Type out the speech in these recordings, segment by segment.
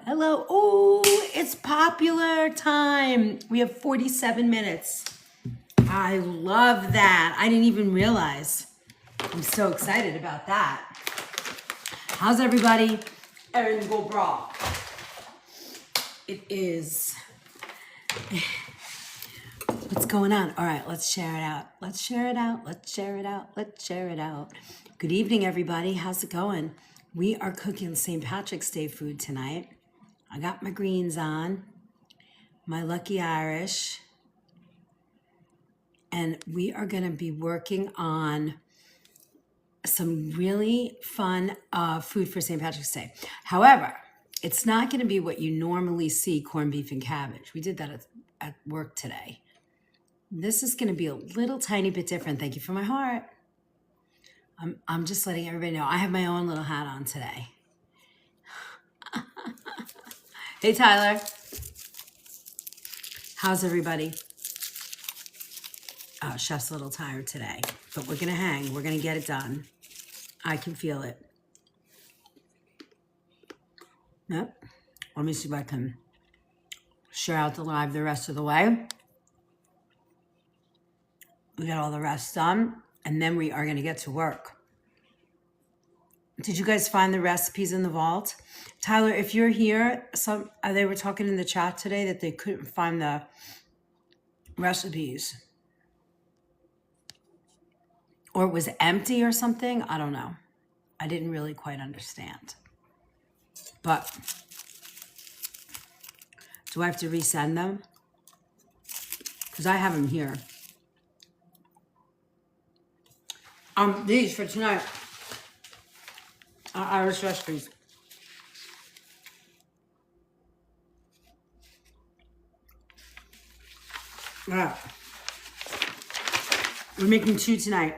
Hello. Oh, it's popular time. We have 47 minutes. I love that. I didn't even realize. I'm so excited about that. How's everybody? Erin, go Bragh. It is. What's going on? All right, let's share it out. Let's share it out. Let's share it out. Let's share it out. Good evening, everybody. How's it going? We are cooking St. Patrick's Day food tonight. I got my greens on, my Lucky Irish, and we are going to be working on some really fun food for St. Patrick's Day. However, it's not going to be what you normally see, corned beef and cabbage. We did that at work today. This is going to be a little tiny bit different. Thank you for my heart. I'm just letting everybody know I have my own little hat on today. Hey, Tyler. How's everybody? Oh, Chef's a little tired today, but we're going to hang. We're going to get it done. I can feel it. Yep. Let me see if I can share out the live the rest of the way. We got all the rest done, and then we are going to get to work. Did you guys find the recipes in the vault? Tyler, if you're here, they were talking in the chat today that they couldn't find the recipes. Or it was empty or something. I don't know. I didn't really quite understand. But do I have to resend them? Because I have them here. These for tonight are Irish recipes. All right. We're making 2 tonight.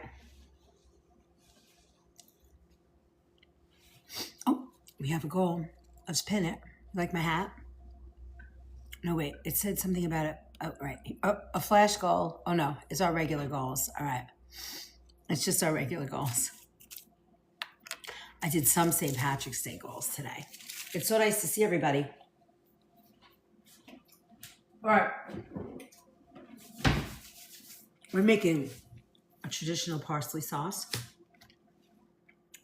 Oh, we have a goal. Let's pin it. You like my hat? No, wait. It said something about it. Oh, right. Oh, a flash goal. Oh, no. It's our regular goals. All right. It's just our regular goals. I did some St. Patrick's Day goals today. It's so nice to see everybody. All right. We're making a traditional parsley sauce.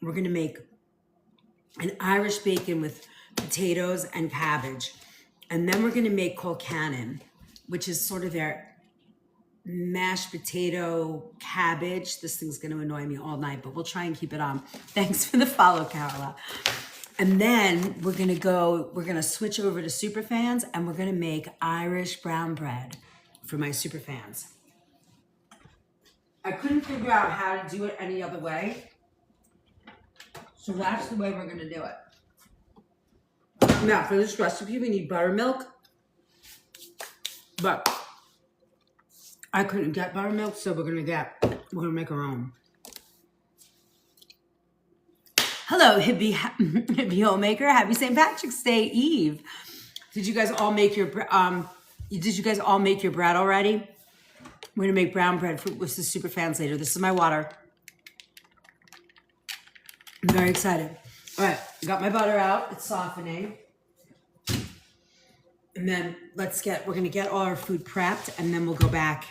We're going to make an Irish bacon with potatoes and cabbage. And then we're going to make colcannon, which is sort of their mashed potato cabbage. This thing's going to annoy me all night, but we'll try and keep it on. Thanks for the follow, Carola. And then we're going to switch over to superfans, and we're going to make Irish brown bread for my superfans. I couldn't figure out how to do it any other way. So that's the way we're going to do it. Now, for this recipe, we need buttermilk. But I couldn't get buttermilk, so we're going to make our own. Hello, hippie homemaker. Happy St. Patrick's Day Eve. Did you guys all make your bread already? We're going to make brown bread with the super fans later. This is my water. I'm very excited. All right, I got my butter out. It's softening. And then we're going to get all our food prepped, and then we'll go back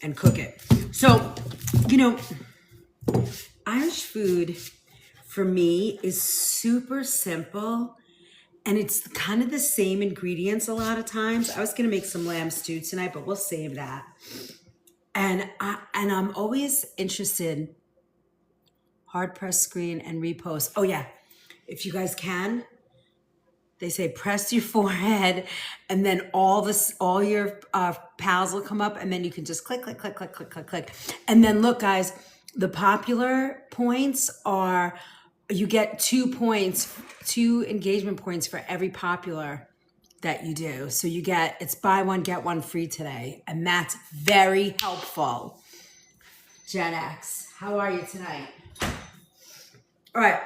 and cook it. So, Irish food for me is super simple, and it's kind of the same ingredients a lot of times. I was going to make some lamb stew tonight, but we'll save that. And I'm always interested. Hard press screen and repost. Oh yeah, if you guys can, they say press your forehead, and then all your pals will come up, and then you can just click, click, click, click, click, click, click. And then look, guys, the popular points are you get 2 engagement points for every popular that you do. So it's buy one, get one free today. And that's very helpful. Gen X, how are you tonight? All right,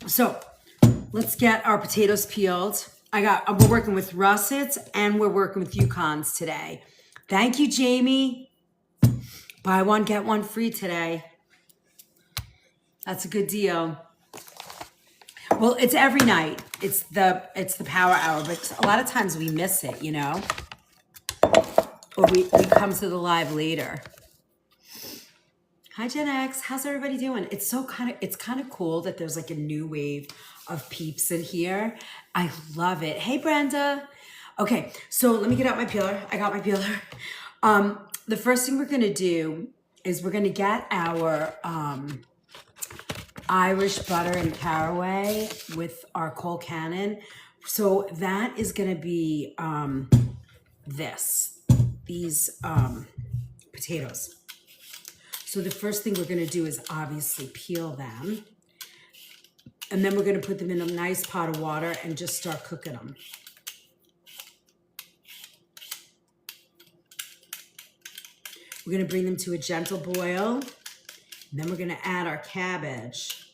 so let's get our potatoes peeled. We're working with russets and we're working with Yukons today. Thank you, Jamie. Buy one, get one free today. That's a good deal. Well, it's every night. It's the power hour, but a lot of times we miss it, you know? Or we come to the live later. Hi Gen X, how's everybody doing? It's kind of cool that there's like a new wave of peeps in here. I love it. Hey Brenda. Okay, so let me get out my peeler. I got my peeler. The first thing we're gonna do is we're gonna get our Irish butter and caraway with our Cole Cannon. So that is gonna be these potatoes. So the first thing we're gonna do is obviously peel them. And then we're gonna put them in a nice pot of water and just start cooking them. We're gonna bring them to a gentle boil. And then we're gonna add our cabbage.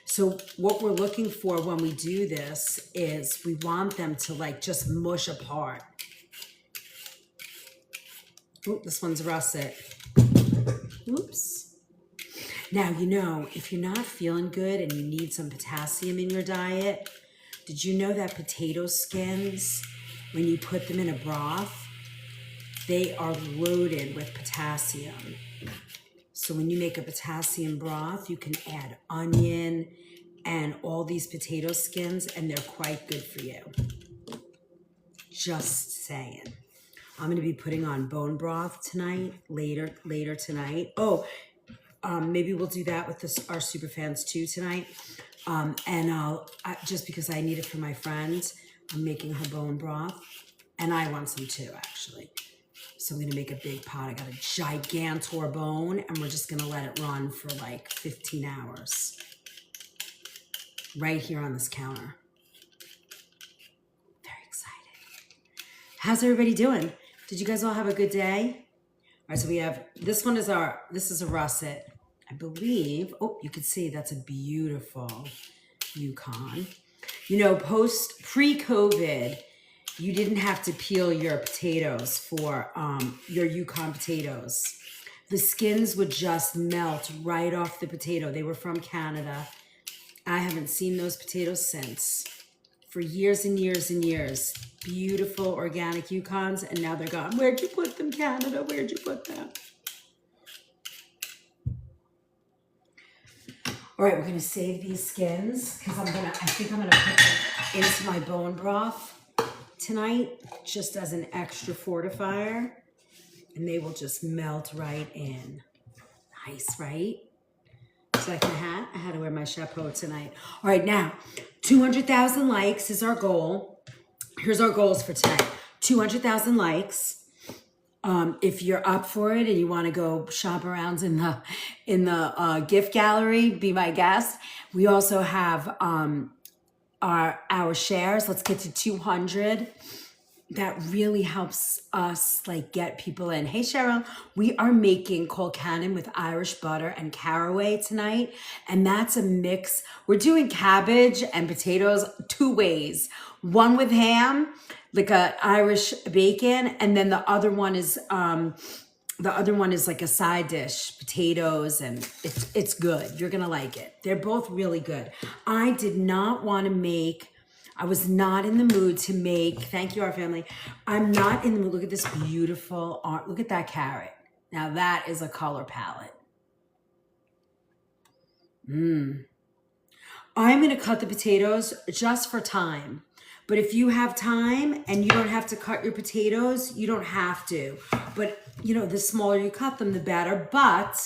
So what we're looking for when we do this is we want them to like just mush apart. Oh, this one's russet. Oops. Now, you know, if you're not feeling good and you need some potassium in your diet, did you know that potato skins, when you put them in a broth, they are loaded with potassium. So when you make a potassium broth, you can add onion and all these potato skins, and they're quite good for you. Just saying. I'm gonna be putting on bone broth tonight, later tonight. Oh, maybe we'll do that with our superfans too tonight. And just because I need it for my friend, I'm making her bone broth, and I want some too, actually. So I'm gonna make a big pot. I got a gigantor bone, and we're just gonna let it run for like 15 hours. Right here on this counter. Very excited. How's everybody doing? Did you guys all have a good day? All right, so we have, this is a russet, I believe. Oh, you can see that's a beautiful Yukon. You know, pre-COVID, you didn't have to peel your potatoes for your Yukon potatoes. The skins would just melt right off the potato. They were from Canada. I haven't seen those potatoes since. For years and years and years. Beautiful organic Yukons, and now they're gone. Where'd you put them, Canada? Where'd you put them? All right, we're gonna save these skins because I think I'm gonna put them into my bone broth tonight, just as an extra fortifier, and they will just melt right in. Nice, right? So like I had to wear my chapeau tonight. All right, now 200,000 likes is our goal. Here's our goals for tonight. 200,000 likes. If you're up for it and you want to go shop around in the gift gallery, be my guest. We also have our shares. Let's get to 200. That really helps us like get people in. Hey Cheryl, we are making Cole Cannon with Irish butter and caraway tonight. And that's a mix. We're doing cabbage and potatoes two ways. One with ham, like a Irish bacon, and then the other one is like a side dish, potatoes, and it's good. You're gonna like it. They're both really good. I was not in the mood to make, thank you, our family. I'm not in the mood. Look at this beautiful art. Look at that carrot. Now that is a color palette. I'm gonna cut the potatoes just for time. But if you have time and you don't have to cut your potatoes, you don't have to. But you know, the smaller you cut them, the better. But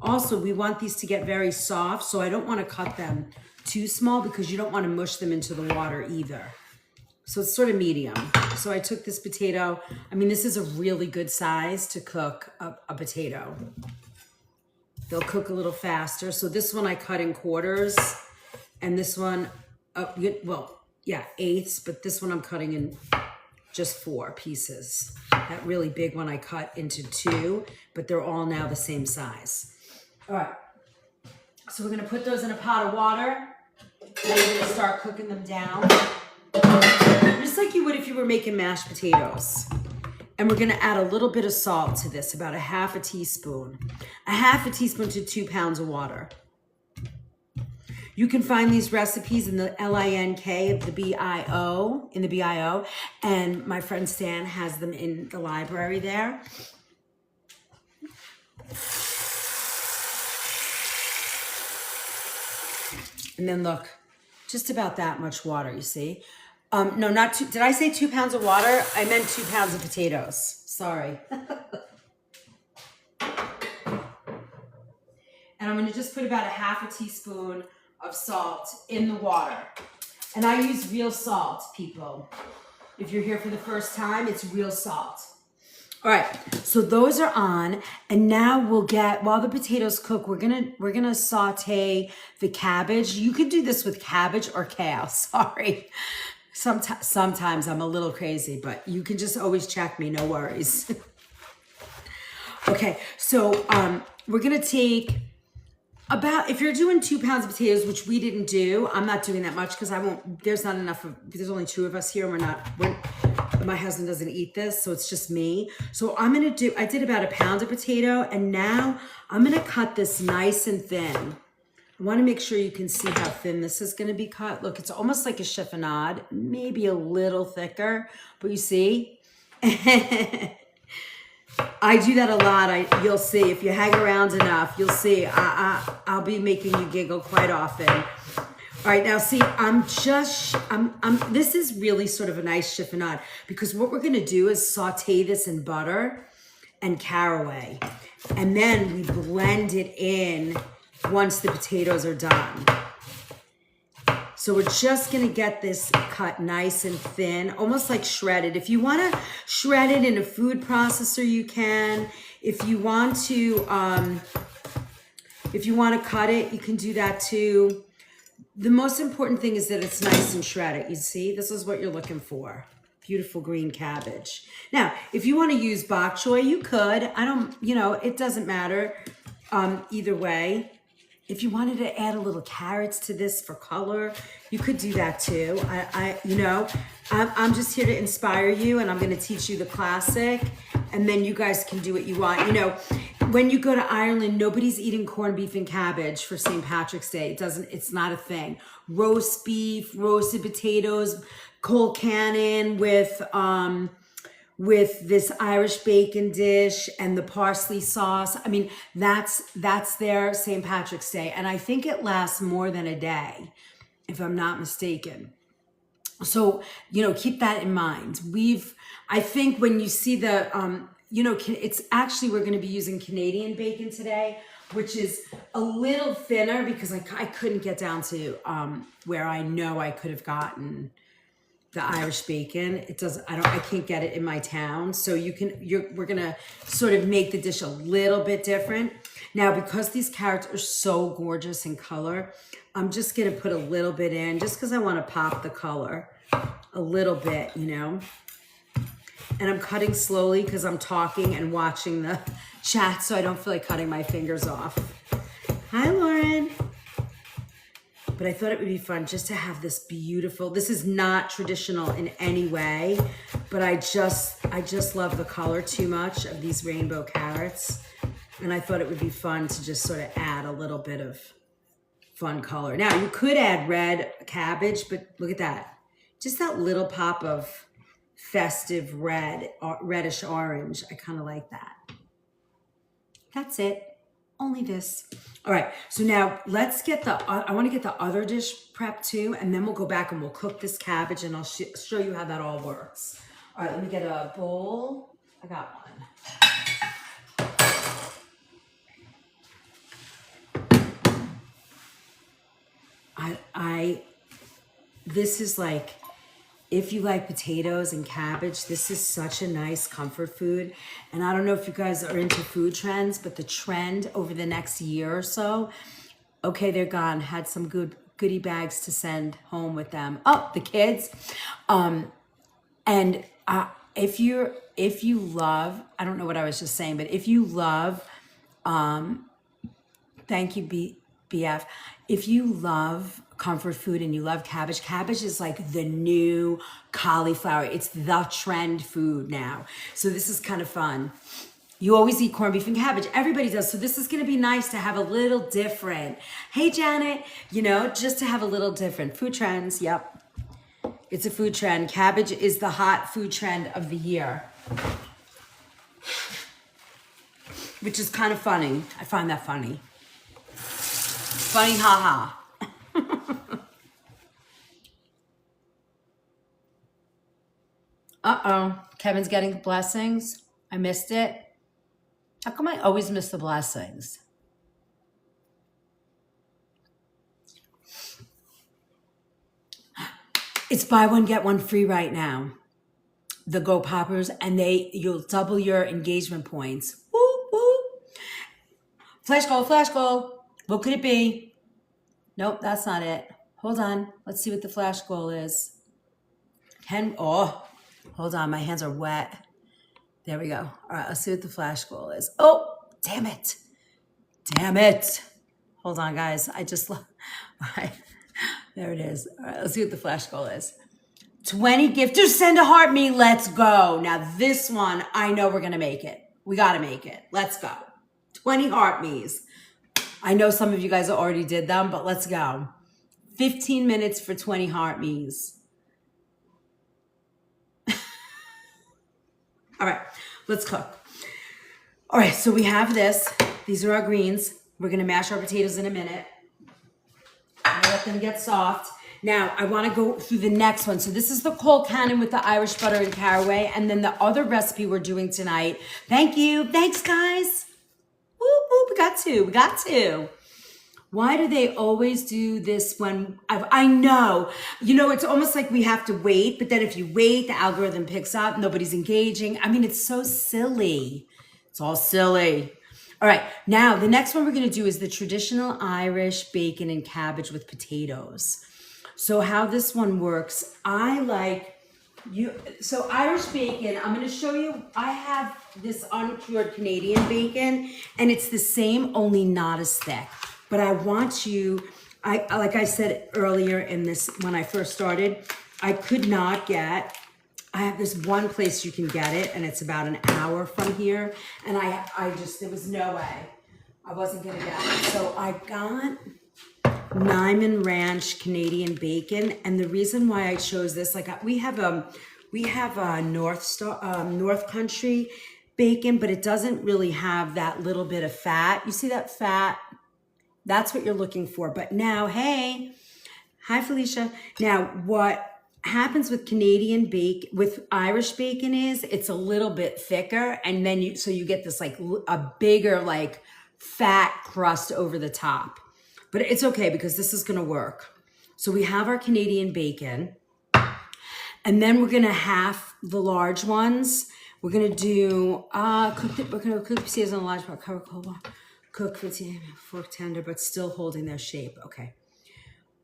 also we want these to get very soft, so I don't wanna cut them too small because you don't want to mush them into the water either. So it's sort of medium. So I took this potato. I mean, this is a really good size to cook a potato. They'll cook a little faster. So this one I cut in quarters, and this one, eighths, but this one I'm cutting in just 4 pieces. That really big one I cut into 2, but they're all now the same size. All right. So we're gonna put those in a pot of water. And we're gonna start cooking them down. Just like you would if you were making mashed potatoes. And we're gonna add a little bit of salt to this, about a half a teaspoon. A half a teaspoon to 2 pounds of water. You can find these recipes in the LINK of the BIO, in the BIO, and my friend Stan has them in the library there. And then look, just about that much water, you see? No, not two. Did I say 2 pounds of water? I meant 2 pounds of potatoes. Sorry. And I'm gonna just put about a half a teaspoon of salt in the water. And I use real salt, people. If you're here for the first time, it's real salt. All right, so those are on, and now we'll get, while the potatoes cook, we're gonna saute the cabbage. You could do this with cabbage or kale, sorry. Sometimes I'm a little crazy, but you can just always check me, no worries. Okay, so we're gonna take about, if you're doing 2 pounds of potatoes, which we didn't do, I'm not doing that much because there's not enough there's only 2 of us here, and my husband doesn't eat this, so it's just me. So I did about 1 pound of potato, and now I'm gonna cut this nice and thin. I wanna make sure you can see how thin this is gonna be cut. Look, it's almost like a chiffonade, maybe a little thicker, but you see? I do that a lot. You'll see if you hang around enough. You'll see. I'll be making you giggle quite often. All right, now see, this is really sort of a nice chiffonade because what we're gonna do is saute this in butter and caraway, and then we blend it in once the potatoes are done. So we're just gonna get this cut nice and thin, almost like shredded. If you wanna shred it in a food processor, you can. If you want to cut it, you can do that too. The most important thing is that it's nice and shredded. You see, this is what you're looking for. Beautiful green cabbage. Now, if you wanna use bok choy, you could. It doesn't matter either way. If you wanted to add a little carrots to this for color, you could do that too. I'm just here to inspire you, and I'm going to teach you the classic, and then you guys can do what you want. When you go to Ireland, nobody's eating corned beef and cabbage for St. Patrick's Day. It's not a thing. Roast beef, roasted potatoes, cold cannon with this Irish bacon dish and the parsley sauce. I mean, that's their St. Patrick's Day. And I think it lasts more than a day, if I'm not mistaken. So, keep that in mind. I think when you see the, it's actually, we're gonna be using Canadian bacon today, which is a little thinner because I couldn't get down to where I know I could have gotten the Irish bacon. I can't get it in my town. So we're gonna sort of make the dish a little bit different. Now, because these carrots are so gorgeous in color, I'm just gonna put a little bit in just because I wanna pop the color a little bit, And I'm cutting slowly because I'm talking and watching the chat, so I don't feel like cutting my fingers off. Hi, Lauren. But I thought it would be fun just to have this beautiful, this is not traditional in any way, but I just love the color too much of these rainbow carrots. And I thought it would be fun to just sort of add a little bit of fun color. Now you could add red cabbage, but look at that. Just that little pop of festive red, reddish orange. I kind of like that. That's it. Only this. All right, so now let's get I want to get the other dish prepped too, and then we'll go back and we'll cook this cabbage, and I'll show you how that all works. All right, let me get a bowl. I got one. This is like, if you like potatoes and cabbage, this is such a nice comfort food. And I don't know if you guys are into food trends, but the trend over the next year or so, okay, they're gone. Had some goodie bags to send home with them. Oh, the kids. If you love, I don't know what I was just saying, but if you love, thank you, BF. If you love comfort food and you love cabbage, cabbage is like the new cauliflower. It's the trend food now. So this is kind of fun. You always eat corned beef and cabbage. Everybody does. So this is going to be nice to have a little different. Hey, Janet, you know, just to have a little different. Food trends, yep. It's a food trend. Cabbage is the hot food trend of the year. Which is kind of funny. I find that funny. Funny, haha. Uh-oh. Kevin's getting blessings. I missed it. How come I always miss the blessings? It's buy one, get one free right now. The Go Poppers, and you'll double your engagement points. Woo, woo. Flash goal, flash goal. What could it be? Nope, that's not it. Hold on. Let's see what the flash goal is. Hold on. My hands are wet. There we go. All right, let's see what the flash goal is. Oh, damn it. Damn it. Hold on, guys. All right. There it is. All right, let's see what the flash goal is. 20 gifters send a heart me. Let's go. Now this one, I know we're going to make it. We got to make it. Let's go. 20 heart me's. I know some of you guys already did them, but let's go. 15 minutes for 20 heart me's. All right, let's cook. All right, so we have this. These are our greens. We're going to mash our potatoes in a minute. I'm gonna let them get soft. Now, I want to go through the next one. So this is the cold cannon with the Irish butter and caraway. And then the other recipe we're doing tonight. Thank you. Thanks, guys. Whoop, whoop. We got to. Why do they always do this when I know, you know, it's almost like we have to wait, but then if you wait, the algorithm picks up, nobody's engaging. I mean, it's so silly. It's all silly. All right, now the next one we're gonna do is the traditional Irish bacon and cabbage with potatoes. So how this one works, so Irish bacon, I'm gonna show you, I have this uncured Canadian bacon and it's the same, only not as thick. But I want you, like I said earlier in this, when I first started, I have this one place you can get it and it's about an hour from here. And there was no way I wasn't gonna get it. So I got Niman Ranch Canadian bacon. And the reason why I chose this, we have a North Country bacon, but it doesn't really have that little bit of fat. You see that fat? That's what you're looking for. But now, hey, hi Felicia. Now, what happens with with Irish bacon is it's a little bit thicker, and then you get this like a bigger like fat crust over the top. But it's okay because this is gonna work. So we have our Canadian bacon, and then we're gonna half the large ones. We're gonna do we're gonna cook potatoes on a large pot, cover cold water. Cook potato, fork tender, but still holding their shape. Okay.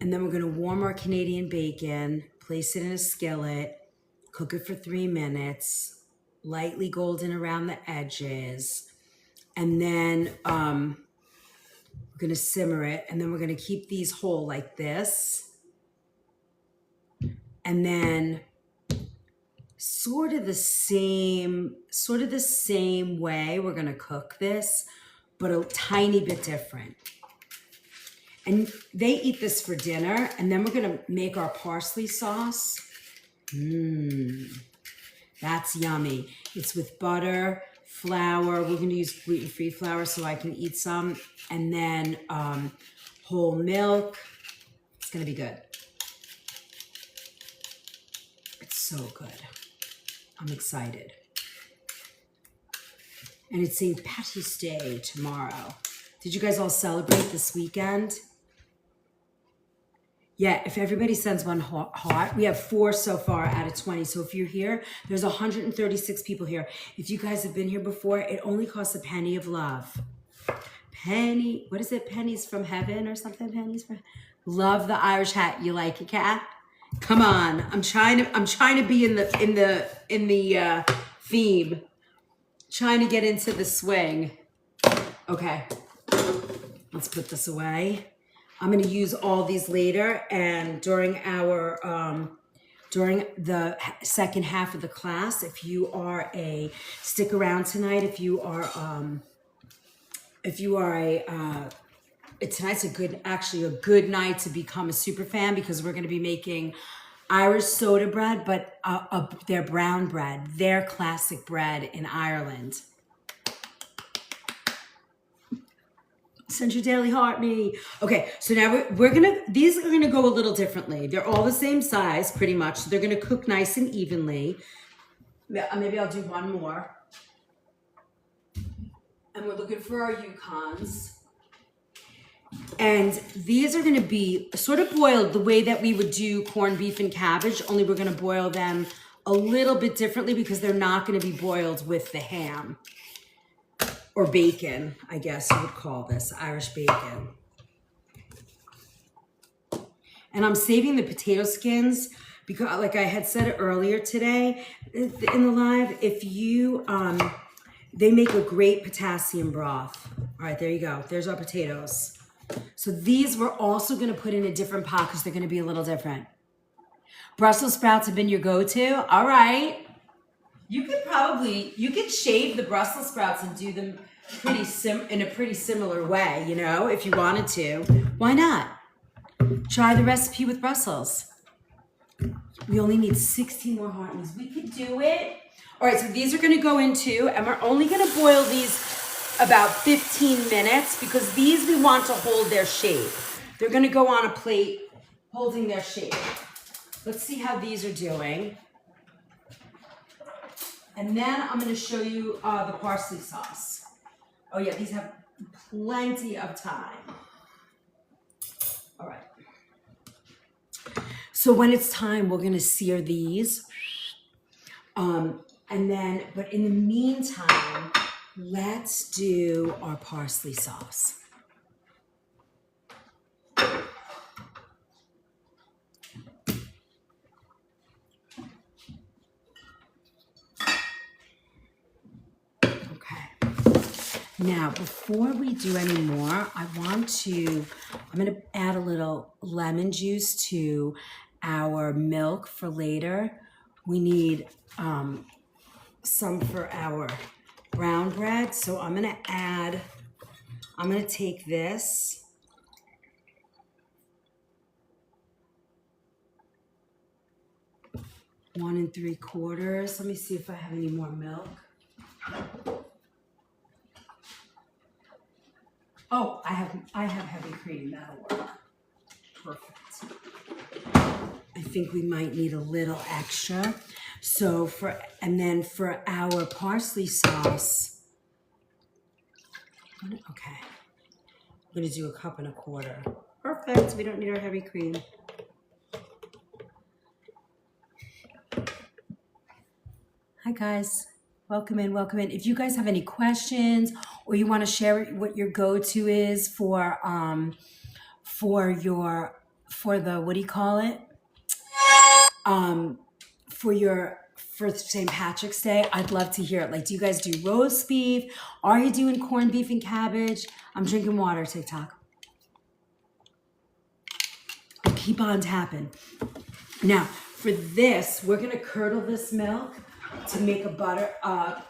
And then we're going to warm our Canadian bacon, place it in a skillet, cook it for 3 minutes, lightly golden around the edges. And then we're going to simmer it. And then we're going to keep these whole like this. And then sort of the same way we're going to cook this, but a tiny bit different. And they eat this for dinner, and then we're gonna make our parsley sauce. That's yummy. It's with butter, flour. We're gonna use gluten-free flour so I can eat some, and then whole milk. It's gonna be good. It's so good. I'm excited. And it's St. Patty's Day tomorrow. Did you guys all celebrate this weekend? Yeah, if everybody sends one heart, we have 4 so far out of 20. So if you're here, there's 136 people here. If you guys have been here before, it only costs a penny of love. Penny, what is it? Pennies from heaven or something? Pennies from love the Irish hat. You like it, Kat? Come on. I'm trying to be in the theme. Trying to get into the swing. Okay, let's put this away. I'm going to use all these later, and during during the second half of the class. If you are stick around tonight. If you are tonight's actually a good night to become a super fan, because we're going to be making Irish soda bread, but their brown bread, their classic bread in Ireland. Send your daily heart me. Okay, so now these are gonna go a little differently. They're all the same size, pretty much. So they're gonna cook nice and evenly. Maybe I'll do one more. And we're looking for our Yukons. And these are gonna be sort of boiled the way that we would do corned beef and cabbage, only we're gonna boil them a little bit differently because they're not gonna be boiled with the ham. Or bacon, I guess you would call this, Irish bacon. And I'm saving the potato skins because, like I had said earlier today in the live, they make a great potassium broth. All right, there you go. There's our potatoes. So these we're also gonna put in a different pot because they're gonna be a little different. Brussels sprouts have been your go-to. All right. You could shave the Brussels sprouts and do them in a pretty similar way, if you wanted to. Why not? Try the recipe with Brussels. We only need 16 more hot meals. We could do it. All right, so these are gonna go into, and we're only gonna boil these about 15 minutes because these we want to hold their shape. They're gonna go on a plate holding their shape. Let's see how these are doing. And then I'm going to show you the parsley sauce. Oh yeah, these have plenty of time. All right. So when it's time, we're going to sear these. But in the meantime, let's do our parsley sauce. Now, before we do any more, I'm going to add a little lemon juice to our milk for later. We need some for our brown bread. So I'm going to take this. One 3/4. Let me see if I have any more milk. Oh, I have heavy cream. That'll work. Perfect. I think we might need a little extra. So for our parsley sauce, okay, I'm gonna do 1.25 cups. Perfect. We don't need our heavy cream. Hi guys. Welcome in, welcome in. If you guys have any questions or you want to share what your go-to is for St. Patrick's Day, I'd love to hear it. Like, do you guys do roast beef? Are you doing corned beef and cabbage? I'm drinking water, TikTok. Keep on tapping. Now, for this, we're gonna curdle this milk to make a buttermilk,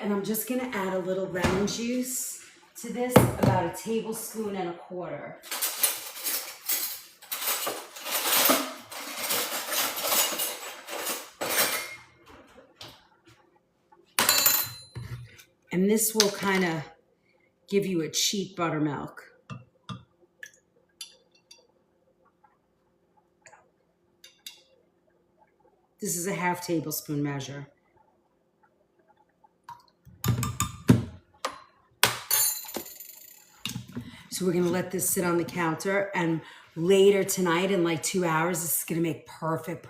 and I'm just gonna add a little lemon juice to this, about 1.25 tablespoons. And this will kind of give you a cheap buttermilk. This is a 1/2 tablespoon measure. So we're gonna let this sit on the counter, and later tonight in like 2 hours, this is gonna make perfect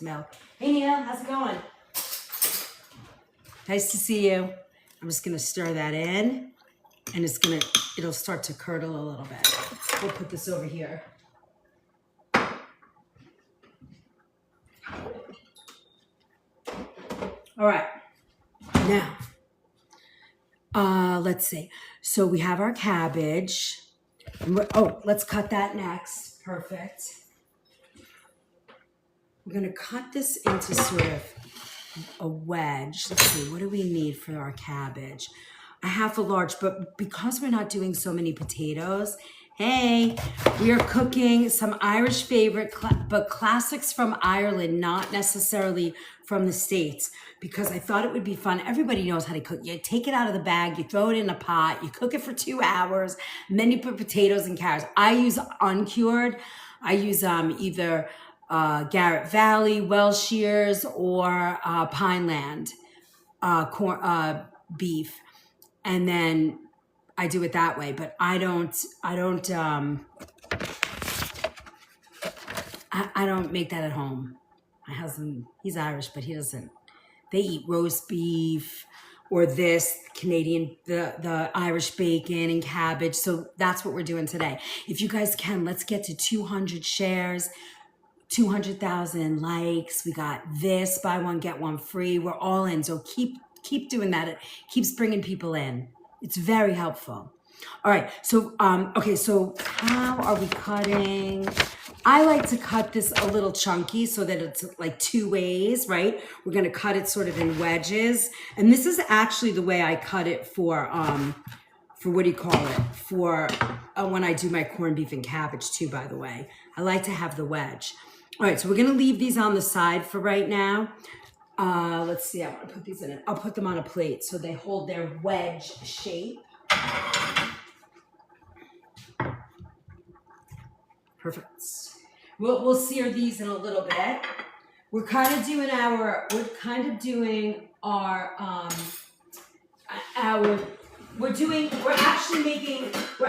milk. Hey Neil, how's it going? Nice to see you. I'm just gonna stir that in, and it'll start to curdle a little bit. We'll put this over here. All right, now, let's see. So we have our cabbage. Let's cut that next. perfect. We're gonna cut this into sort of a wedge. Let's see, what do we need for our cabbage? A half a large, but because we're not doing so many potatoes, hey, we are cooking some Irish favorite, but classics from Ireland, not necessarily from the States, because I thought it would be fun. Everybody knows how to cook. You take it out of the bag, you throw it in a pot, you cook it for 2 hours, and then you put potatoes and carrots. I use uncured. I use either Garrett Valley, Welsh Shears, or Pineland beef, and then I do it that way. But I don't make that at home. My husband, he's Irish, but he doesn't. They eat roast beef or this Canadian, the Irish bacon and cabbage. So that's what we're doing today. If you guys can, let's get to 200 shares. 200,000 likes. We got this, buy one, get one free. We're all in. So keep doing that. It keeps bringing people in. It's very helpful. All right. So, okay. So how are we cutting? I like to cut this a little chunky so that it's like 2 ways, right? We're going to cut it sort of in wedges. And this is actually the way I cut it for what do you call it? For when I do my corned beef and cabbage too, by the way. I like to have the wedge. All right, so we're gonna leave these on the side for right now. Let's see, I wanna put these in it. I'll put them on a plate so they hold their wedge shape. Perfect. We'll sear these in a little bit. We're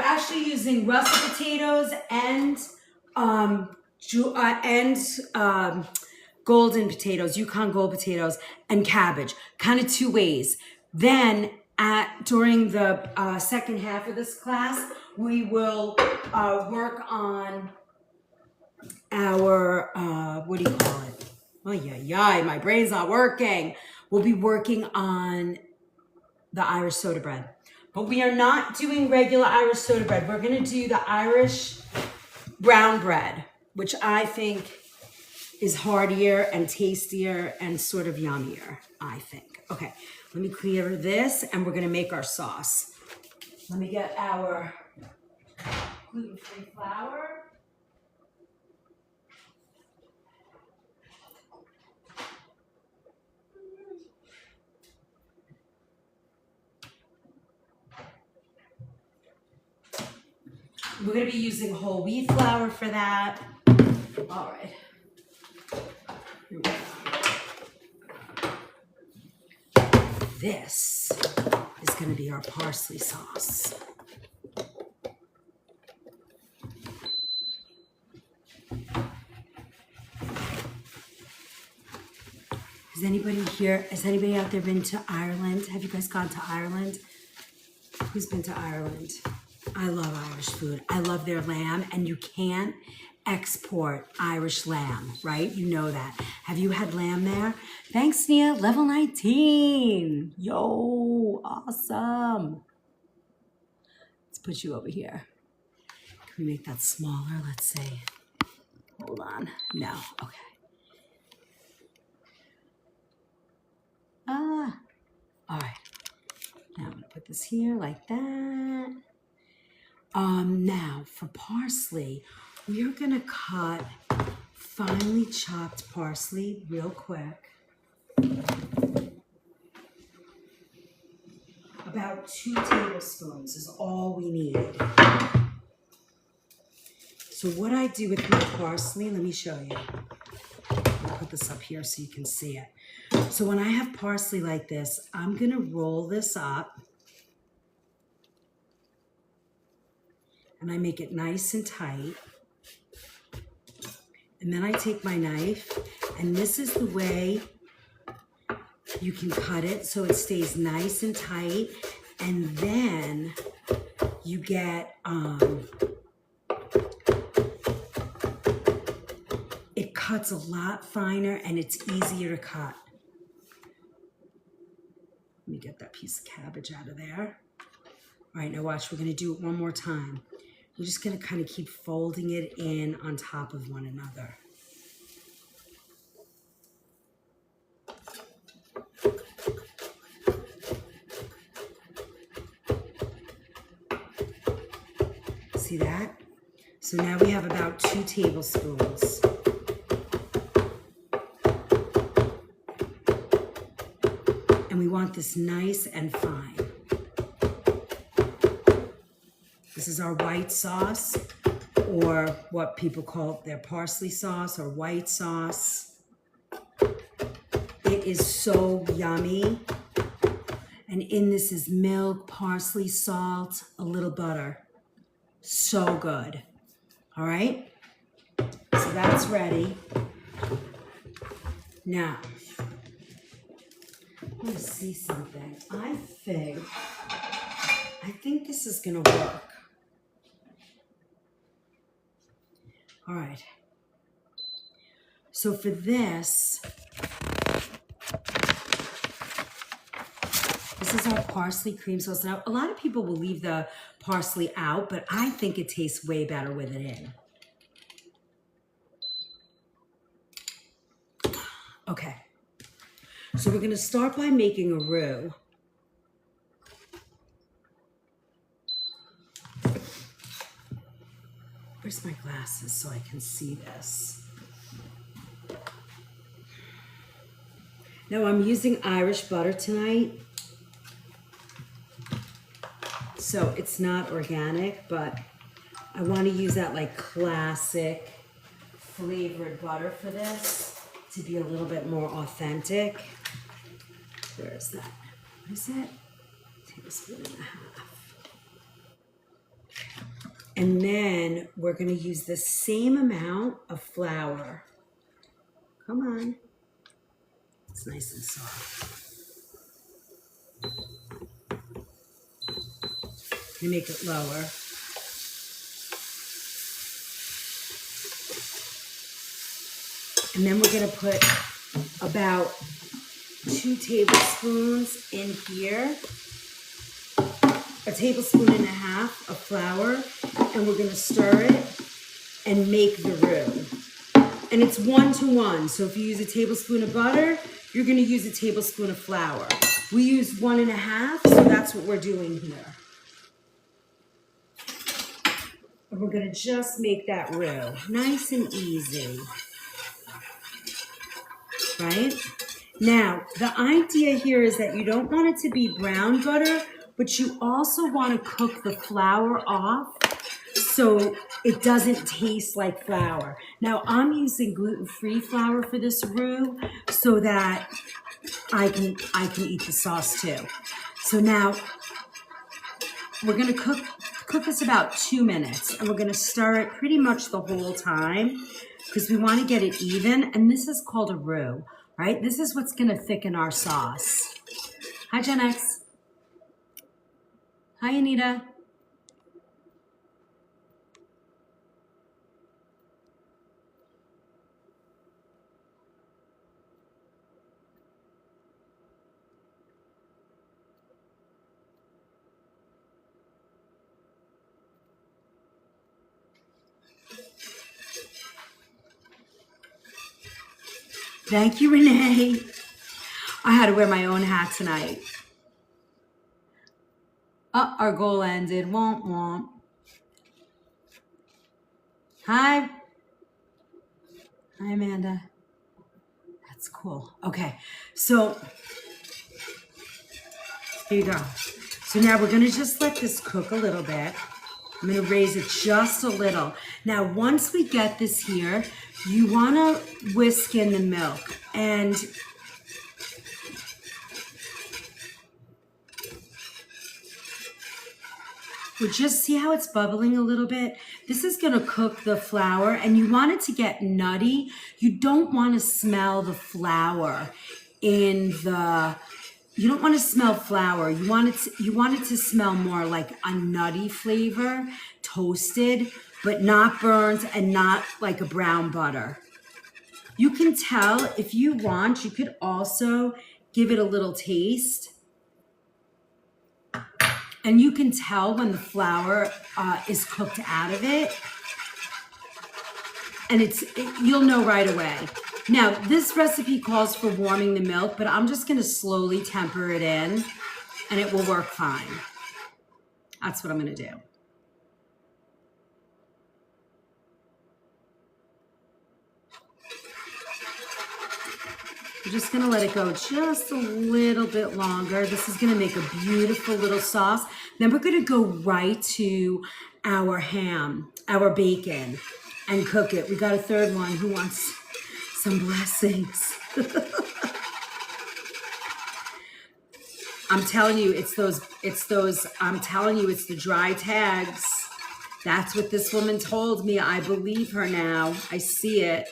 actually using russet potatoes and golden potatoes, Yukon gold potatoes, and cabbage, kind of 2 ways. Then during the second half of this class, we will work on our, what do you call it? Oh, yeah, my brain's not working. We'll be working on the Irish soda bread. But we are not doing regular Irish soda bread. We're going to do the Irish brown bread, which I think is heartier and tastier and sort of yummier, I think. Okay, let me clear this and we're going to make our sauce. Let me get our gluten-free flour. We're going to be using whole wheat flour for that. All right. Here we go. This is going to be our parsley sauce. Has anybody out there been to Ireland? Have you guys gone to Ireland? Who's been to Ireland? I love Irish food. I love their lamb, and you can't export Irish lamb, right? You know that. Have you had lamb there? Thanks, Nia. Level 19. Yo, awesome. Let's put you over here. Can we make that smaller? Let's see. Hold on. No. Okay. All right. Now I'm going to put this here like that. Now for parsley, we are going to cut finely chopped parsley real quick. About 2 tablespoons is all we need. So what I do with my parsley, let me show you. I'll put this up here so you can see it. So when I have parsley like this, I'm going to roll this up. And I make it nice and tight. And then I take my knife, and this is the way you can cut it so it stays nice and tight. And then you get, it cuts a lot finer and it's easier to cut. Let me get that piece of cabbage out of there. All right, now watch, we're gonna do it one more time. We're just going to kind of keep folding it in on top of one another. See that? So now we have about 2 tablespoons. And we want this nice and fine. This is our white sauce, or what people call their parsley sauce or white sauce. It is so yummy. And in this is milk, parsley, salt, a little butter. So good. All right? So that's ready. Now, I want to see something. I think this is going to work. All right. So for this is our parsley cream sauce. Now, a lot of people will leave the parsley out, but I think it tastes way better with it in. Okay. So we're going to start by making a roux. Where's my glasses so I can see this? Now I'm using Irish butter tonight. So it's not organic, but I want to use that like classic flavored butter for this to be a little bit more authentic. Where is that? What is it? Tablespoon and a half. And then we're going to use the same amount of flour. Come on. It's nice and soft. You make it lower. And then we're going to put about 2 tablespoons in here. A tablespoon and a half of flour, and we're going to stir it and make the roux. And it's 1 to 1. So if you use a tablespoon of butter, you're going to use a tablespoon of flour. We use 1 1/2, so that's what we're doing here. And we're going to just make that roux nice and easy. Right? Now, the idea here is that you don't want it to be brown butter, but you also want to cook the flour off so it doesn't taste like flour. Now, I'm using gluten-free flour for this roux so that I can eat the sauce too. So now we're going to cook this about 2 minutes, and we're going to stir it pretty much the whole time because we want to get it even. And this is called a roux, right? This is what's going to thicken our sauce. Hi, Gen X. Hi, Anita. Thank you, Renee. I had to wear my own hat tonight. Oh, our goal ended. Womp womp. Hi. Hi, Amanda. That's cool. Okay, so here you go. So now we're going to just let this cook a little bit. I'm going to raise it just a little. Now, once we get this here, you want to whisk in the milk. And we'll just see how it's bubbling a little bit. This is going to cook the flour, and you want it to get nutty. You don't want to smell the flour in the... You don't want to smell flour. You want it to smell more like a nutty flavor, toasted, but not burnt and not like a brown butter. You can tell if you want, you could also give it a little taste And you can tell when the flour is cooked out of it. And you'll know right away. Now, this recipe calls for warming the milk, but I'm just going to slowly temper it in, and it will work fine. That's what I'm going to do. I'm just going to let it go just a little bit longer. This is going to make a beautiful little sauce. Then we're going to go right to our ham, our bacon, and cook it. We got a third one who wants some blessings. I'm telling you, it's the dry tags. That's what this woman told me. I believe her now. I see it.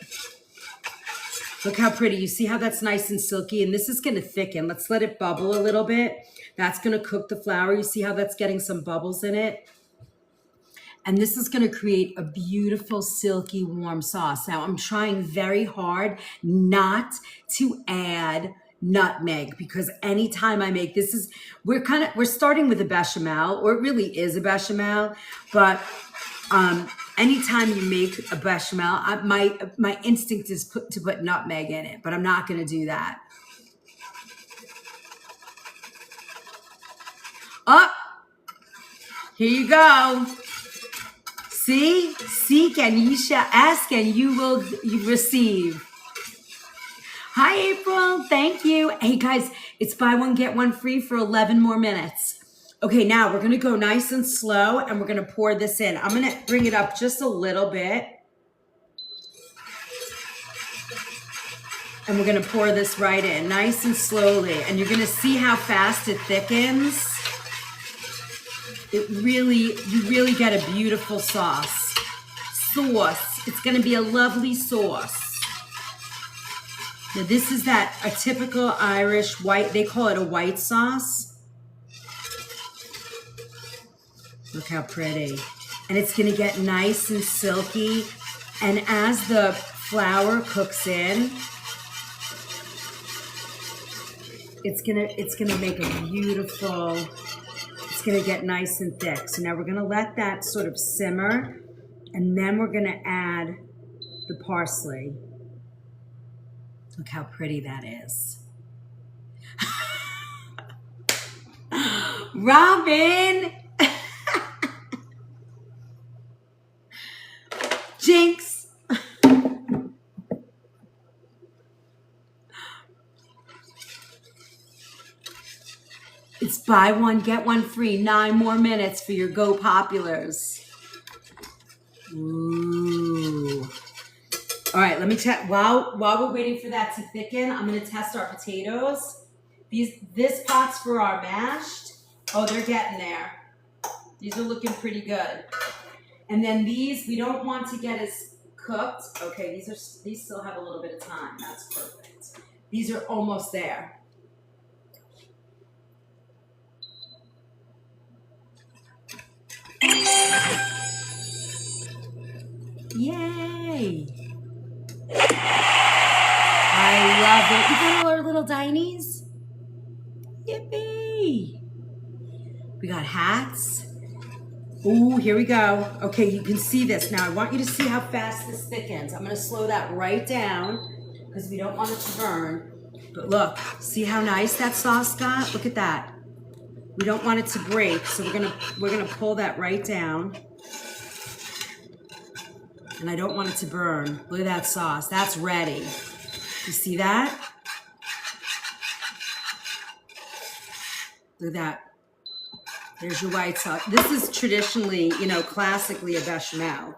Look how pretty. You see how that's nice and silky? And this is going to thicken. Let's let it bubble a little bit. That's going to cook the flour. You see how that's getting some bubbles in it? And this is going to create a beautiful, silky, warm sauce. Now, I'm trying very hard not to add nutmeg, because anytime I make this, we're starting with a bechamel, or it really is a bechamel, but anytime you make a bechamel, my instinct is to put nutmeg in it, but I'm not going to do that. Oh, here you go. See, seek and ye shall ask, and you will receive. Hi, April. Thank you. Hey, guys, it's buy one, get one free for 11 more minutes. Okay, now we're going to go nice and slow, and we're going to pour this in. I'm going to bring it up just a little bit. And we're going to pour this right in, nice and slowly. And you're going to see how fast it thickens. You really get a beautiful sauce. It's going to be a lovely sauce. Now this is a typical Irish white, they call it a white sauce. Look how pretty. And it's going to get nice and silky. And as the flour cooks in, it's going to make a beautiful, it's going to get nice and thick. So now we're going to let that sort of simmer, and then we're going to add the parsley. Look how pretty that is. Robin! Jinx! It's buy one, get one free. 9 more minutes for your Go Populars. Ooh. All right, let me check. While we're waiting for that to thicken, I'm going to test our potatoes. This pot's for our mashed. Oh, they're getting there. These are looking pretty good. And then these, we don't want to get as cooked. Okay, these still have a little bit of time. That's perfect. These are almost there. Yay! I love it. You got all our little Dinies? Yippee! We got hats. Ooh, here we go. Okay, you can see this. Now, I want you to see how fast this thickens. I'm going to slow that right down because we don't want it to burn. But look, see how nice that sauce got? Look at that. We don't want it to break, so we're gonna pull that right down. And I don't want it to burn. Look at that sauce. That's ready. You see that? Look at that. There's your white sauce. This is traditionally, classically a bechamel.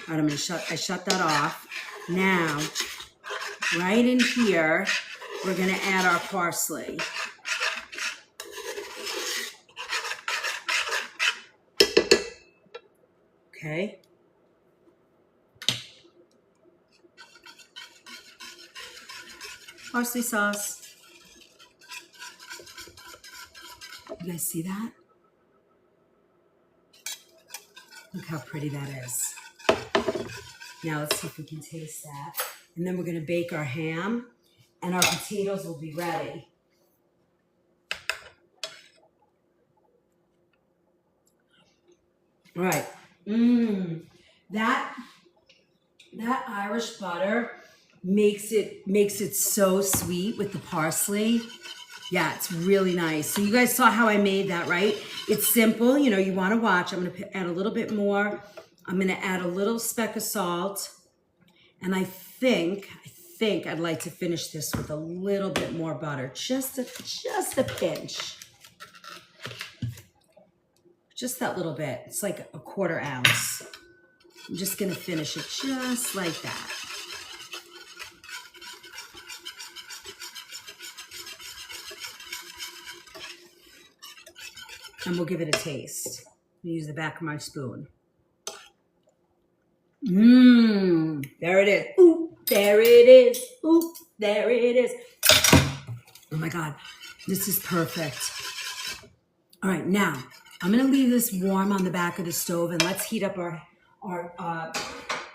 All right, I shut that off. Now, right in here, we're gonna add our parsley. Okay. Parsley sauce. You guys see that? Look how pretty that is. Now let's see if we can taste that. And then we're going to bake our ham, and our potatoes will be ready. All right. That Irish butter makes it so sweet with the parsley. Yeah, it's really nice. So you guys saw how I made that, right? It's simple. You know, you want to watch. I'm going to add a little bit more. I'm going to add a little speck of salt. And I think I'd like to finish this with a little bit more butter. Just a pinch. Just that little bit. It's like a 1/4 ounce. I'm just going to finish it just like that. And we'll give it a taste. Use the back of my spoon. There it is. Ooh, there it is. Ooh, there it is. Oh my God, this is perfect. All right, now I'm gonna leave this warm on the back of the stove and let's heat up our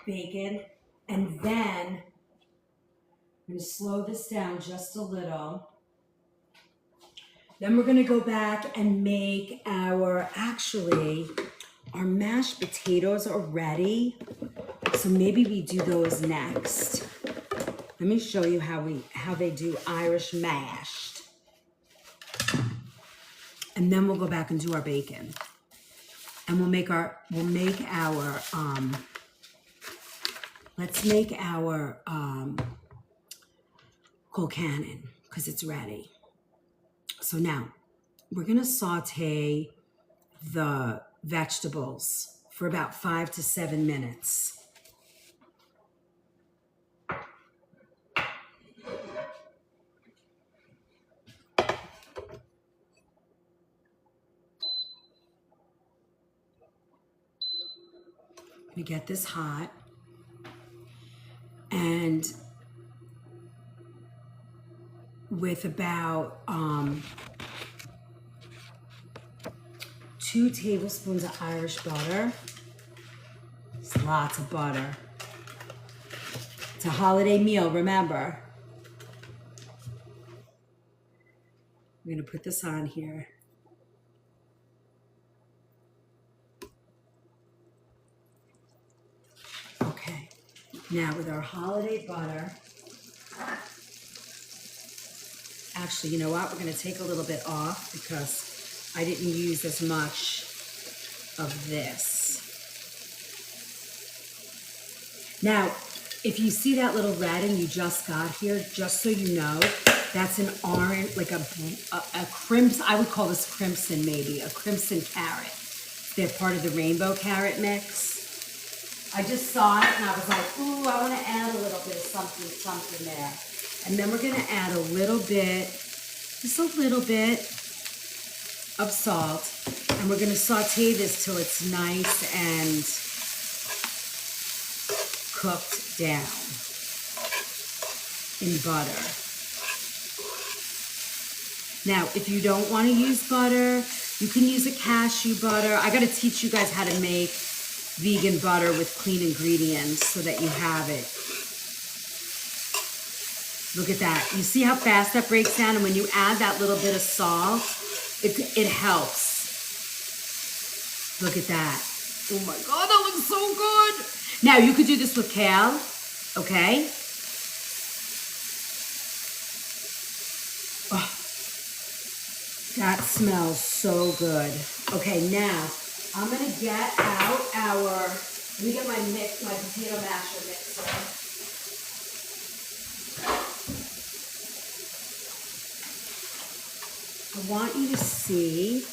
bacon. And then I'm gonna slow this down just a little. Then we're gonna go back and make our mashed potatoes are ready. So maybe we do those next. Let me show you how they do Irish mashed. And then we'll go back and do our bacon. And let's make our colcannon because it's ready. So now we're gonna saute the vegetables for about 5 to 7 minutes. We get this hot, and with about 2 tablespoons of Irish butter. It's lots of butter. It's a holiday meal, remember. I'm gonna put this on here. Okay, now with our holiday butter, actually, you know what? We're gonna take a little bit off because I didn't use as much of this. Now, if you see that little red and you just got here, just so you know, that's an orange, like a crimson, I would call this crimson maybe, a crimson carrot. They're part of the rainbow carrot mix. I just saw it and I was like, ooh, I want to add a little bit of something there. And then we're going to add a little bit, just a little bit of salt. And we're going to saute this till it's nice and cooked down in butter. Now, if you don't want to use butter, you can use a cashew butter. I got to teach you guys how to make vegan butter with clean ingredients so that you have it. Look at that. You see how fast that breaks down? And when you add that little bit of salt, it helps. Look at that. Oh my God, that looks so good. Now, you could do this with kale, okay? Oh, that smells so good. Okay, now, I'm gonna get out let me get my potato masher mixer. I want you to see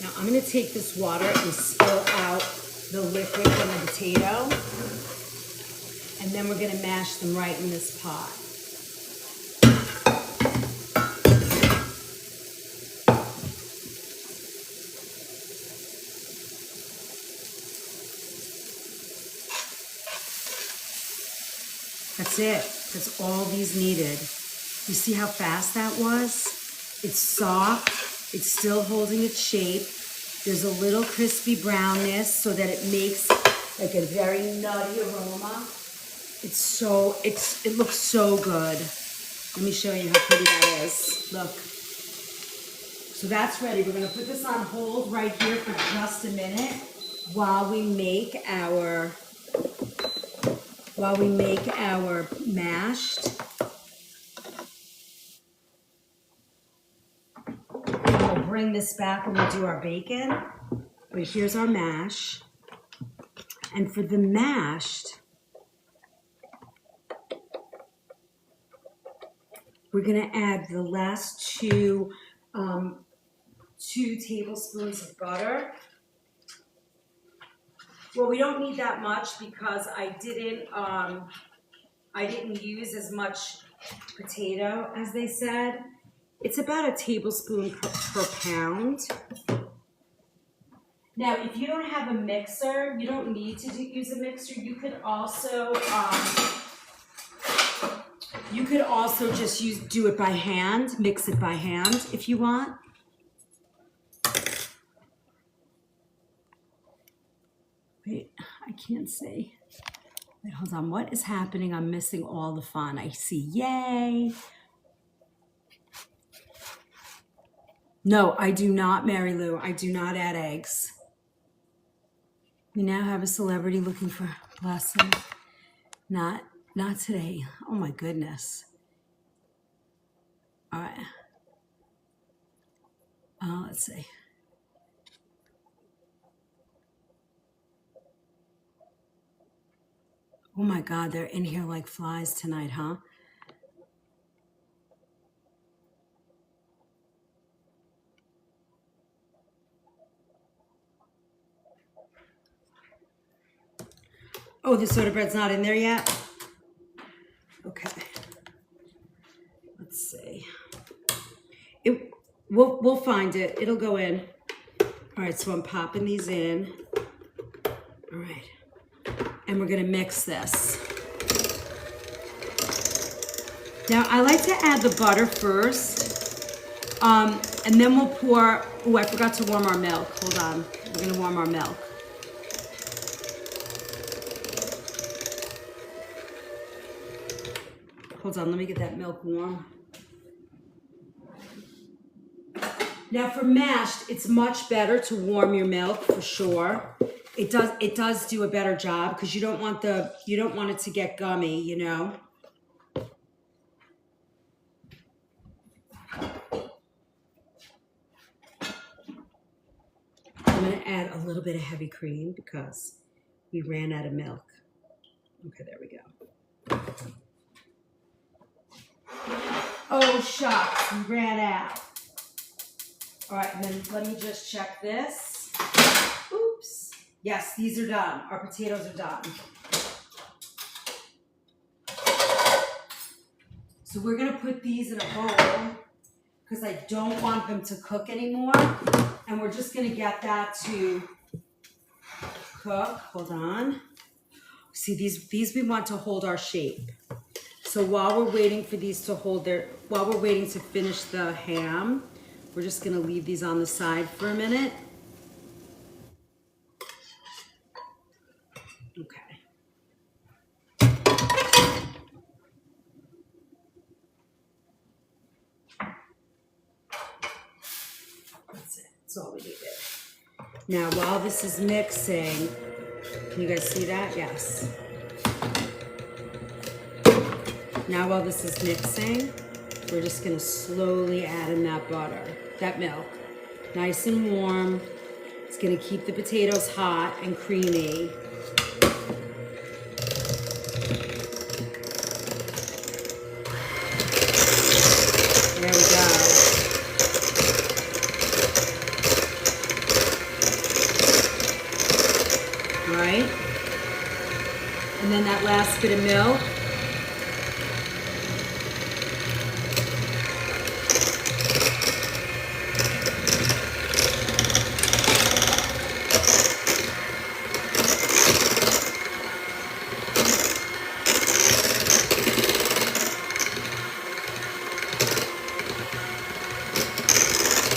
now I'm going to take this water and spill out the liquid from the potato, and then we're going to mash them right in this pot. That's it. That's all these needed. You see how fast that was? It's soft. It's still holding its shape. There's a little crispy brownness so that it makes like a very nutty aroma. It looks so good. Let me show you how pretty that is. Look. So that's ready. We're gonna put this on hold right here for just a minute while we make our mashed. And we'll bring this back when we do our bacon. But here's our mash. And for the mashed, we're gonna add the last two tablespoons of butter. Well, we don't need that much because I didn't use as much potato as they said. It's about a tablespoon per pound. Now, if you don't have a mixer, you don't need to use a mixer. You could also just do it by hand, mix it by hand if you want. Wait, I can't see. Wait, hold on. What is happening? I'm missing all the fun. I see yay. No, I do not, Mary Lou. I do not add eggs. We now have a celebrity looking for blessing. Not today. Oh my goodness. All right. Let's see. Oh my God, they're in here like flies tonight, huh? Oh, the soda bread's not in there yet? Okay. Let's see. We'll find it. It'll go in. All right, so I'm popping these in. All right. And we're gonna mix this. Now, I like to add the butter first, and then we'll pour, oh, I forgot to warm our milk. Hold on, we're gonna warm our milk. Hold on, let me get that milk warm. Now for mashed, it's much better to warm your milk for sure. It does do a better job because you don't want it to get gummy, you know. I'm gonna add a little bit of heavy cream because we ran out of milk. Okay, there we go. Oh shucks, we ran out. All right, and then let me just check this. Oops. Yes, these are done. Our potatoes are done. So we're gonna put these in a bowl because I don't want them to cook anymore. And we're just gonna get that to cook. Hold on. See, these we want to hold our shape. So while we're waiting for these to while we're waiting to finish the ham, we're just gonna leave these on the side for a minute. Okay. That's it, that's all we needed. Now, while this is mixing, can you guys see that? Yes. Now, while this is mixing, we're just gonna slowly add in that butter, that milk, nice and warm. It's gonna keep the potatoes hot and creamy. There we go. All right. And then that last bit of milk.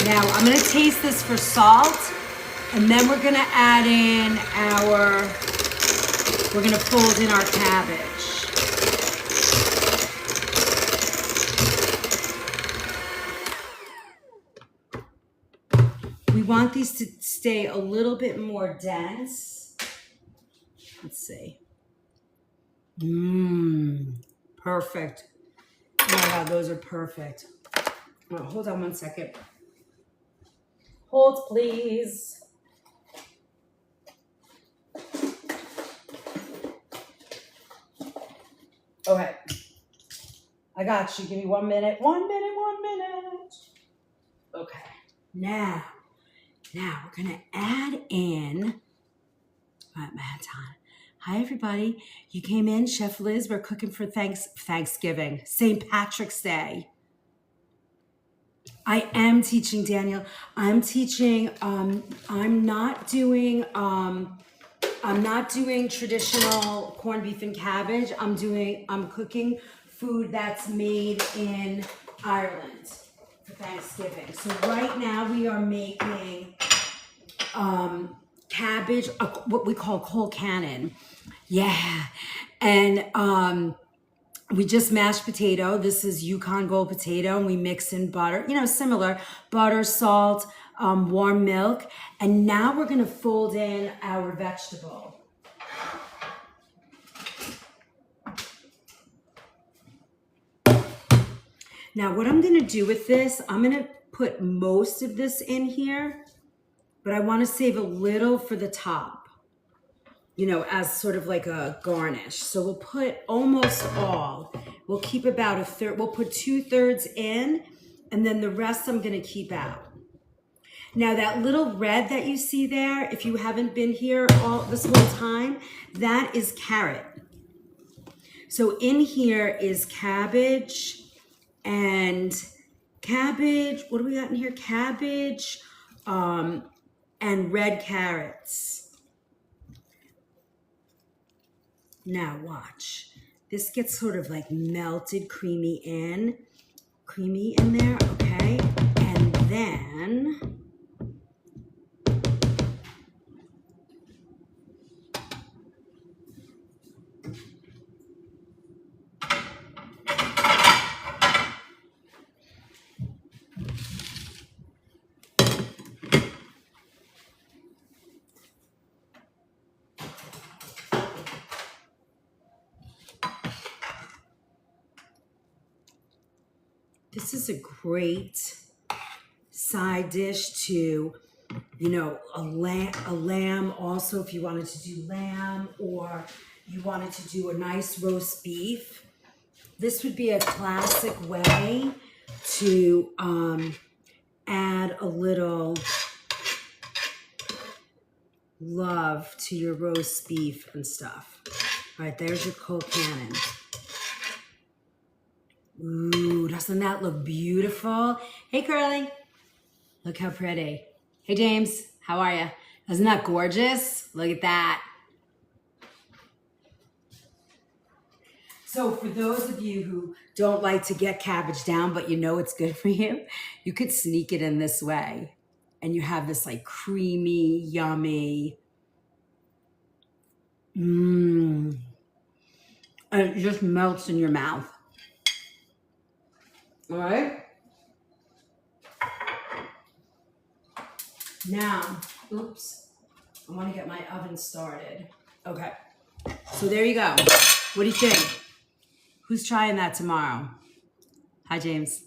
Now I'm gonna taste this for salt, and then we're gonna add in our we're gonna fold in our cabbage. We want these to stay a little bit more dense. Let's see. Perfect. Oh my God, those are perfect. Oh, hold on one second. Hold, please. Okay. I got you. Give me 1 minute. 1 minute, 1 minute. Okay. Now we're gonna add in. All right, my hat's on. Hi, everybody. You came in, Chef Liz. We're cooking for Thanksgiving, St. Patrick's Day. I am teaching, Daniel. I'm teaching. I'm not doing traditional corned beef and cabbage. I'm cooking food that's made in Ireland for Thanksgiving. So right now we are making cabbage, what we call cold cannon. Yeah. And we just mashed potato. This is Yukon Gold potato, and we mix in butter, similar butter, salt, warm milk. And now we're gonna fold in our vegetable. Now what I'm gonna do with this, I'm gonna put most of this in here, but I wanna save a little for the top, as sort of like a garnish. So we'll put almost all. We'll keep about a third. We'll put 2/3 in, and then the rest I'm gonna keep out. Now that little red that you see there, if you haven't been here all this whole time, that is carrot. So in here is cabbage, what do we got in here? Cabbage, and red carrots. Now watch. This gets sort of like melted, creamy in there, okay? And then this is a great side dish to, a lamb also, if you wanted to do lamb, or you wanted to do a nice roast beef. This would be a classic way to add a little love to your roast beef and stuff. All right, there's your cold cannon. Ooh, doesn't that look beautiful? Hey, Curly. Look how pretty. Hey, James. How are you? Isn't that gorgeous? Look at that. So for those of you who don't like to get cabbage down, but it's good for you, you could sneak it in this way. And you have this like creamy, yummy, and it just melts in your mouth. All right. Now, oops, I want to get my oven started. Okay. So there you go. What do you think? Who's trying that tomorrow? Hi, James.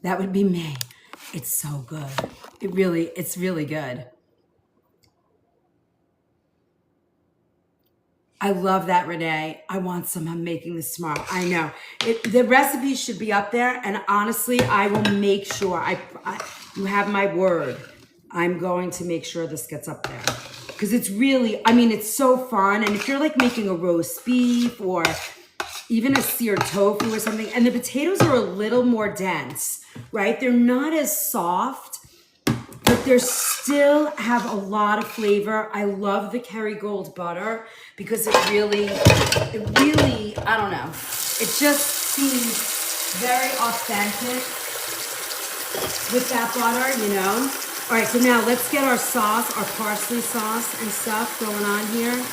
That would be me. It's so good. It's really good. I love that, Renee. I want some. I'm making this tomorrow. I know. The recipe should be up there, and honestly, I will make sure. You have my word. I'm going to make sure this gets up there. Because it's really, it's so fun. And if you're like making a roast beef or even a seared tofu or something, and the potatoes are a little more dense, right? They're not as soft, but they still have a lot of flavor. I love the Kerrygold butter because it really, I don't know. It just seems very authentic with that butter, All right, so now let's get our sauce, our parsley sauce and stuff going on here.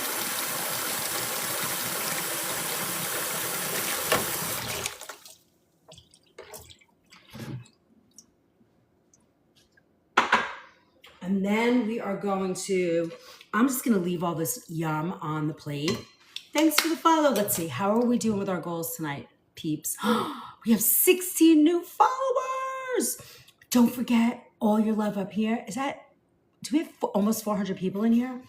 then we are going to, I'm just going to leave all this yum on the plate. Thanks for the follow. Let's see. How are we doing with our goals tonight, peeps? We have 16 new followers. Don't forget all your love up here. Do we have almost 400 people in here?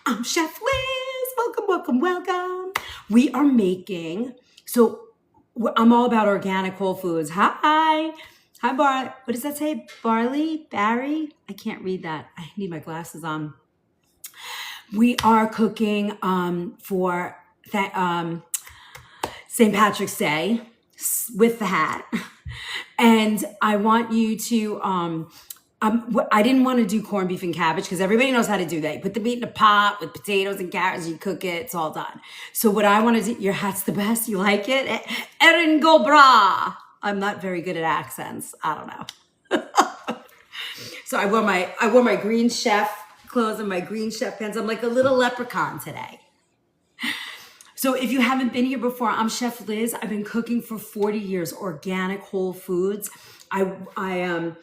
I'm Chef Liz. Welcome, welcome, welcome. We are making, so I'm all about organic whole foods. Hi, Bar. What does that say? Barry? I can't read that. I need my glasses on. We are cooking for St. Patrick's Day with the hat. And I want you to, I didn't want to do corned beef and cabbage because everybody knows how to do that. You put the meat in a pot with potatoes and carrots, you cook it, it's all done. So what I want to do, your hat's the best, you like it? Erin go Bragh. I'm not very good at accents. I don't know. So I wore my green chef clothes and my green chef pants. I'm like a little leprechaun today. So if you haven't been here before, I'm Chef Liz. I've been cooking for 40 years, organic whole foods. I'm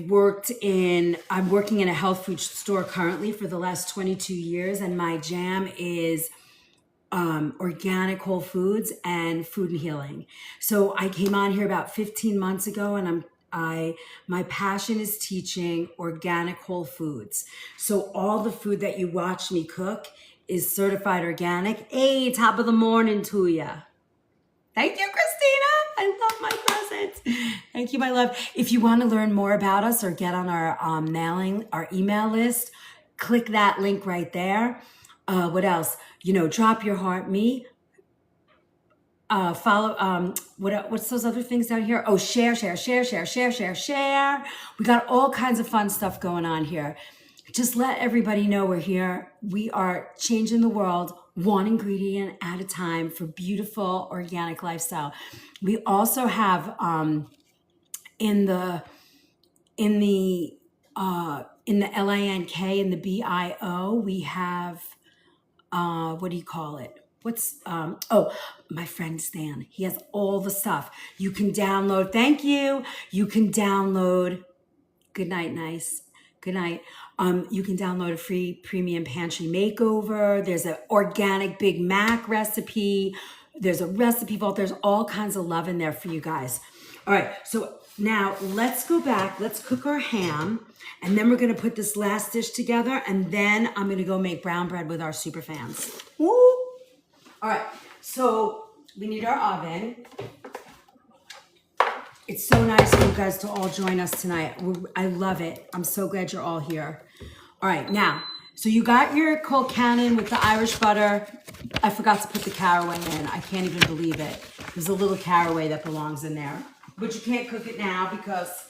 working in a health food store currently for the last 22 years, and my jam is organic whole foods and food and healing. So I came on here about 15 months ago, and my passion is teaching organic whole foods. So all the food that you watch me cook is certified organic. Hey, top of the morning to ya. Thank you, Christina. I love my presents. Thank you, my love. If you want to learn more about us or get on our our email list, click that link right there. What else? Drop your heart me. Follow, what's those other things down here? Oh, share. We got all kinds of fun stuff going on here. Just let everybody know we're here. We are changing the world one ingredient at a time for beautiful organic lifestyle. We also have in the LINK, in the BIO, we have what do you call it? My friend Stan. He has all the stuff. You can download. Thank you. You can download. Good night, nice. Good night. You can download a free premium pantry makeover. There's an organic Big Mac recipe. There's a recipe vault. There's all kinds of love in there for you guys. All right. So now let's go back. Let's cook our ham. And then we're going to put this last dish together. And then I'm going to go make brown bread with our super fans. Woo! All right. So we need our oven. It's so nice for you guys to all join us tonight. I love it. I'm so glad you're all here. All right, now, so you got your colcannon with the Irish butter. I forgot to put the caraway in. I can't even believe it. There's a little caraway that belongs in there. But you can't cook it now because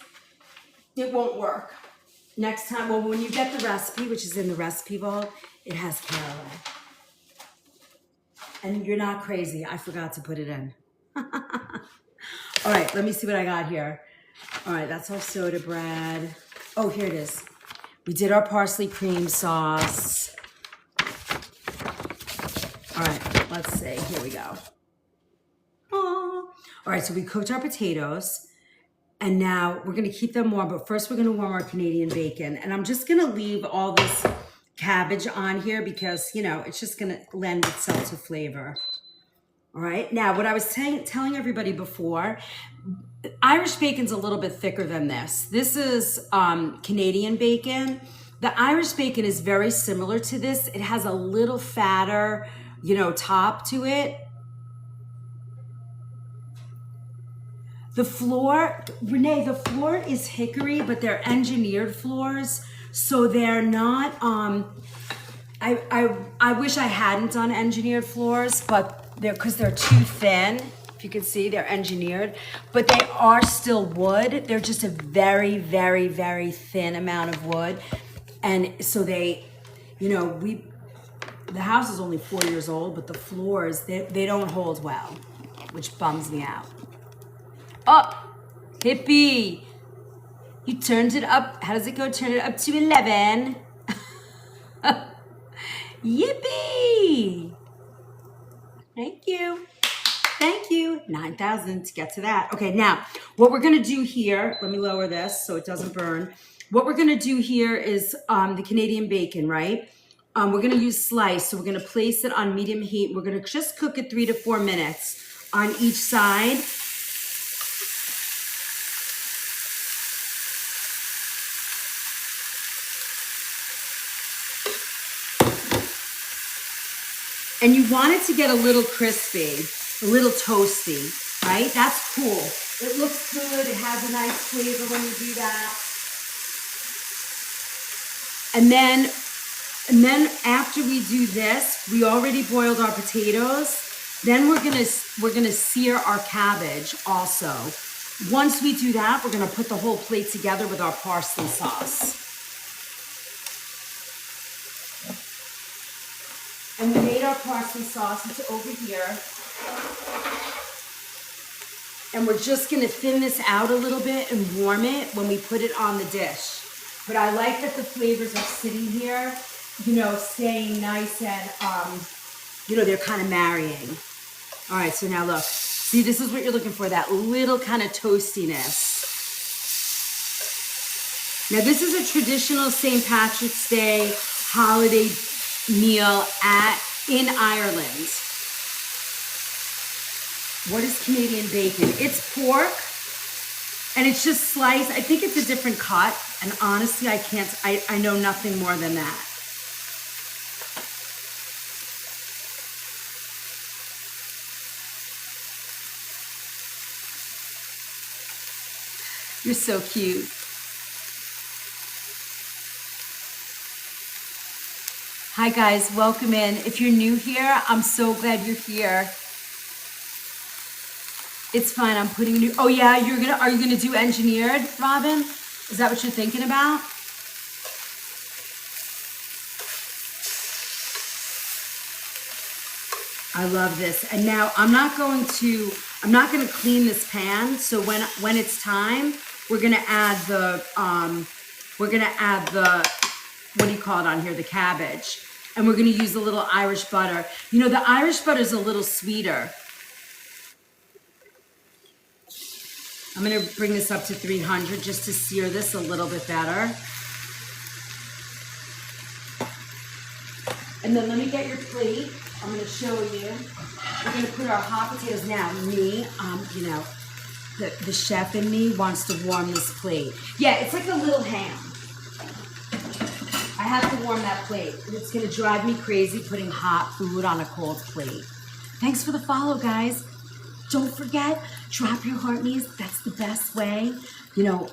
it won't work. Next time, well, when you get the recipe, which is in the recipe vault, it has caraway. And you're not crazy. I forgot to put it in. All right, let me see what I got here. All right, that's our soda bread. Oh, here it is. We did our parsley cream sauce. All right, let's see. Here we go. Oh. All right, so we cooked our potatoes. And now we're going to keep them warm. But first, we're going to warm our Canadian bacon. And I'm just going to leave all this cabbage on here because, it's just going to lend itself to flavor. All right. Now, what I was telling everybody before, Irish bacon's a little bit thicker than this. This is Canadian bacon. The Irish bacon is very similar to this. It has a little fatter, top to it. The floor, Renee, the floor is hickory, but they're engineered floors. So they're not, I wish I hadn't done engineered floors, but because they're too thin. If you can see, they're engineered, but they are still wood. They're just a very, very, very thin amount of wood. And so they, the house is only 4 years old, but the floors, they don't hold well, which bums me out. Oh, hippie, you turned it up. How does it go? Turn it up to 11. Yippee. Thank you. Thank you. 9,000 to get to that. Okay, now what we're going to do here, let me lower this so it doesn't burn. what we're gonna do here is the Canadian bacon, right? We're gonna use slice, so we're gonna place it on medium heat. We're gonna just cook it 3 to 4 minutes on each side. And you want it to get a little crispy, a little toasty, right? That's cool. It looks good, it has a nice flavor when you do that. And then after we do this, we already boiled our potatoes. Then we're gonna sear our cabbage also. Once we do that, we're gonna put the whole plate together with our parsley sauce. And we made our parsley sauce, it's over here. And we're just gonna thin this out a little bit and warm it when we put it on the dish. But I like that the flavors are sitting here, you know, staying nice and, you know, they're kind of marrying. All right, so now look. See, this is what you're looking for, that little kind of toastiness. Now, this is a traditional St. Patrick's Day holiday meal in Ireland. What is Canadian bacon? It's pork, and it's just sliced. I think it's a different cut, and honestly, I know nothing more than that. You're so cute. Hi guys, welcome in. If you're new here, I'm so glad you're here. It's fine, I'm putting new, oh yeah, are you gonna do engineered, Robin? Is that what you're thinking about? I love this. And now I'm not gonna clean this pan. So when it's time, we're gonna add the, what do you call it on here? The cabbage. And we're gonna use a little Irish butter. You know, the Irish butter is a little sweeter. I'm gonna bring this up to 300 just to sear this a little bit better. And then let me get your plate. I'm gonna show you. We're gonna put our hot potatoes now. Me, you know, the chef in me wants to warm this plate. Yeah, it's like a little ham. I have to warm that plate. It's gonna drive me crazy putting hot food on a cold plate. Thanks for the follow, guys. Don't forget, drop your heart me's. That's the best way. You know,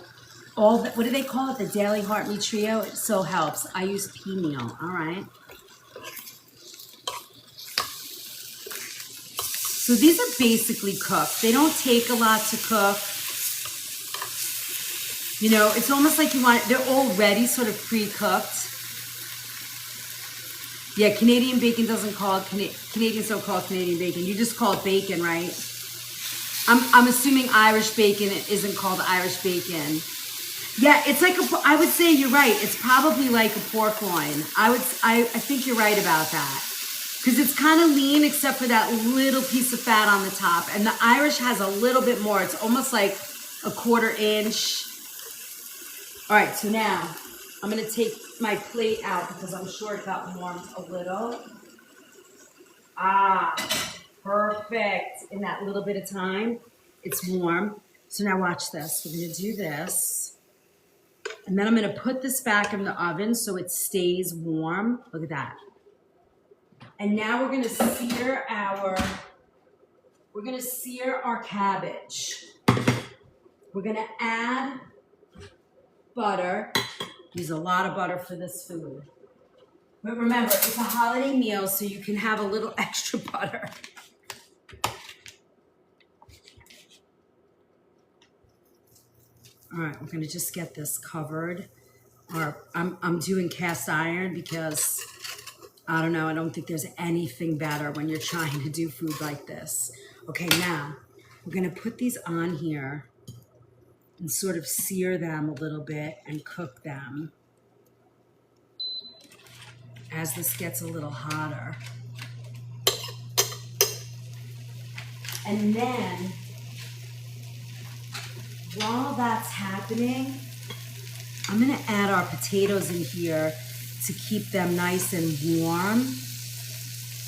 what do they call it? The daily heart me trio. It so helps. I use pea meal. All right. So these are basically cooked. They don't take a lot to cook. You know, it's almost like they're already sort of pre-cooked. Yeah, Canadian bacon doesn't call it, Canadians don't call it Canadian bacon. You just call it bacon, right? I'm assuming Irish bacon isn't called Irish bacon. Yeah, it's like I would say you're right. It's probably like a pork loin. I think you're right about that. Because it's kind of lean except for that little piece of fat on the top. And the Irish has a little bit more. It's almost like a 1/4 inch. All right, so now I'm going to take my plate out because I'm sure it got warmed a little. Ah, perfect. In that little bit of time, it's warm. So now watch this. We're going to do this. And then I'm going to put this back in the oven so it stays warm. Look at that. And now we're gonna sear our cabbage. We're gonna add butter. Use a lot of butter for this food. But remember, it's a holiday meal, so you can have a little extra butter. All right, we're gonna just get this covered. Or I'm doing cast iron because I don't know, I don't think there's anything better when you're trying to do food like this. Okay, now we're gonna put these on here and sort of sear them a little bit and cook them as this gets a little hotter. And then, while that's happening, I'm gonna add our potatoes in here to keep them nice and warm.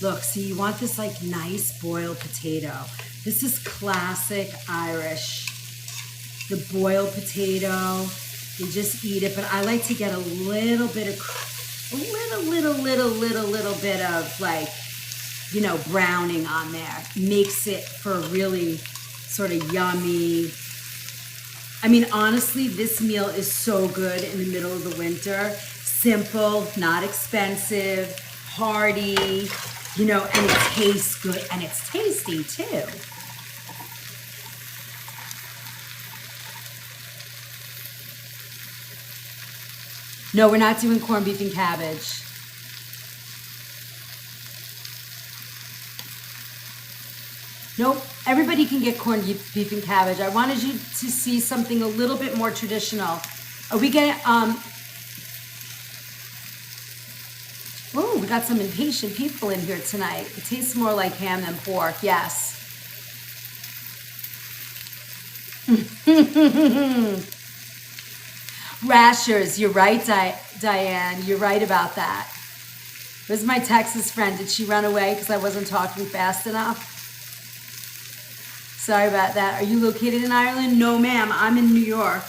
Look, see, you want this like nice boiled potato. This is classic Irish. The boiled potato, you just eat it, but I like to get a little bit of, a little bit of like, you know, browning on there. Makes it for a really sort of yummy. I mean, honestly, this meal is so good in the middle of the winter. Simple, not expensive, hearty, you know, and it tastes good and it's tasty too. No, we're not doing corned beef and cabbage. Nope, everybody can get corned beef and cabbage. I wanted you to see something a little bit more traditional. Are we gonna, oh, we got some impatient people in here tonight. It tastes more like ham than pork, yes. Rashers, you're right, Diane. You're right about that. Where's my Texas friend? Did she run away because I wasn't talking fast enough? Sorry about that. Are you located in Ireland? No, ma'am. I'm in New York.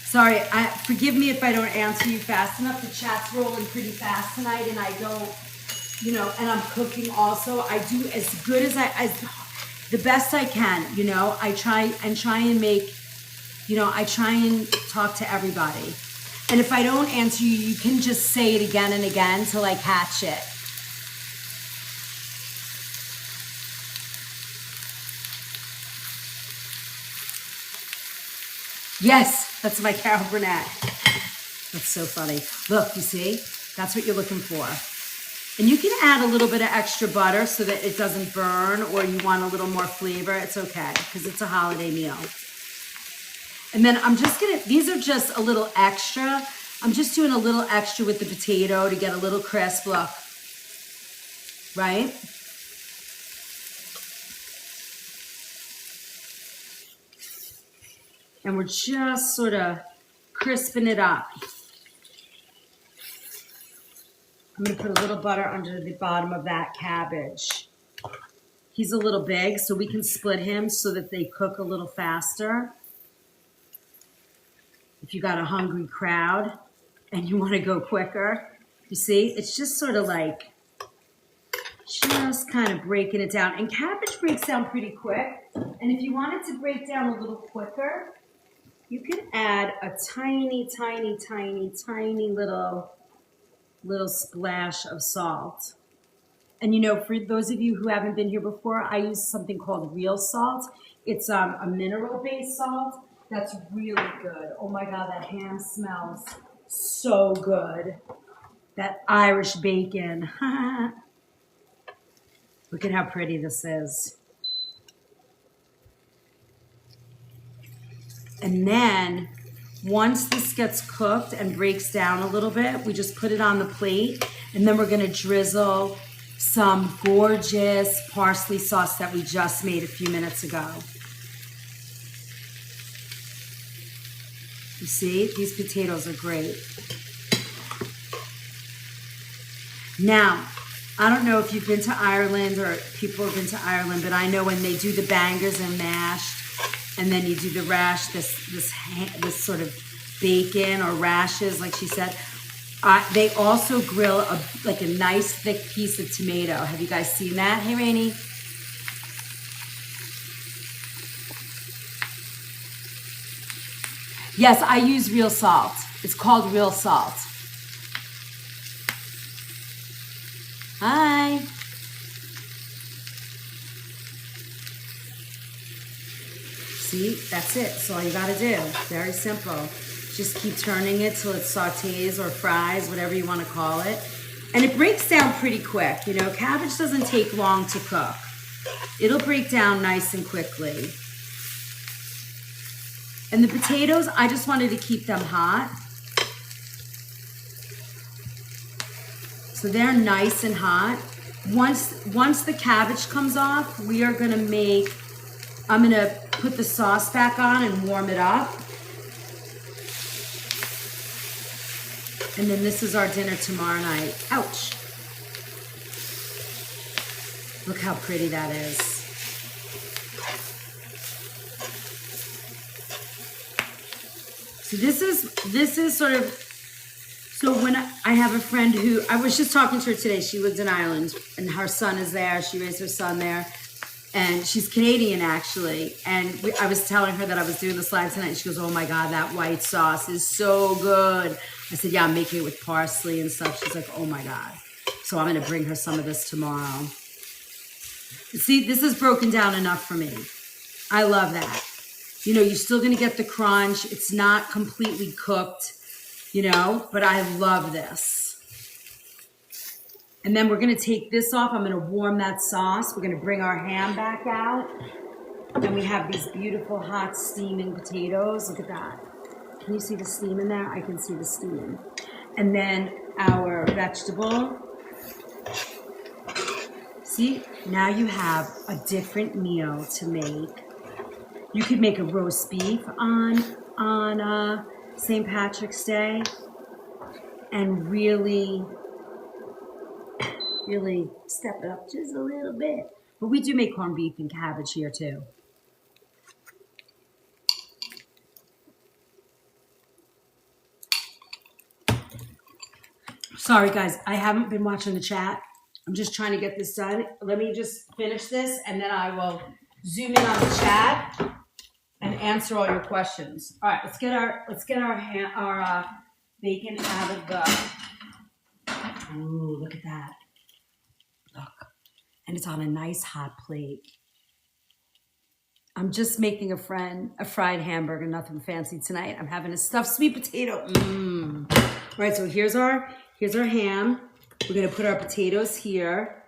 Sorry. Forgive me if I don't answer you fast enough. The chat's rolling pretty fast tonight, and I don't, you know, and I'm cooking also. I do as good as the best I can, you know. I try and make, you know, I try and talk to everybody. And if I don't answer you, you can just say it again and again till I catch it. Yes, that's my Carol Burnett. That's so funny. Look, you see? That's what you're looking for. And you can add a little bit of extra butter so that it doesn't burn, or you want a little more flavor. It's okay, because it's a holiday meal. And then I'm just gonna, these are just a little extra. I'm just doing a little extra with the potato to get a little crisp look, right? And we're just sort of crisping it up. I'm gonna put a little butter under the bottom of that cabbage. He's a little big, so we can split him so that they cook a little faster. If you got a hungry crowd and you want to go quicker, you see, it's just sort of like, just kind of breaking it down. And cabbage breaks down pretty quick. And if you want it to break down a little quicker, you can add a tiny little splash of salt. And you know, for those of you who haven't been here before, I use something called real salt. It's a mineral-based salt. That's really good. Oh my God, that ham smells so good. That Irish bacon. Look at how pretty this is. And then once this gets cooked and breaks down a little bit, we just put it on the plate, and then we're gonna drizzle some gorgeous parsley sauce that we just made a few minutes ago. You see, these potatoes are great. Now, I don't know if you've been to Ireland or people have been to Ireland, but I know when they do the bangers and mashed, and then you do the rash, this sort of bacon or rashes, like she said, they also grill like a nice thick piece of tomato. Have you guys seen that? Hey, Rainey. Yes, I use real salt. It's called real salt. Hi. See, that's it. That's all you gotta do. Very simple. Just keep turning it till it sautés or fries, whatever you want to call it. And it breaks down pretty quick. You know, cabbage doesn't take long to cook. It'll break down nice and quickly. And the potatoes, I just wanted to keep them hot. So they're nice and hot. Once the cabbage comes off, we are gonna I'm gonna put the sauce back on and warm it up. And then this is our dinner tomorrow night. Ouch. Look how pretty that is. So this is sort of, so when I have a friend who, I was just talking to her today, she lives in Ireland and her son is there, she raised her son there, and she's Canadian actually, and I was telling her that I was doing the slide tonight, and she goes, oh my God, that white sauce is so good. I said, yeah, I'm making it with parsley and stuff. She's like, oh my God. So I'm gonna bring her some of this tomorrow. See, this is broken down enough for me. I love that. You know, you're still gonna get the crunch. It's not completely cooked, you know, but I love this. And then we're gonna take this off. I'm gonna warm that sauce. We're gonna bring our ham back out. And we have these beautiful hot steaming potatoes. Look at that. Can you see the steam in there? I can see the steam. And then our vegetable. See, now you have a different meal to make. You could make a roast beef on St. Patrick's Day and really step it up just a little bit. But we do make corned beef and cabbage here too. Sorry guys, I haven't been watching the chat. I'm just trying to get this done. Let me just finish this and then I will zoom in on the chat and answer all your questions. All right, let's get our bacon out of the. Ooh, look at that. Look, and it's on a nice hot plate. I'm just making a fried hamburger, nothing fancy tonight. I'm having a stuffed sweet potato. All right, so here's our ham. We're gonna put our potatoes here.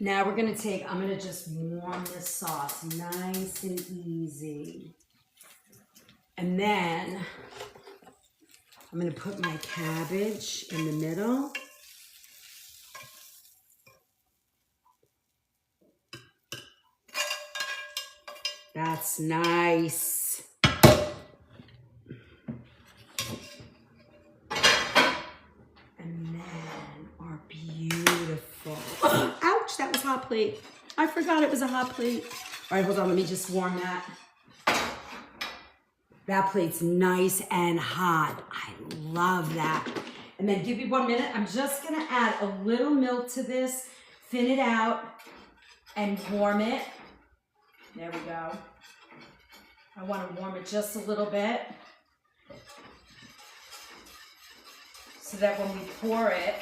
Now we're gonna I'm gonna just warm this sauce nice and easy. And then I'm gonna put my cabbage in the middle. That's nice. And then our beautiful, ouch, that was hot plate. I forgot it was a hot plate. All right, hold on, let me just warm that. That plate's nice and hot. I love that. And then give me 1 minute. I'm just gonna add a little milk to this, thin it out, and warm it. There we go. I want to warm it just a little bit so that when we pour it,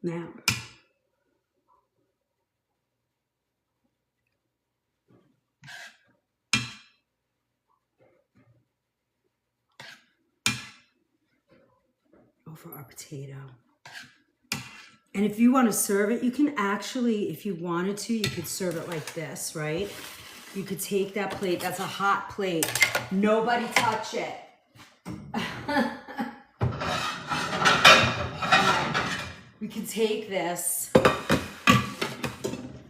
now, over our potato. And if you want to serve it, you can actually, if you wanted to, you could serve it like this, right? You could take that plate, that's a hot plate. Nobody touch it. We can take this,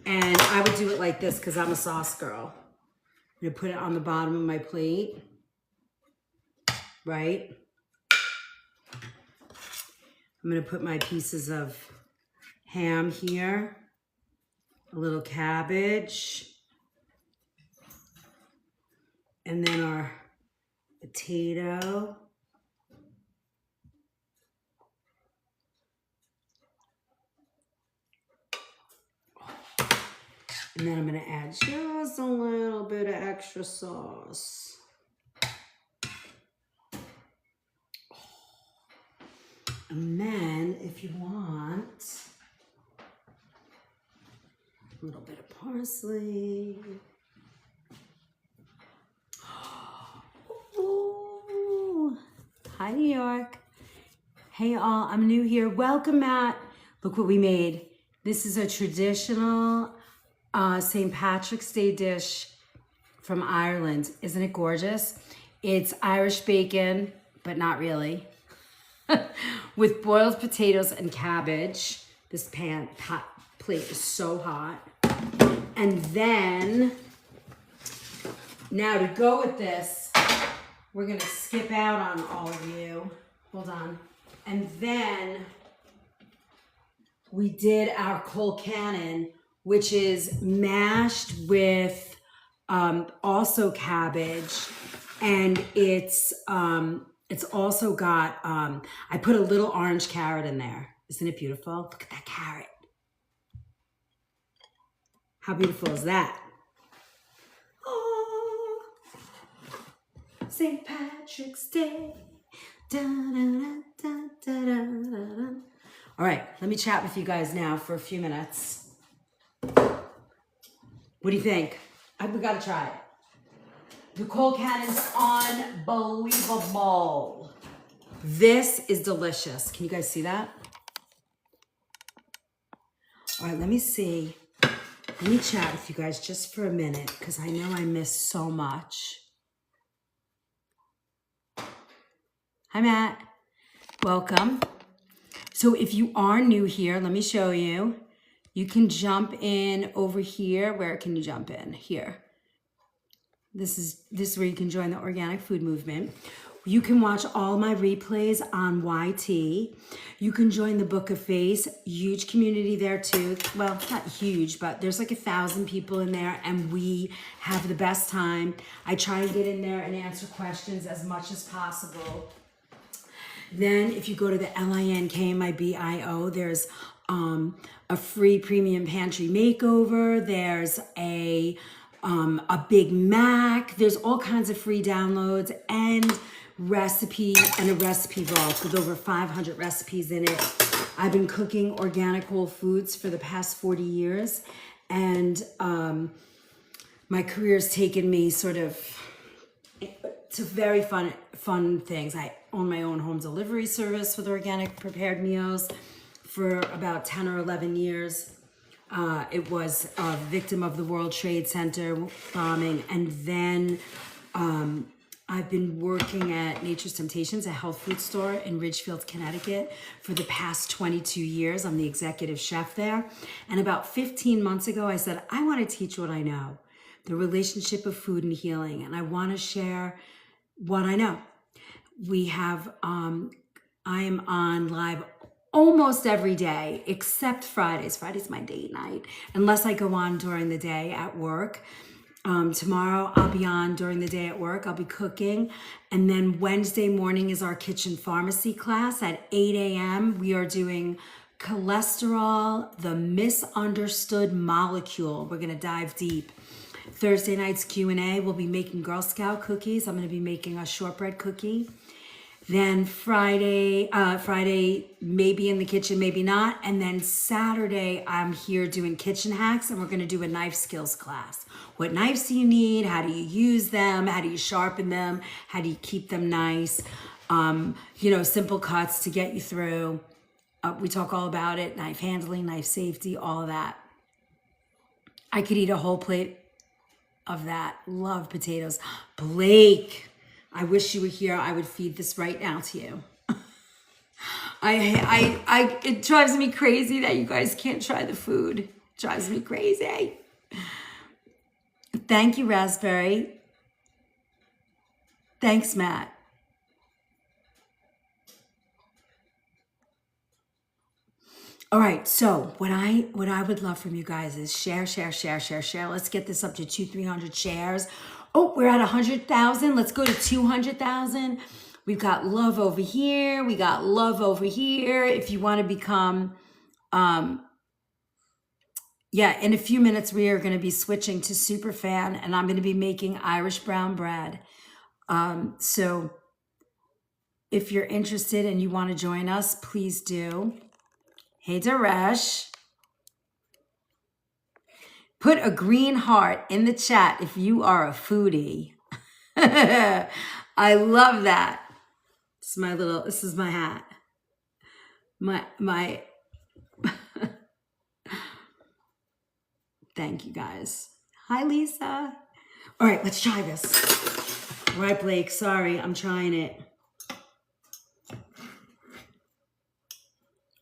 and I would do it like this because I'm a sauce girl. I'm gonna put it on the bottom of my plate, right? I'm gonna put my pieces of ham here, a little cabbage, and then our potato. And then I'm gonna add just a little bit of extra sauce. And then if you want, a little bit of parsley. Ooh. Hi, New York. Hey all, I'm new here. Welcome, Matt. Look what we made. This is a traditional St. Patrick's Day dish from Ireland. Isn't it gorgeous? It's Irish bacon, but not really, with boiled potatoes and cabbage. This plate is so hot. And then, now to go with this, we're gonna skip out on all of you. Hold on. And then we did our cold cannon, which is mashed with also cabbage, and it's also got I put a little orange carrot in there. Isn't it beautiful? Look at that carrot. How beautiful is that? Oh, St. Patrick's Day. Da, da, da, da, da, da, da. All right, let me chat with you guys now for a few minutes. What do you think? We gotta try it. The cold cannon's unbelievable. This is delicious. Can you guys see that? All right, let me see. Let me chat with you guys just for a minute because I know I missed so much. Hi, Matt. Welcome. So if you are new here, let me show you. You can jump in over here. Where can you jump in? Here. This is where you can join the organic food movement. You can watch all my replays on YT. You can join the Book of Face, huge community there too. Well, not huge, but there's like 1,000 people in there and we have the best time. I try and get in there and answer questions as much as possible. Then if you go to the LINKMIBIO, there's a free premium pantry makeover. There's a Big Mac. There's all kinds of free downloads and a recipe vault with over 500 recipes in it. I've been cooking organic whole foods for the past 40 years, and my career's taken me sort of to very fun things. I own my own home delivery service with organic prepared meals for about 10 or 11 years. It was a victim of the World Trade Center bombing, and then I've been working at Nature's Temptations, a health food store in Ridgefield, Connecticut, for the past 22 years. I'm the executive chef there. And about 15 months ago, I said, I want to teach what I know, the relationship of food and healing. And I want to share what I know. We have, I am on live almost every day, except Fridays. Friday's my date night, unless I go on during the day at work. Tomorrow I'll be on during the day at work. I'll be cooking. And then Wednesday morning is our kitchen pharmacy class at 8 a.m. We are doing cholesterol, the misunderstood molecule. We're going to dive deep. Thursday night's Q&A. We'll be making Girl Scout cookies. I'm going to be making a shortbread cookie. Then Friday, maybe in the kitchen, maybe not. And then Saturday, I'm here doing kitchen hacks, and we're going to do a knife skills class. What knives do you need? How do you use them? How do you sharpen them? How do you keep them nice? Simple cuts to get you through. We talk all about it. Knife handling, knife safety, all of that. I could eat a whole plate of that. Love potatoes. Blake, I wish you were here. I would feed this right now to you. It drives me crazy that you guys can't try the food. It drives me crazy. Thank you, Raspberry. Thanks, Matt. All right, so what I would love from you guys is share. Let's get this up to 200-300 shares. Oh, we're at 100,000. Let's go to 200,000. We've got love over here. We got love over here. If you want to become, in a few minutes, we are going to be switching to Superfan, and I'm going to be making Irish brown bread. So if you're interested and you want to join us, please do. Hey, Daresh. Put a green heart in the chat if you are a foodie. I love that. This is my hat. My Thank you guys. Hi, Lisa. All right, let's try this. Right, Blake, sorry, I'm trying it.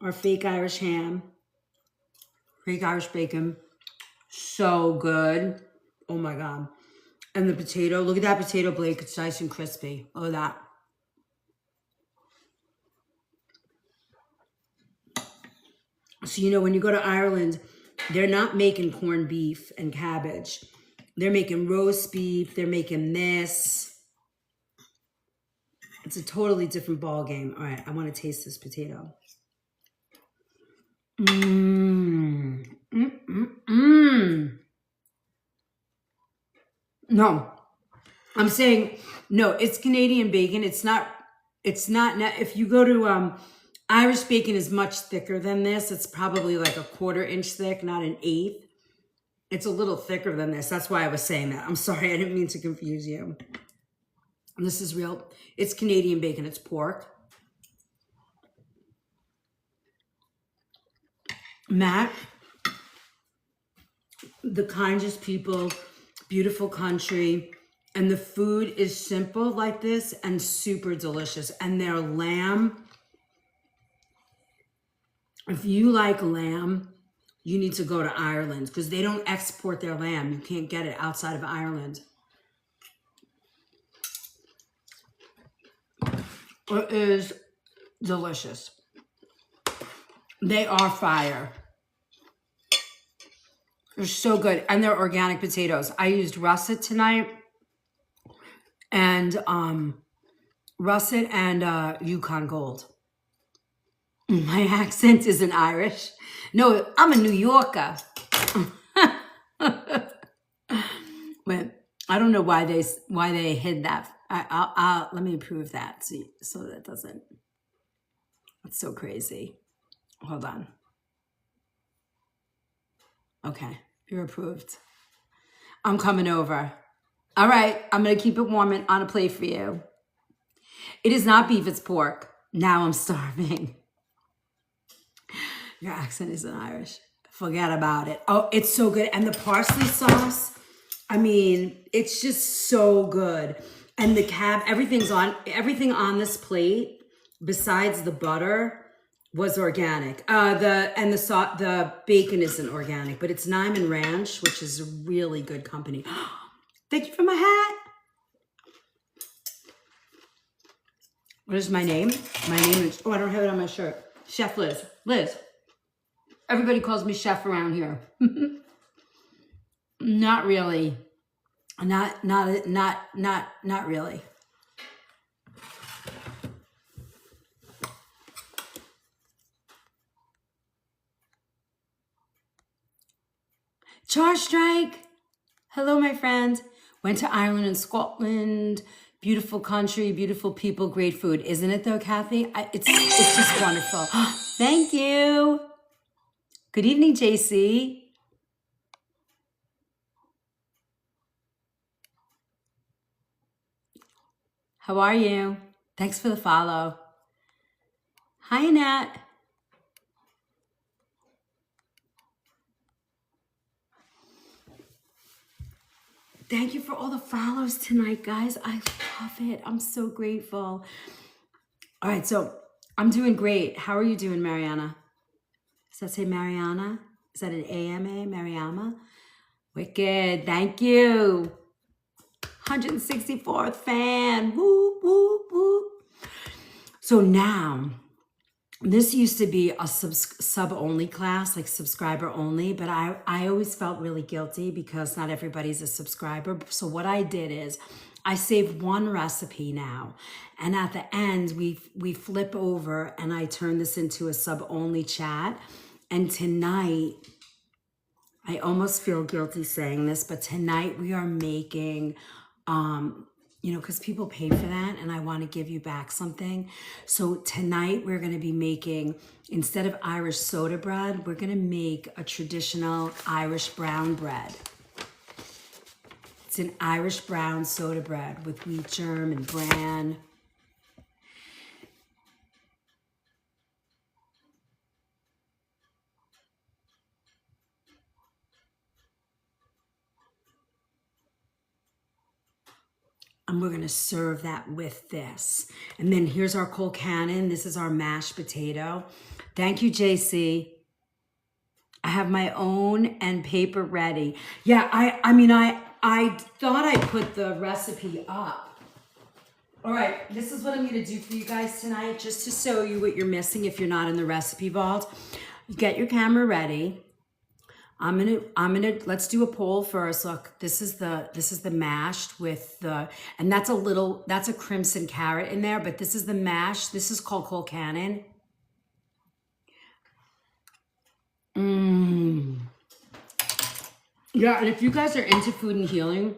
Our fake Irish ham, fake Irish bacon. So good. Oh my God. And the potato, look at that potato, Blake. It's nice and crispy. Look at that. So, you know, when you go to Ireland, they're not making corned beef and cabbage. They're making roast beef. They're making this. It's a totally different ball game. All right, I want to taste this potato. Mmm. No, I'm saying no. It's Canadian bacon. It's not. If you go to Irish bacon is much thicker than this. It's probably like a 1/4 inch thick, not an 1/8. It's a little thicker than this. That's why I was saying that. I'm sorry. I didn't mean to confuse you. This is real. It's Canadian bacon. It's pork. Matt, the kindest people, beautiful country, and the food is simple like this and super delicious. And their lamb, if you like lamb, you need to go to Ireland because they don't export their lamb. You can't get it outside of Ireland. It is delicious. They are fire. They're so good. And they're organic potatoes. I used russet tonight. And russet and Yukon Gold. My accent isn't Irish. No, I'm a New Yorker. But I don't know why they hid that. Let me prove that. See, so that doesn't. It's so crazy. Hold on. Okay, you're approved. I'm coming over. All right, I'm gonna keep it warm and on a plate for you. It is not beef, it's pork. Now I'm starving. Your accent isn't Irish. Forget about it. Oh, it's so good. And the parsley sauce, I mean, it's just so good. And the everything on this plate, besides the butter, was organic. The bacon isn't organic, but it's Nyman Ranch, which is a really good company. Thank you for my hat. What is my name? My name is, I don't have it on my shirt. Chef Liz. Liz. Everybody calls me chef around here. Not really. Not really. Char Strike. Hello, my friend. Went to Ireland and Scotland. Beautiful country, beautiful people, great food. Isn't it though, Kathy? It's just wonderful. Thank you. Good evening, JC. How are you? Thanks for the follow. Hi, Annette. Thank you for all the follows tonight, guys. I love it. I'm so grateful. All right, so I'm doing great. How are you doing, Mariana? Does that say Mariana? Is that an AMA, Mariama? Wicked. Thank you. 164th fan. Whoop, whoop, whoop. So now, this used to be a sub-only class, like subscriber only, but I always felt really guilty because not everybody's a subscriber. So what I did is I save one recipe now. And at the end, we flip over and I turn this into a sub-only chat. And tonight, I almost feel guilty saying this, but tonight we are making, because people pay for that and I want to give you back something. So tonight we're going to be making, instead of Irish soda bread, we're going to make a traditional Irish brown bread. It's an Irish brown soda bread with wheat germ and bran. And we're gonna serve that with this. And then here's our cold cannon. This is our mashed potato. Thank you, JC. I have my own and paper ready. Yeah, I thought I put the recipe up. All right, this is what I'm gonna do for you guys tonight, just to show you what you're missing if you're not in the recipe vault. Get your camera ready. I'm gonna let's do a poll first. Look, this is the mashed with the, and that's a crimson carrot in there, but this is the mashed. This is called cold cannon. Yeah, and if you guys are into food and healing,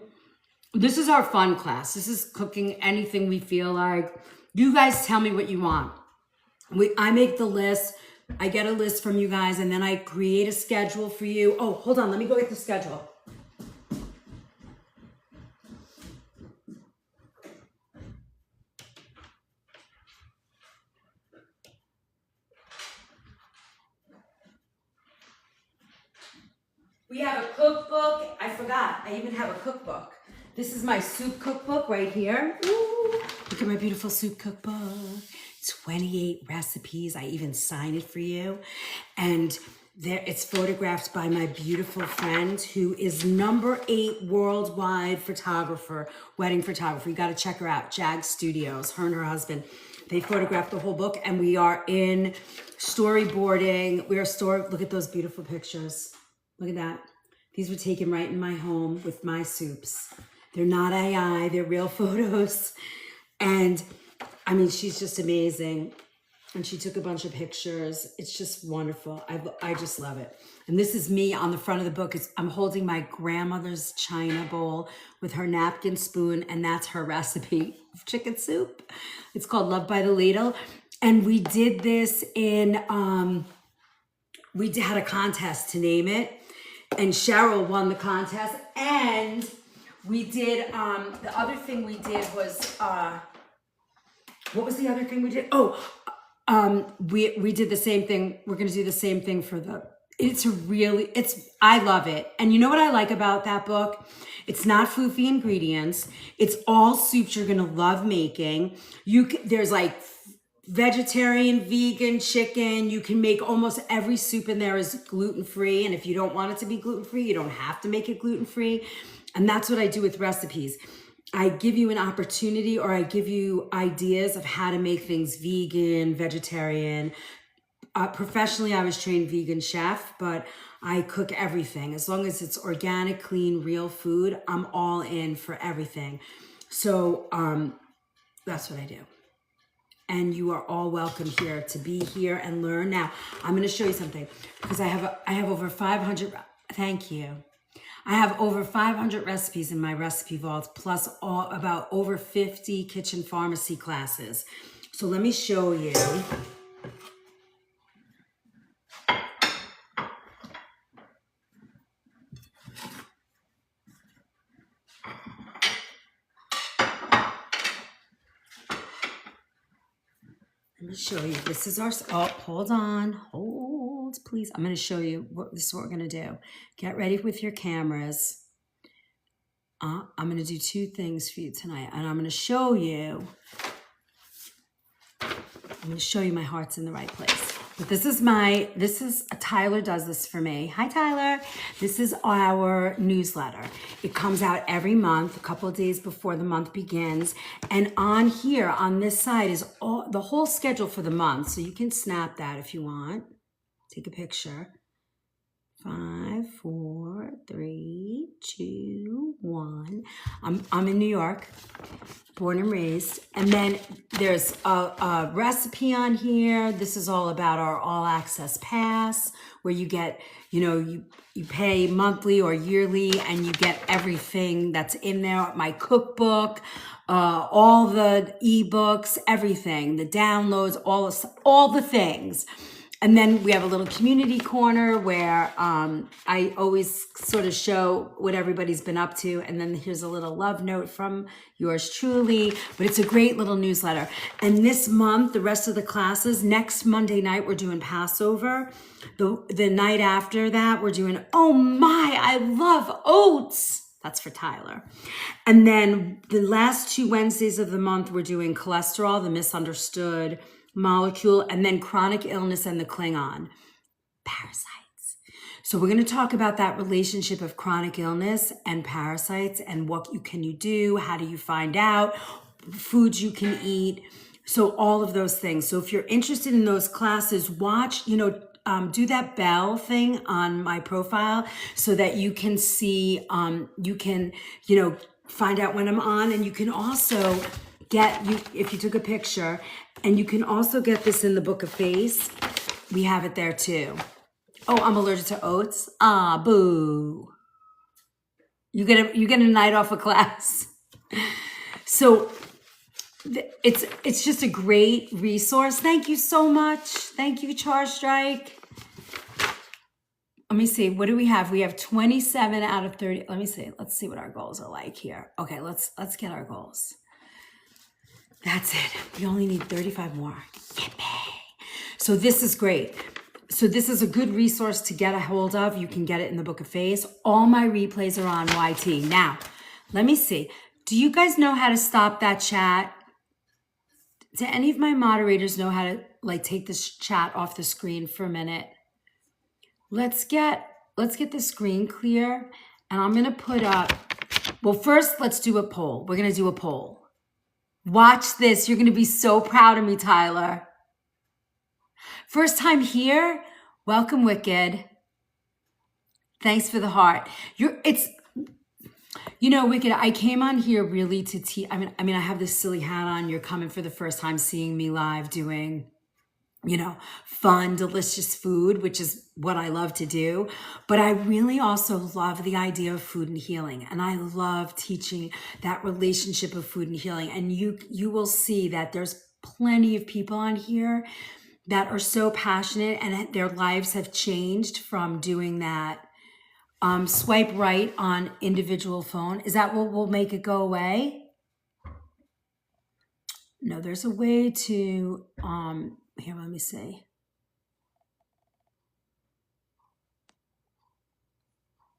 this is our fun class. This is cooking anything we feel like. You guys tell me what you want. I make the list. I get a list from you guys, and then I create a schedule for you. Oh, hold on. Let me go get the schedule. We have a cookbook. I forgot. I even have a cookbook. This is my soup cookbook right here. Ooh, look at my beautiful soup cookbook. 28 recipes. I even sign it for you. And there, it's photographed by my beautiful friend who is #8 worldwide photographer, wedding photographer. You got to check her out. Jag Studios, her and her husband. They photographed the whole book, and we are in storyboarding. Look at those beautiful pictures. Look at that. These were taken right in my home with my soups. They're not AI, they're real photos. And I mean, she's just amazing. And she took a bunch of pictures. It's just wonderful. I just love it. And this is me on the front of the book. I'm holding my grandmother's china bowl with her napkin spoon, and that's her recipe of chicken soup. It's called Love by the Ladle. And we did this in, we had a contest to name it. And Cheryl won the contest. And we did, the other thing we did was, what was the other thing we did? Oh, we did the same thing. We're going to do the same thing for I love it. And you know what I like about that book? It's not foofy ingredients. It's all soups you're going to love making. There's like vegetarian, vegan, chicken. You can make almost every soup in there is gluten-free. And if you don't want it to be gluten-free, you don't have to make it gluten-free. And that's what I do with recipes. I give you an opportunity, or I give you ideas of how to make things vegan, vegetarian. Professionally, I was trained vegan chef, but I cook everything. As long as it's organic, clean, real food, I'm all in for everything. So that's what I do. And you are all welcome here to be here and learn. Now, I'm going to show you something, because I have over 500. Thank you. I have over 500 recipes in my recipe vault, plus about over 50 kitchen pharmacy classes. So let me show you. Let me show you. This is our, hold on, please. I'm going to show you this is what we're going to do. Get ready with your cameras. I'm going to do two things for you tonight, and I'm going to show you my heart's in the right place. But Tyler does this for me. Hi, Tyler. This is our newsletter. It comes out every month, a couple of days before the month begins. And on here, on this side, is the whole schedule for the month. So you can snap that if you want. Take a picture. 5, 4, 3, 2, 1. I'm in New York, born and raised. And then there's a recipe on here. This is all about our all access pass, where you get, you pay monthly or yearly, and you get everything that's in there. My cookbook, all the ebooks, everything, the downloads, all the things. And then we have a little community corner where I always sort of show what everybody's been up to. And then here's a little love note from yours truly. But it's a great little newsletter. And this month, the rest of the classes, next Monday night, we're doing Passover. The night after that, we're doing, oh my, I love oats. That's for Tyler. And then the last 2 Wednesdays of the month, we're doing cholesterol, the misunderstood molecule, and then chronic illness and the Klingon, parasites. So we're going to talk about that relationship of chronic illness and parasites and what can you do, how do you find out, foods you can eat. So all of those things. So if you're interested in those classes, watch, do that bell thing on my profile so that you can see, find out when I'm on. And you can also if you took a picture, and you can also get this in the Book of Face. We have it there too. Oh, I'm allergic to oats. Ah, boo. You get a night off of class. So it's just a great resource. Thank you so much. Thank you, Char Strike. Let me see. What do we have? We have 27 out of 30. Let me see. Let's see what our goals are like here. Okay, let's get our goals. That's it. We only need 35 more. Yippee. So this is great. So this is a good resource to get a hold of. You can get it in the Book of Face. All my replays are on YT. Now, let me see. Do you guys know how to stop that chat? Do any of my moderators know how to take this chat off the screen for a minute? Let's get the screen clear, and I'm gonna put up, well, first let's do a poll. We're gonna do a poll. Watch this. You're gonna be so proud of me, Tyler. First time here, welcome, Wicked. Thanks for the heart. Wicked, I came on here really to teach. I have this silly hat on. You're coming for the first time seeing me live doing, fun, delicious food, which is what I love to do. But I really also love the idea of food and healing. And I love teaching that relationship of food and healing. And you will see that there's plenty of people on here that are so passionate and their lives have changed from doing that. Swipe right on individual phone. Is that what will make it go away? No, there's a way to, here, let me see.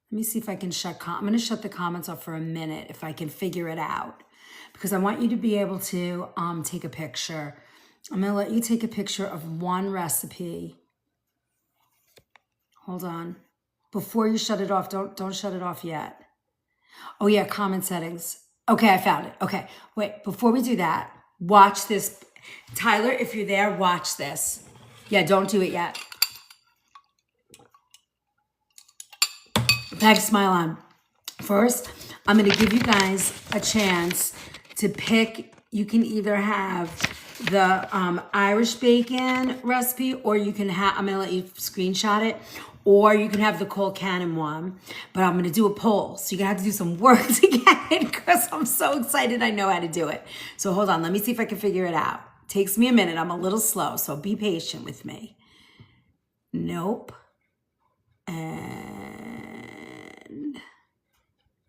Let me see if I can I'm going to shut the comments off for a minute if I can figure it out, because I want you to be able to take a picture. I'm going to let you take a picture of one recipe. Hold on. Before you shut it off, don't shut it off yet. Oh yeah, comment settings. Okay, I found it. Okay, wait, before we do that, watch this. Tyler, if you're there, watch this. Yeah, don't do it yet. Bag smile on. First, I'm gonna give you guys a chance to pick. You can either have the Irish bacon recipe, or you can have, I'm gonna let you screenshot it, or you can have the Cole Cannon one, but I'm gonna do a poll. So you're gonna have to do some work to get it, because I'm so excited I know how to do it. So hold on, let me see if I can figure it out. Takes me a minute, I'm a little slow, so be patient with me. Nope. And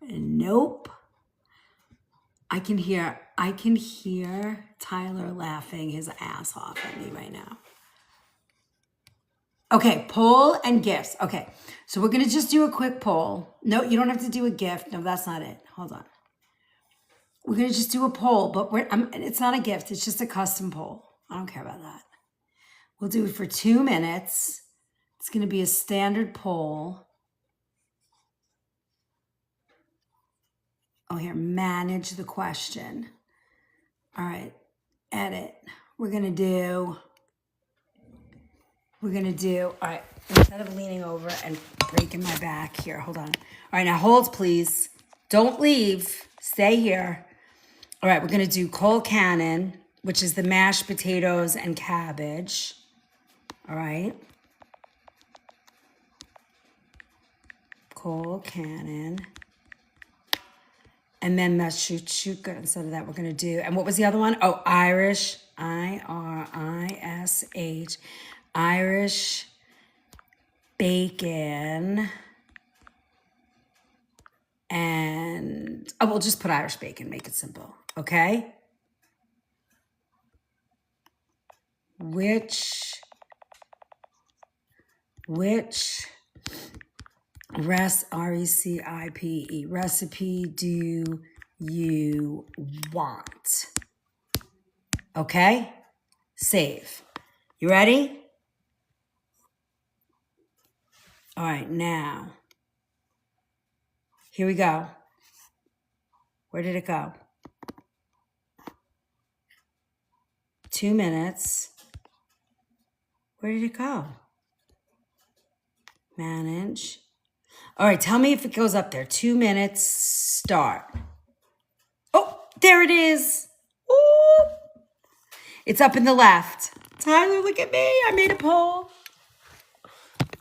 nope. I can hear Tyler laughing his ass off at me right now. Okay, poll and gifts. Okay, so we're gonna just do a quick poll. No, you don't have to do a gift. No, that's not it. Hold on. We're gonna just do a poll, but it's not a gift. It's just a custom poll. I don't care about that. We'll do it for 2 minutes. It's gonna be a standard poll. Oh, here, manage the question. All right, edit. We're gonna do, all right, instead of leaning over and breaking my back here, hold on. All right, now hold, please. Don't leave, stay here. All right, we're gonna do Cole Cannon, which is the mashed potatoes and cabbage. All right. Cole Cannon. And then the shuka, instead of that, we're gonna do, and what was the other one? Oh, Irish, I-R-I-S-H, Irish bacon, and, oh, we'll just put Irish bacon, make it simple, okay? Which R-E-C-I-P-E. Recipe do you want? Okay? Save. You ready? All right, now. Here we go. Where did it go? 2 minutes. Where did it go? Manage. All right, tell me if it goes up there. 2 minutes, start. Oh, there it is. Ooh. It's up in the left. Tyler, look at me. I made a poll.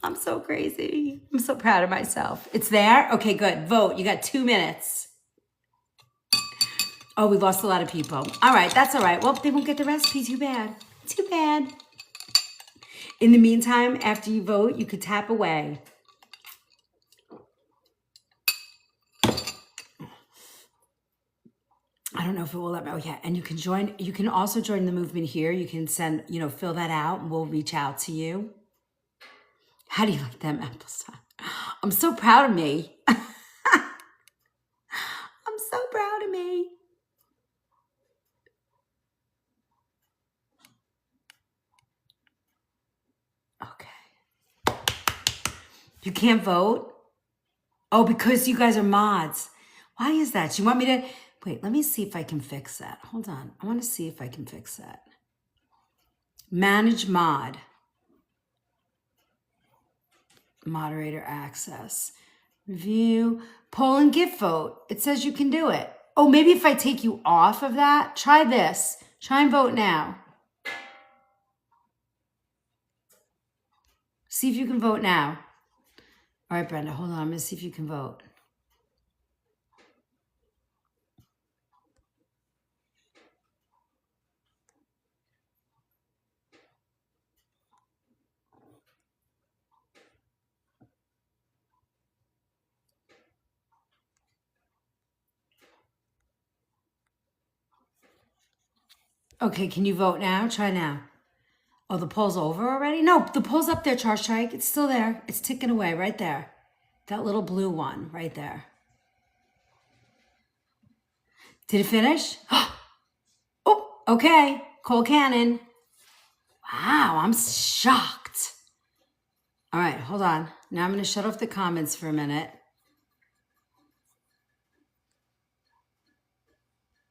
I'm so crazy. I'm so proud of myself. It's there? Okay, good. Vote. You got 2 minutes. Oh, we lost a lot of people. All right, that's all right. Well, they won't get the recipe. Too bad. Too bad. In the meantime, after you vote, you could tap away. I don't know if it will let me. Oh, yeah. And you can join. You can also join the movement here. You can send, fill that out and we'll reach out to you. How do you like them apples? I'm so proud of me. I'm so proud of me. Okay. You can't vote? Oh, because you guys are mods. Why is that? You want me to... Wait, let me see if I can fix that. Hold on. I want to see if I can fix that. Manage mod. Moderator access. Review. Poll and gift vote. It says you can do it. Oh, maybe if I take you off of that, try this. Try and vote now. See if you can vote now. All right, Brenda, hold on. I'm going to see if you can vote. Okay, can you vote now? Try now. Oh, the poll's over already? No, the poll's up there, Charge Strike. It's still there. It's ticking away right there. That little blue one right there. Did it finish? Oh, okay. Cole Cannon. Wow, I'm shocked. All right, hold on. Now I'm going to shut off the comments for a minute.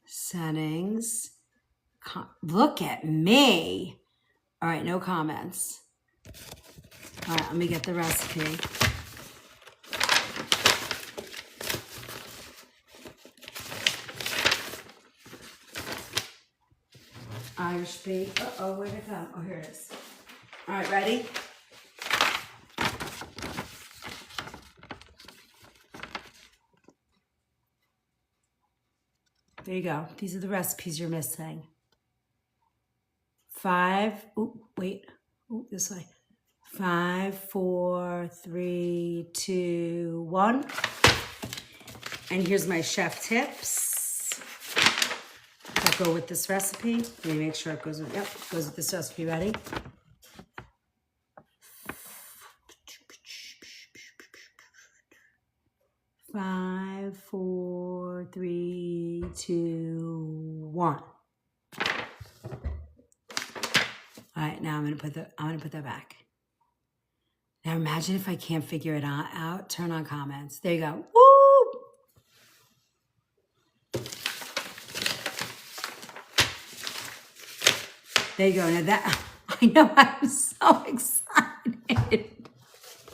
Settings. Look at me. All right, no comments. All right, let me get the recipe. Irish bake. Uh-oh, where'd it go? Oh, here it is. All right, ready? There you go. These are the recipes you're missing. 5, this way. 5, 4, 3, 2, 1. And here's my chef tips that go with this recipe. Let me make sure it goes with, goes with this recipe. Ready? Five, 4, 3, 2, 1. All right, now I'm gonna put that back. Now imagine if I can't figure it out. Turn on comments. There you go. Woo! There you go. Now that I know, I'm so excited.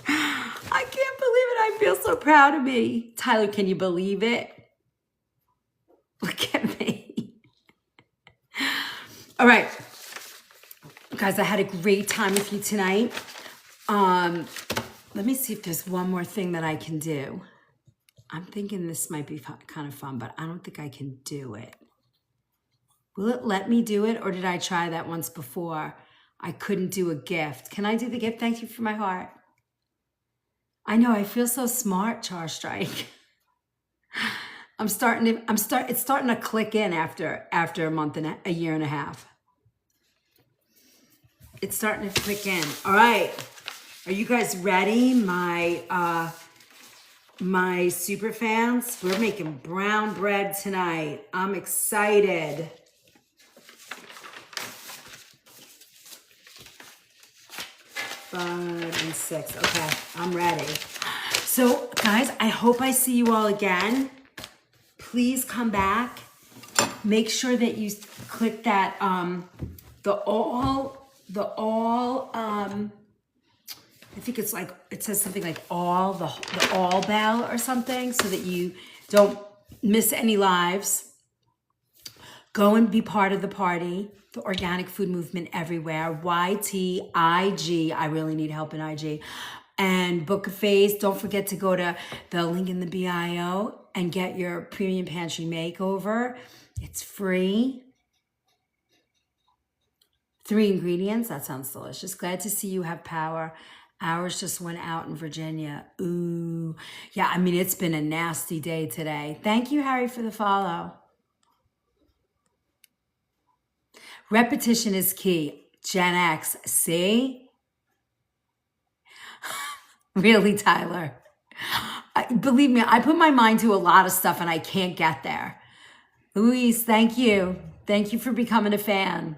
I can't believe it. I feel so proud of me. Tyler, can you believe it? Look at me. All right. Guys, I had a great time with you tonight. Let me see if there's one more thing that I can do. I'm thinking this might be kind of fun, but I don't think I can do it. Will it let me do it, or did I try that once before? I couldn't do a gift. Can I do the gift? Thank you for my heart. I know, I feel so smart, Char Strike. It's starting to click in after a month and a year and a half. It's starting to click in. All right. Are you guys ready? My my super fans, we're making brown bread tonight. I'm excited. Five and six. Okay, I'm ready. So, guys, I hope I see you all again. Please come back. Make sure that you click that I think it's like, it says something like the all bell or something, so that you don't miss any lives. Go and be part of the party, the organic food movement everywhere. YTIG, I really need help in IG. And book a phase. Don't forget to go to the link in the bio and get your premium pantry makeover. It's free. 3 ingredients. That sounds delicious. Glad to see you have power. Ours just went out in Virginia. Ooh. Yeah, I mean, it's been a nasty day today. Thank you, Harry, for the follow. Repetition is key. Gen X, see? Really, Tyler? Believe me, I put my mind to a lot of stuff and I can't get there. Louise, thank you. Thank you for becoming a fan.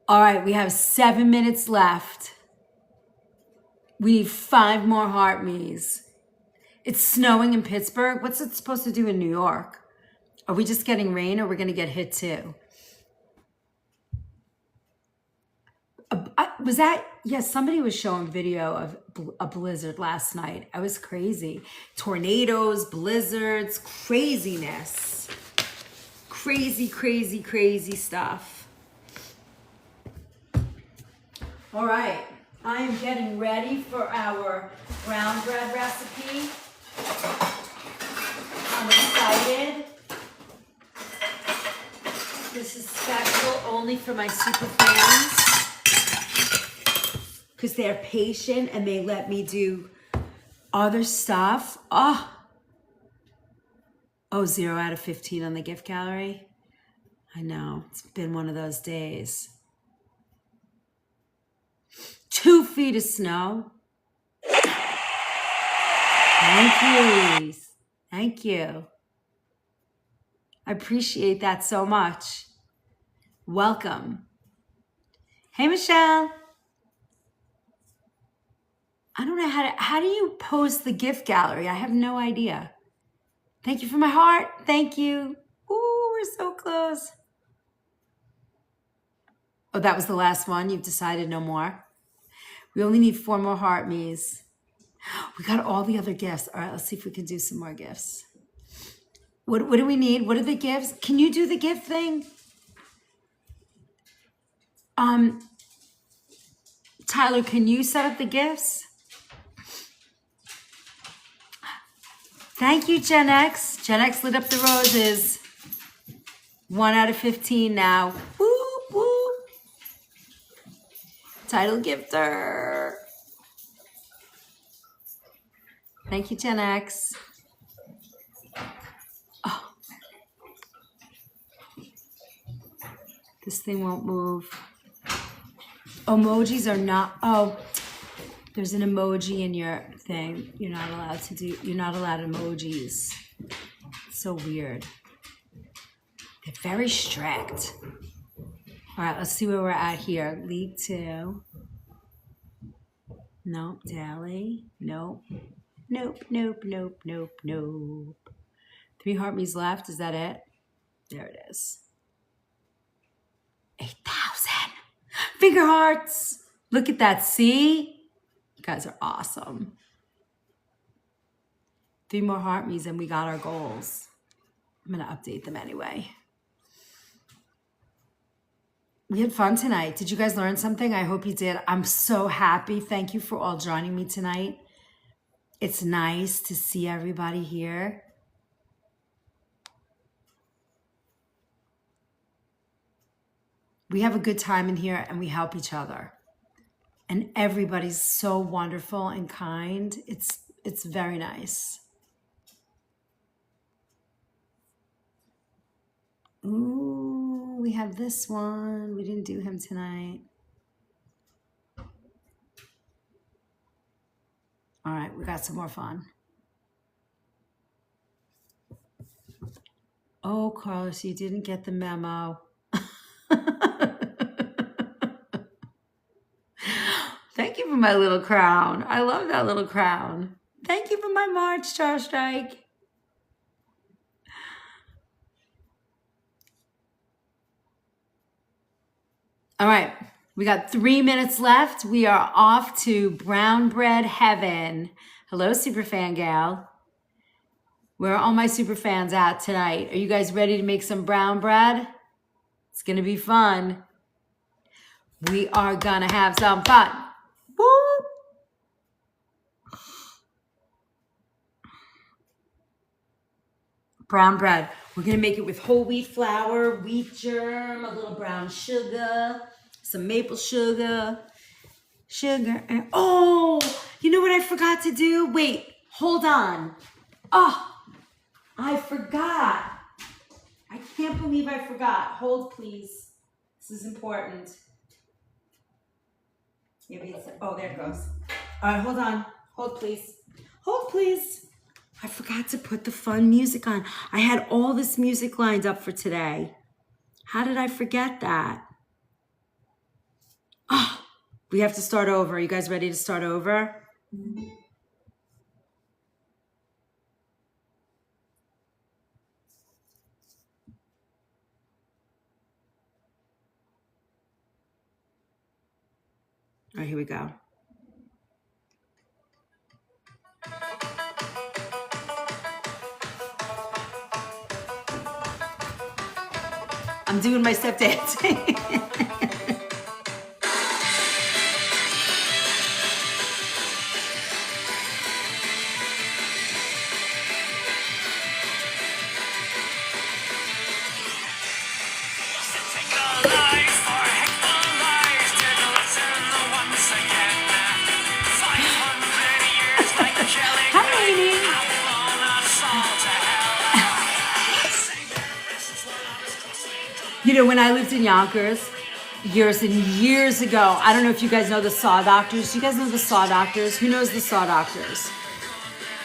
All right, we have 7 minutes left. We need 5 more heart me's. It's snowing in Pittsburgh. What's it supposed to do in New York? Are we just getting rain or are we going to get hit too? Was that, yes, somebody was showing video of a blizzard last night. I was crazy. Tornadoes, blizzards, craziness. Crazy, crazy, crazy stuff. All right, I am getting ready for our brown bread recipe. I'm excited. This is special only for my super fans because they're patient and they let me do other stuff. Oh, 0 out of 15 on the gift gallery. I know, it's been one of those days. 2 feet of snow. Thank you. Thank you. I appreciate that so much. Welcome. Hey, Michelle. I don't know how do you post the gift gallery? I have no idea. Thank you for my heart. Thank you. Ooh, we're so close. Oh, that was the last one. You've decided no more. We only need 4 more heart me's. We got all the other gifts. All right, let's see if we can do some more gifts. What do we need? What are the gifts? Can you do the gift thing? Tyler, can you set up the gifts? Thank you, Gen X. Gen X lit up the roses. 1 out of 15 now. Woo, woo. Title gifter. Thank you, Gen X. Oh. This thing won't move. Emojis are not, oh, there's an emoji in your thing. You're not allowed emojis. It's so weird. They're very strict. All right, let's see where we're at here. League 2. Nope, daily. Nope. Nope, nope, nope, nope, nope. 3 heart me's left. Is that it? There it is. 8,000. Finger hearts. Look at that. See? You guys are awesome. 3 more heart me's and we got our goals. I'm going to update them anyway. We had fun tonight. Did you guys learn something? I hope you did. I'm so happy. Thank you for all joining me tonight. It's nice to see everybody here. We have a good time in here and we help each other. And everybody's so wonderful and kind. It's very nice. Ooh, we have this one. We didn't do him tonight. All right, we got some more fun. Oh, Carlos, you didn't get the memo. Thank you for my little crown. I love that little crown. Thank you for my March Star Strike. All right, we got 3 minutes left. We are off to brown bread heaven. Hello, superfan gal. Where are all my superfans at tonight? Are you guys ready to make some brown bread? It's gonna be fun. We are gonna have some fun. Woo! Brown bread. We're gonna make it with whole wheat flour, wheat germ, a little brown sugar, some maple sugar, and oh, you know what I forgot to do? Wait, hold on. Oh, I forgot. I can't believe I forgot. Hold, please. This is important. Maybe it's, oh, there it goes. All right, hold on. Hold, please. Hold, please. I forgot to put the fun music on. I had all this music lined up for today. How did I forget that? Oh, we have to start over. Are you guys ready to start over? All right, here we go. I'm doing my step dancing. You know, when I lived in Yonkers, years and years ago, I don't know if you guys know the Saw Doctors. Do you guys know the Saw Doctors? Who knows the Saw Doctors?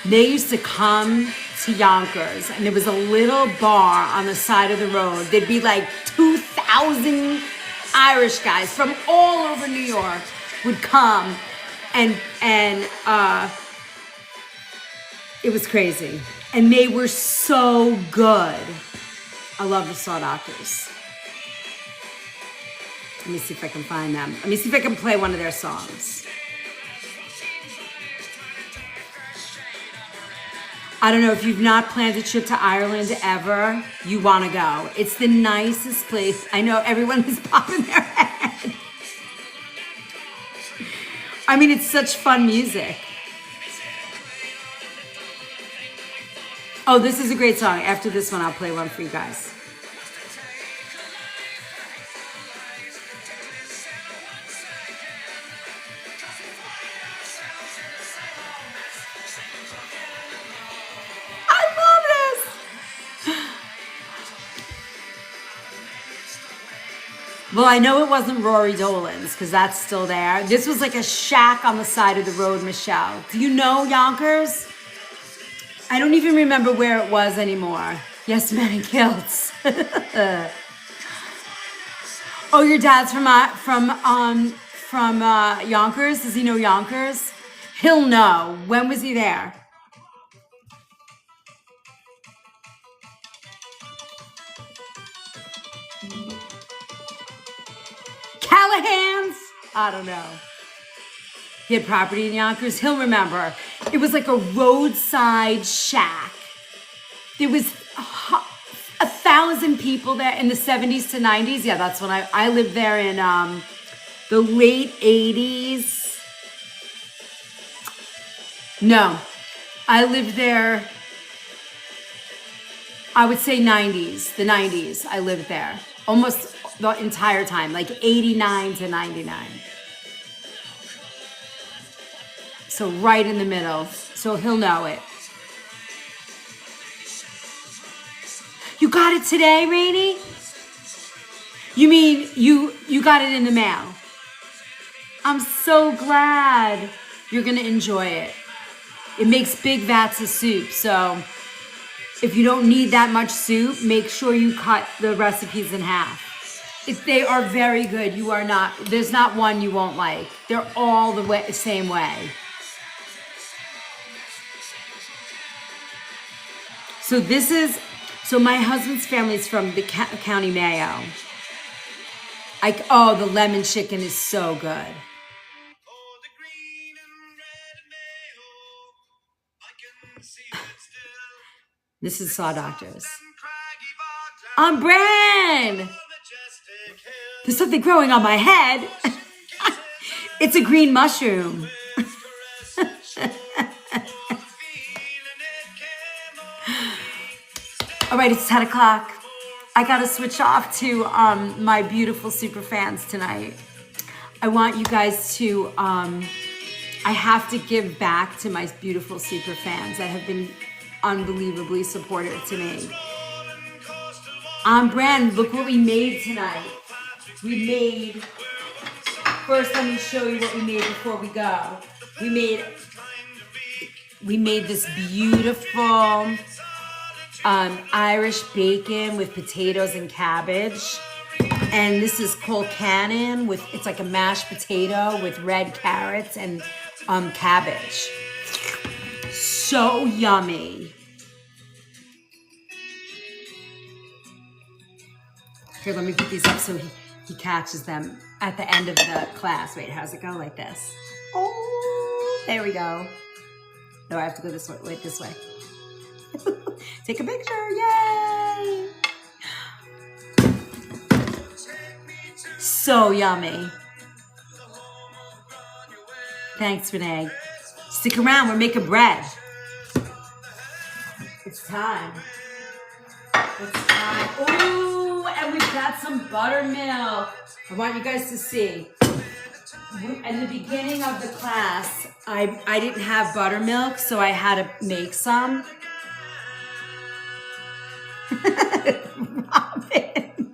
They used to come to Yonkers, and there was a little bar on the side of the road. There'd be like 2,000 Irish guys from all over New York would come, and it was crazy. And they were so good. I love the Saw Doctors. Let me see if I can find them. Let me see if I can play one of their songs. I don't know if you've not planned a trip to Ireland ever, you want to go. It's the nicest place. I know everyone is popping their head. I mean, it's such fun music. Oh, this is a great song. After this one, I'll play one for you guys. Well, I know it wasn't Rory Dolan's because that's still there. This was like a shack on the side of the road, Michelle. Do you know Yonkers? I don't even remember where it was anymore. Yes, men in kilts. Oh, your dad's from Yonkers? Does he know Yonkers? He'll know. When was he there? Callahan's? I don't know. He had property in Yonkers. He'll remember. It was like a roadside shack. There was 1,000 people there in the 70s to 90s. Yeah, that's when I lived there in the late 80s. No, I lived there, I would say 90s. The 90s, I lived there. Almost the entire time, like 89 to 99. So right in the middle. So he'll know it. You got it today, Rainey? You mean you got it in the mail? I'm so glad. You're gonna enjoy it. It makes big vats of soup. So if you don't need that much soup, make sure you cut the recipes in half. They are very good. There's not one you won't like. They're all the same way. So my husband's family is from the County Mayo. The lemon chicken is so good. This is Saw Doctors. I'm Bran! There's something growing on my head. It's a green mushroom. All right, it's 10 o'clock. I got to switch off to my beautiful super fans tonight. I want you guys to, I have to give back to my beautiful super fans that have been unbelievably supportive to me. Bran, look what we made tonight. First let me show you what we made before we go. We made this beautiful Irish bacon with potatoes and cabbage. And this is colcannon it's like a mashed potato with red carrots and cabbage. So yummy. Here, let me put these up so he catches them at the end of the class. Wait, how's it go? Like this. Oh, there we go. No, I have to go this way. Wait, this way. Take a picture, yay! So yummy. Thanks, Renee. Stick around, we're making bread. It's time. Ooh, and we've got some buttermilk. I want you guys to see. In the beginning of the class, I didn't have buttermilk, so I had to make some. Robin.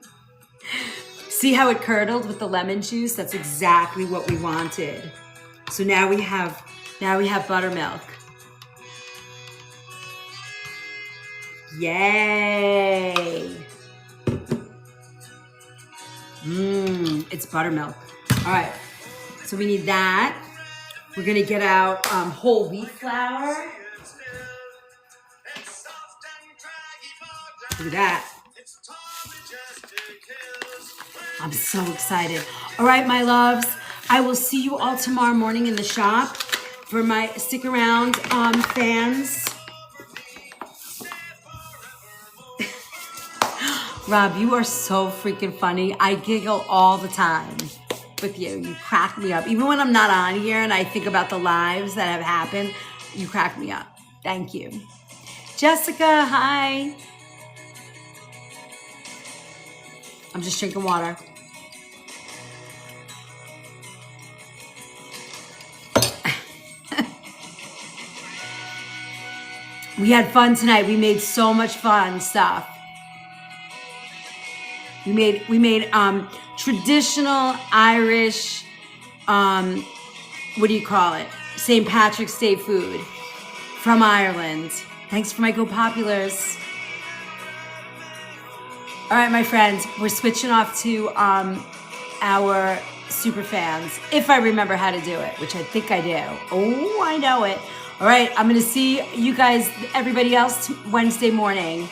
See how it curdled with the lemon juice? That's exactly what we wanted. So now we have buttermilk. Yay! It's buttermilk. All right. So we need that. We're gonna get out whole wheat flour. Look at that. I'm so excited. All right, my loves. I will see you all tomorrow morning in the shop for my stick around fans. Rob, you are so freaking funny. I giggle all the time with you. You crack me up. Even when I'm not on here and I think about the lives that have happened, you crack me up. Thank you. Jessica, hi. I'm just drinking water. We had fun tonight. We made so much fun stuff. We made traditional Irish, what do you call it? St. Patrick's Day food from Ireland. Thanks for my Go Populars. All right, my friends, we're switching off to our super fans, if I remember how to do it, which I think I do. Oh, I know it. All right, I'm gonna see you guys, everybody else, Wednesday morning.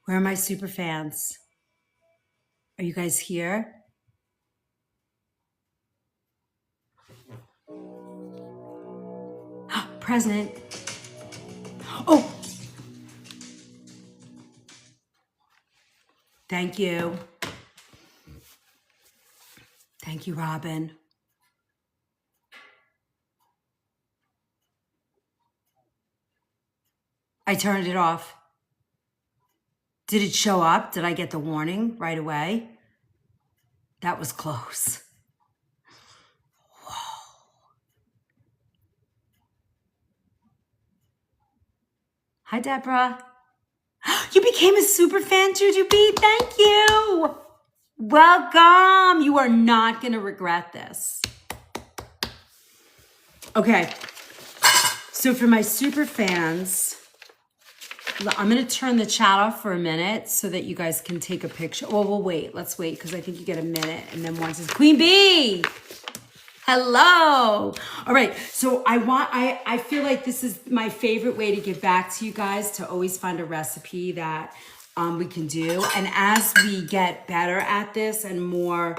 Where are my super fans? Are you guys here? Present. Oh! Thank you. Thank you, Robin. I turned it off. Did it show up? Did I get the warning right away? That was close. Hi, Deborah. You became a super fan, Juju B. Thank you. Welcome. You are not going to regret this. Okay. So for my super fans, I'm going to turn the chat off for a minute so that you guys can take a picture. Well, we'll wait. Let's wait because I think you get a minute. And then once it's Queen Bee. Hello. All right. So I feel like this is my favorite way to give back to you guys, to always find a recipe that we can do. And as we get better at this and more,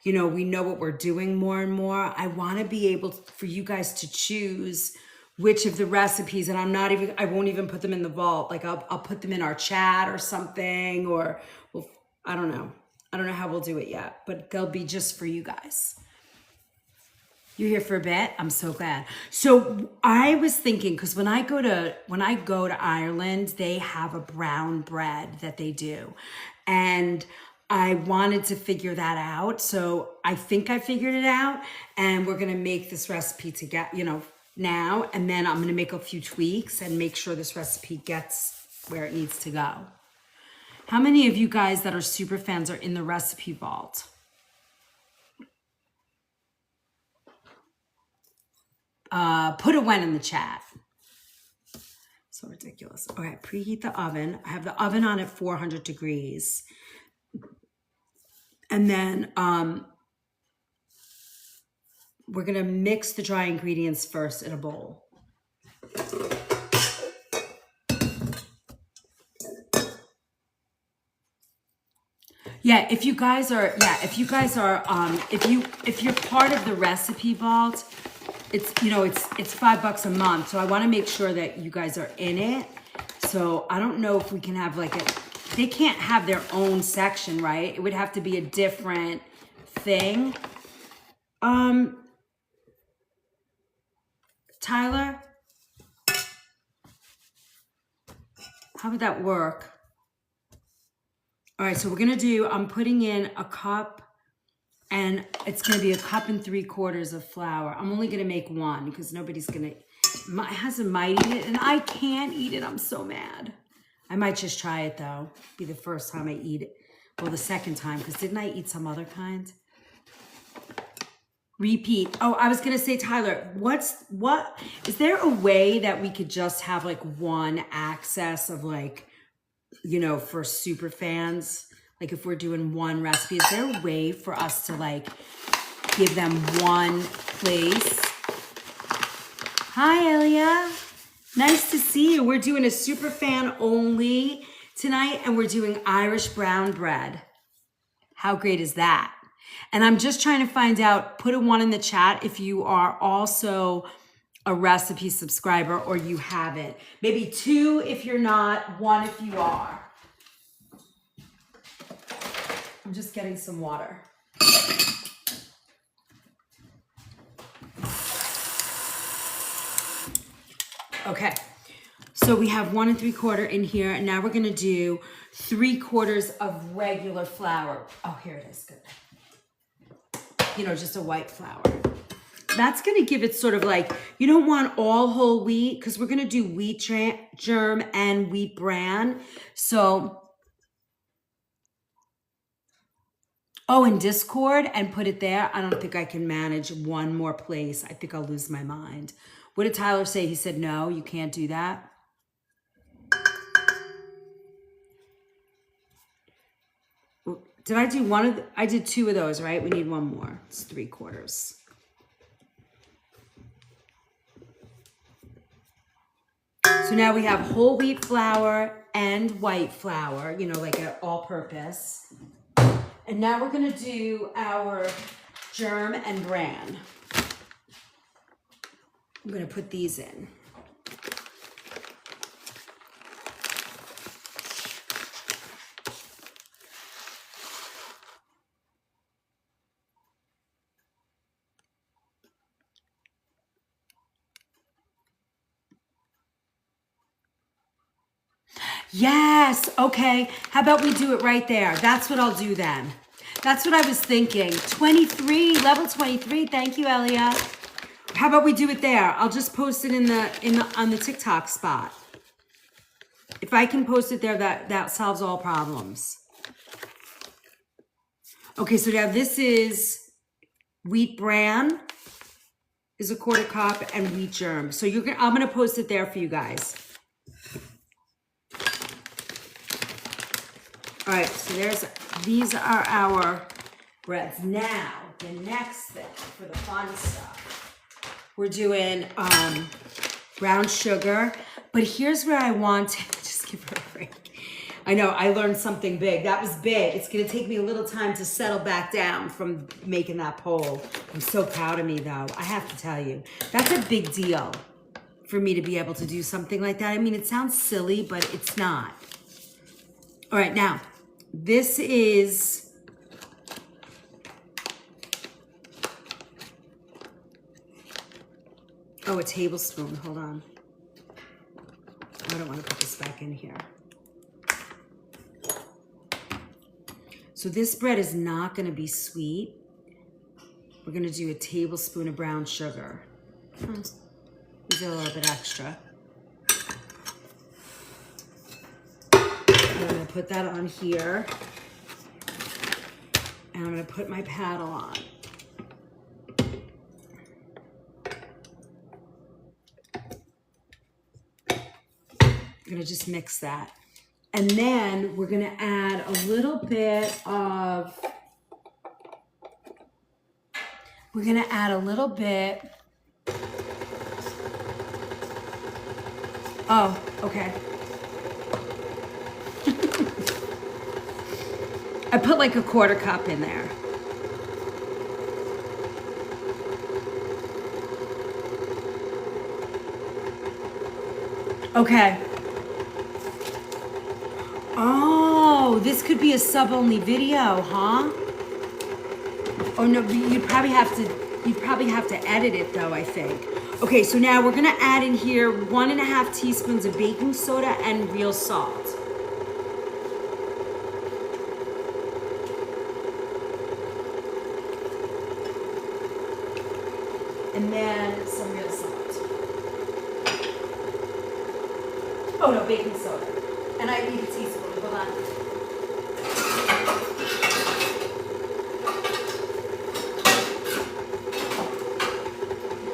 you know, we know what we're doing more and more, I want to be able for you guys to choose which of the recipes, and I won't even put them in the vault. Like I'll put them in our chat or something, or well, I don't know how we'll do it yet, but they'll be just for you guys. You're here for a bit? I'm so glad. So I was thinking, because when I go to Ireland, they have a brown bread that they do. And I wanted to figure that out. So I think I figured it out. And we're going to make this recipe now. And then I'm going to make a few tweaks and make sure this recipe gets where it needs to go. How many of you guys that are super fans are in the recipe vault? Put a when in the chat. So ridiculous. Okay, preheat the oven. I have the oven on at 400 degrees. And then we're gonna mix the dry ingredients first in a bowl. If you're part of the recipe vault, it's $5 a month. So I want to make sure that you guys are in it. So I don't know if we can have they can't have their own section, right? It would have to be a different thing. Tyler, how would that work? All right, so I'm putting in a cup, and it's gonna be 1.75 cups of flour. I'm only gonna make one because my husband might eat it and I can't eat it. I'm so mad. I might just try it though. Be the first time I eat it. Well, the second time, because didn't I eat some other kind? Repeat. Oh, I was gonna say, Tyler, is there a way that we could just have one access of for super fans? Like if we're doing one recipe, is there a way for us to give them one place? Hi, Elia. Nice to see you. We're doing a super fan only tonight, and we're doing Irish brown bread. How great is that? And I'm just trying to find out, put a 1 in the chat if you are also a recipe subscriber or you haven't. Maybe 2 if you're not, 1 if you are. I'm just getting some water. Okay, so we have 1.75 in here, and now we're gonna do 3/4 of regular flour. Oh, here it is, good. Just a white flour. That's gonna give it sort of you don't want all whole wheat, because we're gonna do wheat germ and wheat bran. So, in Discord and put it there. I don't think I can manage one more place. I think I'll lose my mind. What did Tyler say? He said, no, you can't do that. Did I do I did 2 of those, right? We need 1 more. It's 3/4. So now we have whole wheat flour and white flour, an all-purpose. And now we're gonna do our germ and bran. I'm gonna put these in. Yes, okay. How about we do it right there? That's what I'll do then. That's what I was thinking. 23, level 23. Thank you, Elia. How about we do it there? I'll just post it on the TikTok spot. If I can post it there, that solves all problems. Okay, so now this is wheat bran is a quarter cup and wheat germ. So I'm gonna post it there for you guys. All right, so these are our breads. Now, the next thing for the fun stuff, we're doing brown sugar. But here's where I want to just give her a break. I know, I learned something big. That was big. It's gonna take me a little time to settle back down from making that poll. I'm so proud of me though, I have to tell you. That's a big deal for me to be able to do something like that. I mean, it sounds silly, but it's not. All right, now, this is, a tablespoon, hold on. I don't want to put this back in here. So this bread is not going to be sweet. We're going to do a tablespoon of brown sugar. Use a little bit extra. I'm going to put that on here. And I'm going to put my paddle on. I'm going to just mix that. And then we're going to add a little bit of, oh, okay. I put like a quarter cup in there. Okay. Oh, this could be a sub-only video, huh? Oh no, you'd probably have to edit it though, I think. Okay, so now we're gonna add in here 1.5 teaspoons of baking soda and real salt. And then some real salt. Oh no, baking soda. And I need a teaspoon, hold on.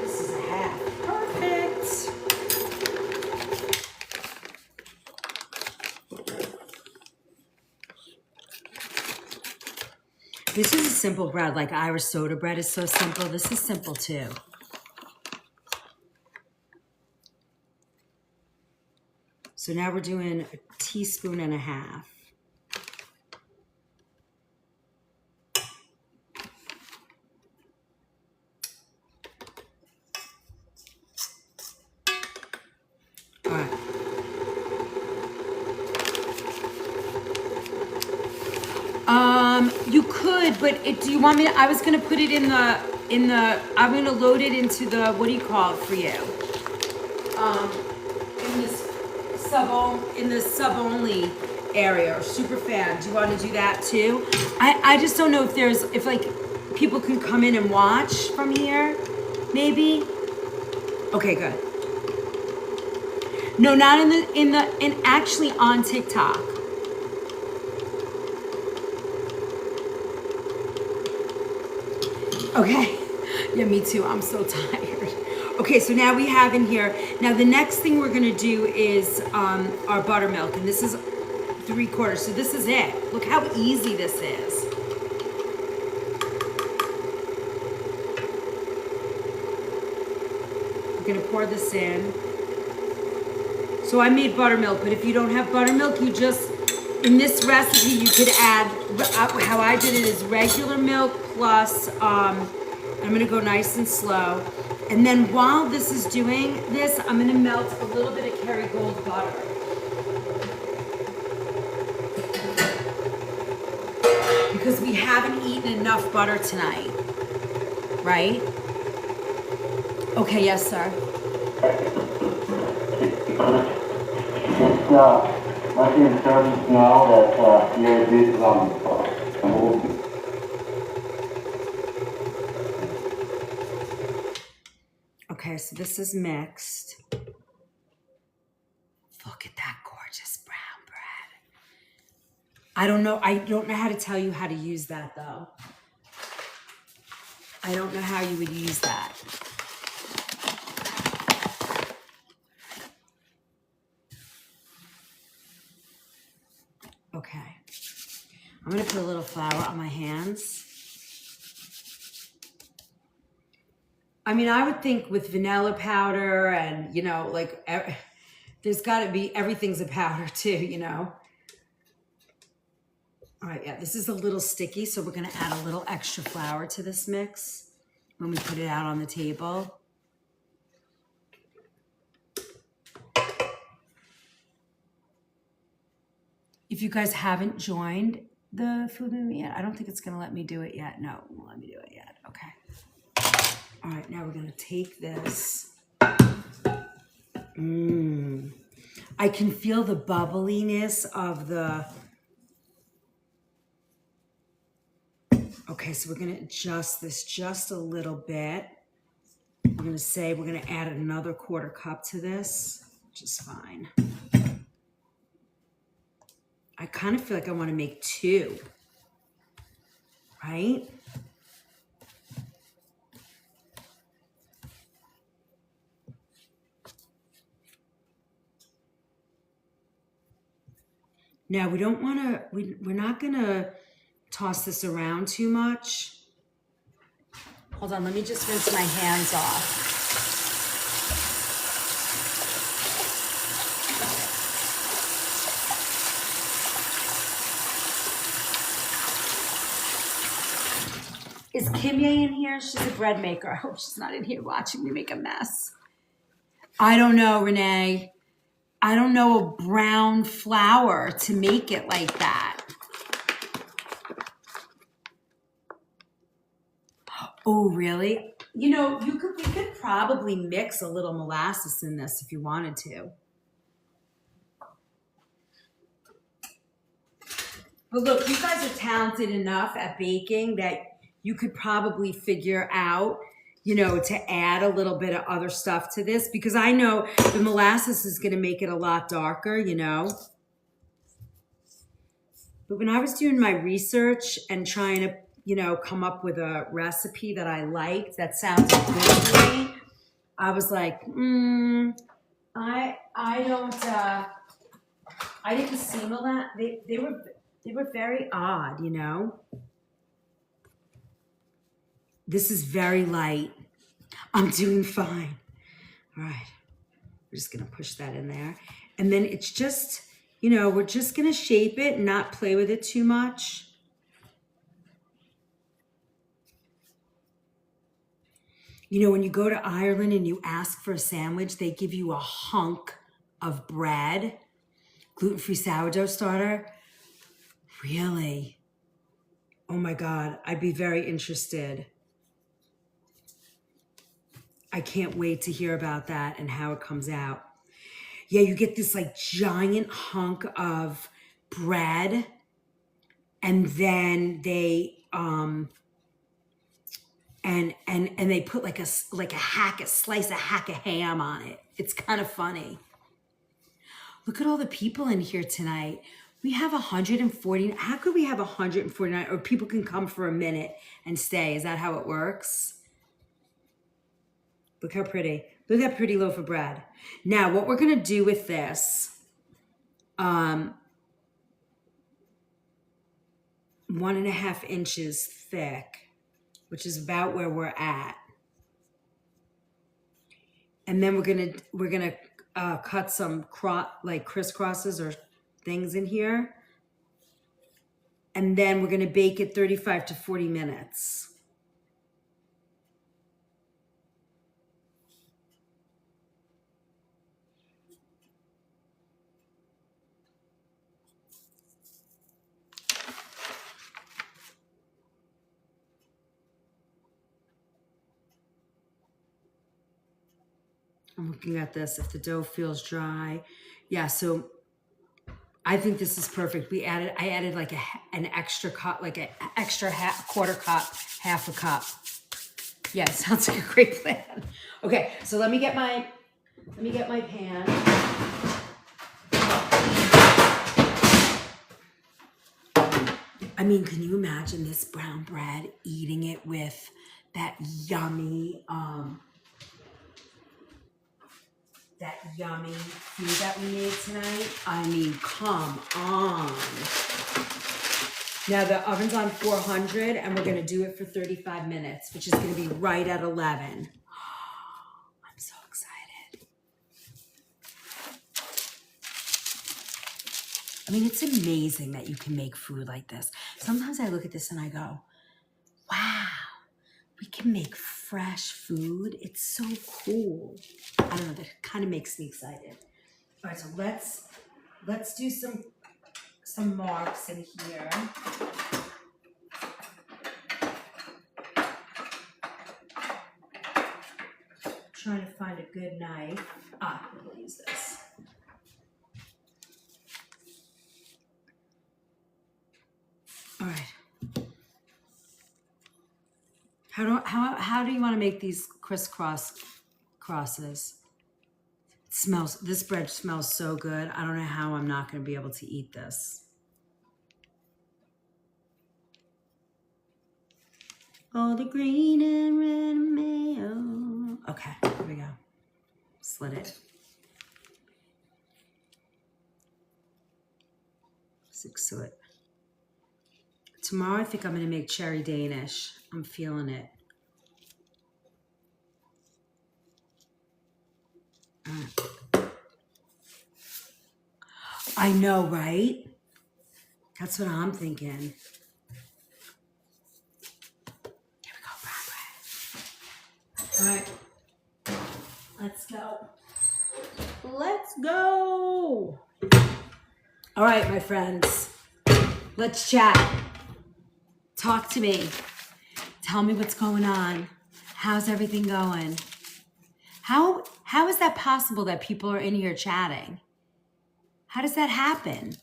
This is a half. Perfect. This is a simple bread, like Irish soda bread is so simple. This is simple too. So now we're doing a teaspoon and a half. All right. You could, but do you want me to, I was gonna put it I'm gonna load it into the, what do you call it for you? In this sub-only area or super fan. Do you want to do that too? I just don't know if like people can come in and watch from here, maybe. Okay, good. No, not in actually on TikTok. Okay. Yeah, me too. I'm so tired. Okay, so now we have in here, now the next thing we're gonna do is our buttermilk, and this is 3/4, so this is it. Look how easy this is. We're gonna pour this in. So I made buttermilk, but if you don't have buttermilk, you just, in this recipe, you could add, how I did it is regular milk plus, I'm gonna go nice and slow. And then while this is doing this, I'm gonna melt a little bit of Kerrygold butter. Because we haven't eaten enough butter tonight, right? Okay, yes, sir. It's much important now that you're this Okay, so this is mixed. Look at that gorgeous brown bread. I don't know how to tell you how to use that though. I don't know how you would use that. Okay. I'm gonna put a little flour on my hands. I mean, I would think with vanilla powder and, like, there's gotta be, everything's a powder too, All right, yeah, this is a little sticky, so we're gonna add a little extra flour to this mix when we put it out on the table. If you guys haven't joined the food movement yet, I don't think it's gonna let me do it yet. No, it won't let me do it yet. Okay. All right, now we're gonna take this. I can feel the bubbliness of the. Okay, so we're gonna adjust this just a little bit. We're gonna add another 1/4 cup to this, which is fine. I kind of feel like I want to make 2, right? Now we don't want to, we're not gonna toss this around too much. Hold on, let me just rinse my hands off. Is Kimye in here? She's a bread maker. I hope she's not in here watching me make a mess. I don't know, Renee. I don't know a brown flour to make it like that. Oh, really? We could probably mix a little molasses in this if you wanted to. But look, you guys are talented enough at baking that you could probably figure out, to add a little bit of other stuff to this, because I know the molasses is going to make it a lot darker, But when I was doing my research and trying to, come up with a recipe that I liked, that sounds good to me, I was like, I didn't seem a lot. They were very odd, This is very light. I'm doing fine. All right. We're just going to push that in there. And then it's just, we're just going to shape it and not play with it too much. When you go to Ireland and you ask for a sandwich, they give you a hunk of bread, gluten-free sourdough starter. Really? Oh my God. I'd be very interested. I can't wait to hear about that and how it comes out. Yeah, you get this like giant hunk of bread, and then they and they put like a slice of ham on it. It's kind of funny. Look at all the people in here tonight. We have 140. How could we have 149? Or people can come for a minute and stay. Is that how it works? Look how pretty. Look at that pretty loaf of bread. Now, what we're going to do with this, 1.5 inches thick, which is about where we're at. And then we're going to cut some crisscrosses or things in here. And then we're going to bake it 35 to 40 minutes. I'm looking at this, if the dough feels dry. Yeah, so I think this is perfect. I added like an extra cup, like an extra 1/4 cup, 1/2 cup. Yeah, sounds like a great plan. Okay, so let me get my pan. I mean, can you imagine this brown bread, eating it with that yummy food that we made tonight? I mean, come on. Now the oven's on 400 and we're gonna do it for 35 minutes, which is gonna be right at 11. I'm so excited. I mean, it's amazing that you can make food like this. Sometimes I look at this and I go, wow, we can make fresh food. It's so cool. I don't know, that kind of makes me excited. All right, so let's do some marks in here. Trying to find a good knife. We'll use this. All right. How do you want to make these crosses? This bread smells so good. I don't know how I'm not going to be able to eat this. All the green and red mayo. Okay, here we go. Slit it. 6 to it. Tomorrow I think I'm going to make cherry Danish. I'm feeling it. I know, right? That's what I'm thinking. Here we go, Bragh. All right. Let's go. Let's go. All right, my friends. Let's chat. Talk to me. Tell me what's going on. How's everything going? How is that possible that people are in here chatting? How does that happen?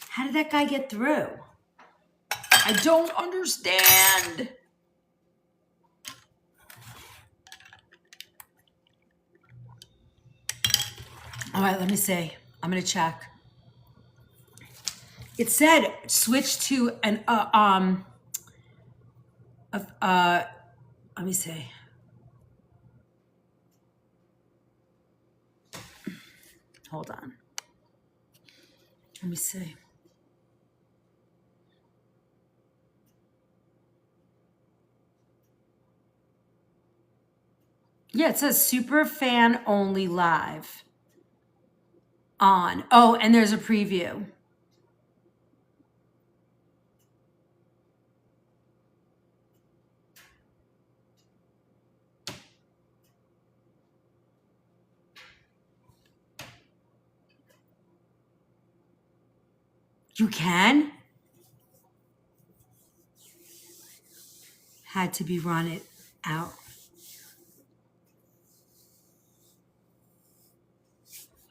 How did that guy get through? I don't understand. All right, let me see. I'm gonna check. It said switch to an let me see. Hold on. Let me see. Yeah, it says super fan only live on. Oh, and there's a preview. You can? Had to be run it out.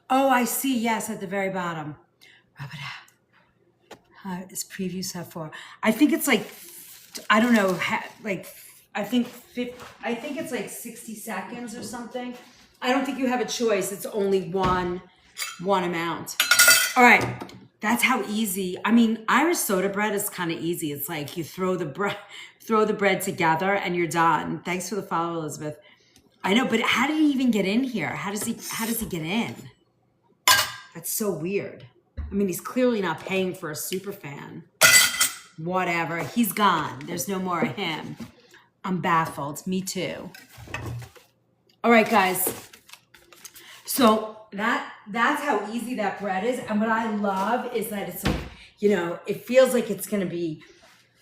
Oh, I see. Yes, at the very bottom. Rub it out. This preview set for. I think it's like, I don't know, I think it's like 60 seconds or something. I don't think you have a choice. It's only one amount. All right. That's how easy. I mean, Irish soda bread is kind of easy. It's like you throw the bread together and you're done. Thanks for the follow, Elizabeth. I know, but how did he even get in here? How does he get in? That's so weird. I mean, he's clearly not paying for a super fan. Whatever. He's gone. There's no more of him. I'm baffled. Me too. All right, guys. So that's how easy that bread is. And what I love is that it's like, it feels like it's going to be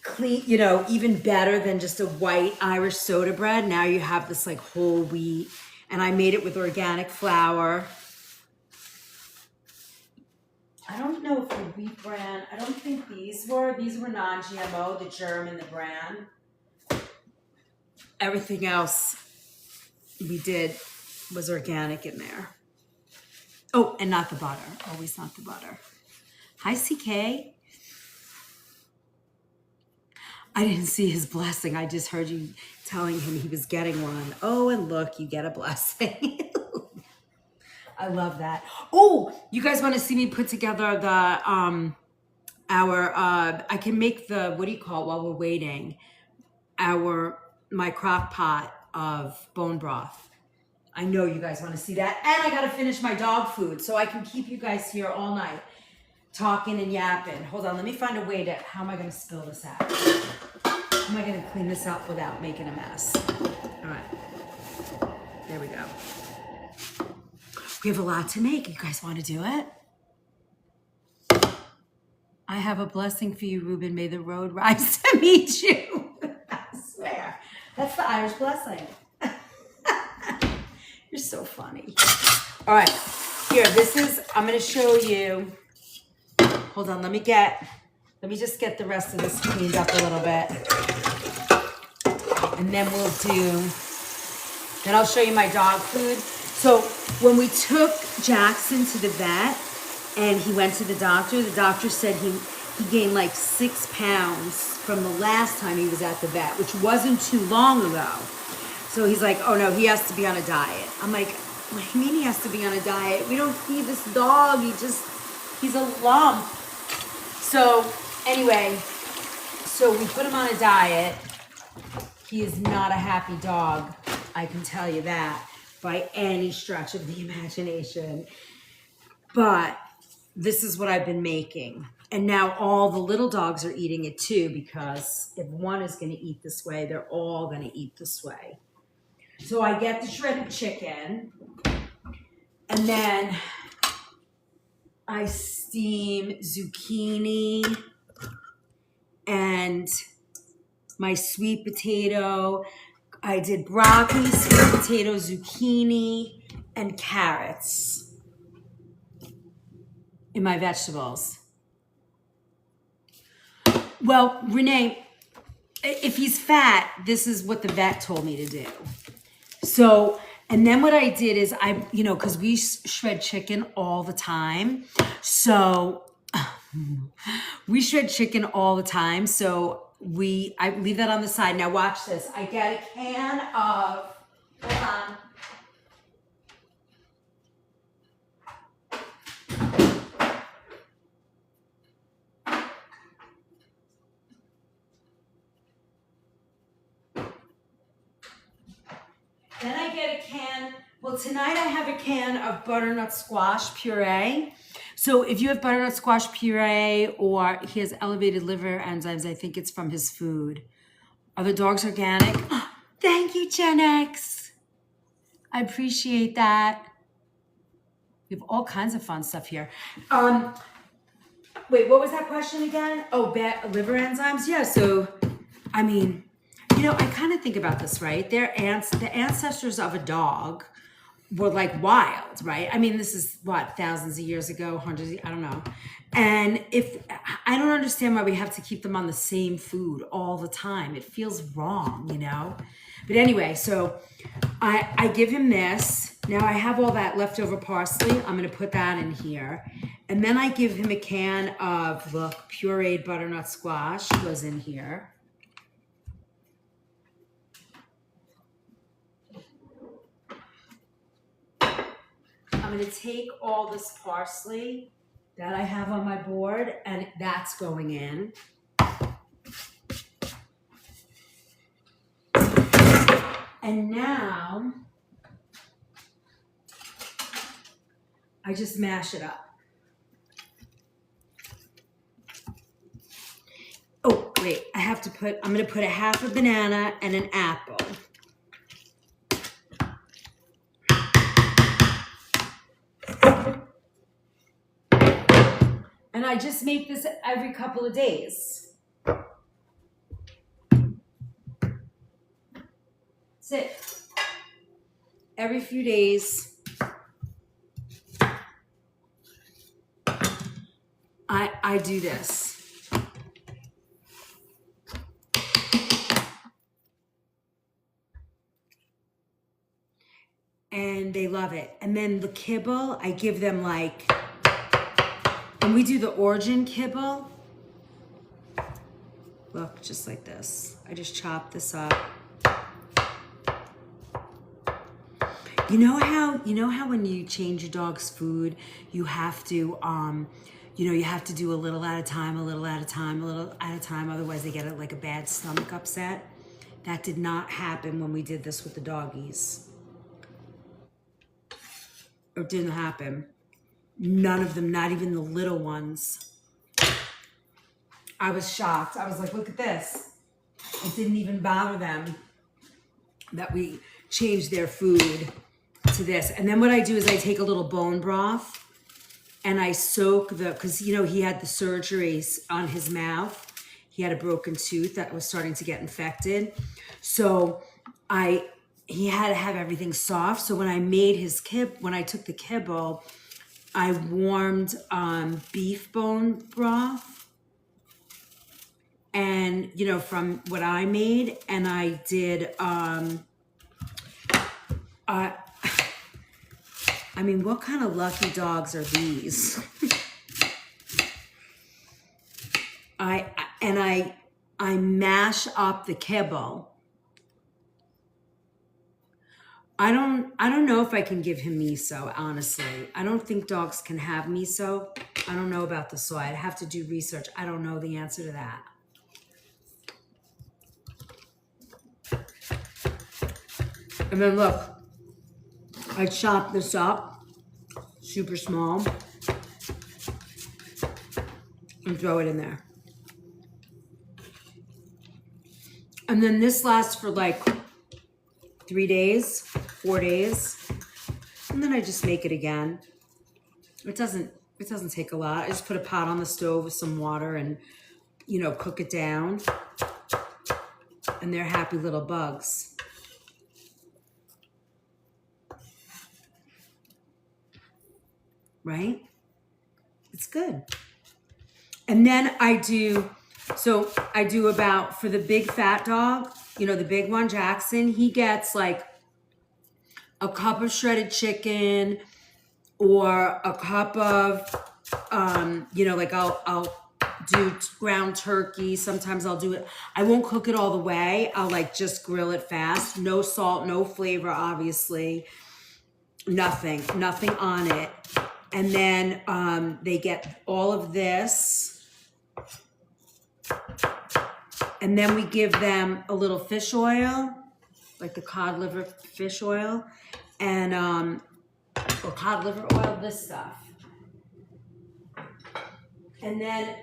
clean, even better than just a white Irish soda bread. Now you have this like whole wheat, and I made it with organic flour. I don't know if the wheat bran, I don't think these were non-GMO, the germ and the bran. Everything else we did was organic in there. Oh, and not the butter. Always not the butter. Hi, CK. I didn't see his blessing. I just heard you telling him he was getting one. Oh, and look, you get a blessing. I love that. Oh, you guys want to see me put together the I can make the, what do you call it while we're waiting? My crock pot of bone broth. I know you guys want to see that. And I got to finish my dog food so I can keep you guys here all night talking and yapping. Hold on, let me find a way to, how am I going to spill this out? How am I going to clean this up without making a mess? All right, there we go. We have a lot to make. You guys want to do it? I have a blessing for you, Ruben. May the road rise to meet you. I swear. That's the Irish blessing. You're so funny. All right. Here, I'm going to show you. Hold on. Let me just get the rest of this cleaned up a little bit. And then then I'll show you my dog food. So when we took Jackson to the vet and he went to the doctor said he gained like 6 pounds from the last time he was at the vet, which wasn't too long ago. So he's like, oh no, he has to be on a diet. I'm like, what do you mean he has to be on a diet? We don't feed this dog. He's a lump. So anyway, so we put him on a diet. He is not a happy dog. I can tell you that by any stretch of the imagination. But this is what I've been making. And now all the little dogs are eating it too, because if one is going to eat this way, they're all going to eat this way. So I get the shredded chicken, and then I steam zucchini and my sweet potato. I did broccoli, sweet potato, zucchini, and carrots in my vegetables. Well, Renee, if he's fat, this is what the vet told me to do. So, and then what I did is because we shred chicken all the time. So we shred chicken all the time. So I leave that on the side. Now watch this. I get a can of, hold on. Then I get a can, well tonight I have a can of butternut squash puree. So if you have butternut squash puree or he has elevated liver enzymes, I think it's from his food. Are the dogs organic? Oh, thank you, Gen X. I appreciate that. We have all kinds of fun stuff here. Wait, what was that question again? Oh, liver enzymes? Yeah, so, I kind of think about this, right? The ancestors of a dog were like wild, right? I mean, this is what, thousands of years ago, hundreds, I don't know. And I don't understand why we have to keep them on the same food all the time. It feels wrong, But anyway, so I give him this. Now I have all that leftover parsley. I'm going to put that in here. And then I give him a can of, look, pureed butternut squash goes in here. I'm going to take all this parsley that I have on my board, and that's going in. And now I just mash it up. Oh, wait, I'm going to put a half a banana and an apple. And I just make this every couple of days. That's it. Every few days, I do this. And they love it. And then the kibble, I give them and we do the origin kibble. Look, just like this. I just chop this up. You know how when you change your dog's food, you have to, you have to do a little at a time, a little at a time, a little at a time. Otherwise they get like a bad stomach upset. That did not happen when we did this with the doggies. It didn't happen. None of them, not even the little ones. I was shocked. I was like, look at this. It didn't even bother them that we changed their food to this. And then what I do is I take a little bone broth and I soak because he had the surgeries on his mouth. He had a broken tooth that was starting to get infected. So he had to have everything soft. So when I made when I took the kibble, I warmed beef bone broth. And, from what I made, and I did, what kind of lucky dogs are these? I mash up the kibble. I don't know if I can give him miso, honestly. I don't think dogs can have miso. I don't know about the soy. I'd have to do research. I don't know the answer to that. And then look, I chopped this up super small and throw it in there. And then this lasts for like 3 days, 4 days. And then I just make it again. It doesn't take a lot. I just put a pot on the stove with some water and, cook it down. And they're happy little bugs. Right? It's good. And then I do about, for the big fat dog, the big one, Jackson, he gets like a cup of shredded chicken or a cup of, I'll do ground turkey. Sometimes I'll do it. I won't cook it all the way. I'll just grill it fast. No salt, no flavor, obviously. Nothing on it. And then they get all of this. And then we give them a little fish oil, like the cod liver fish oil, and or cod liver oil, this stuff. And then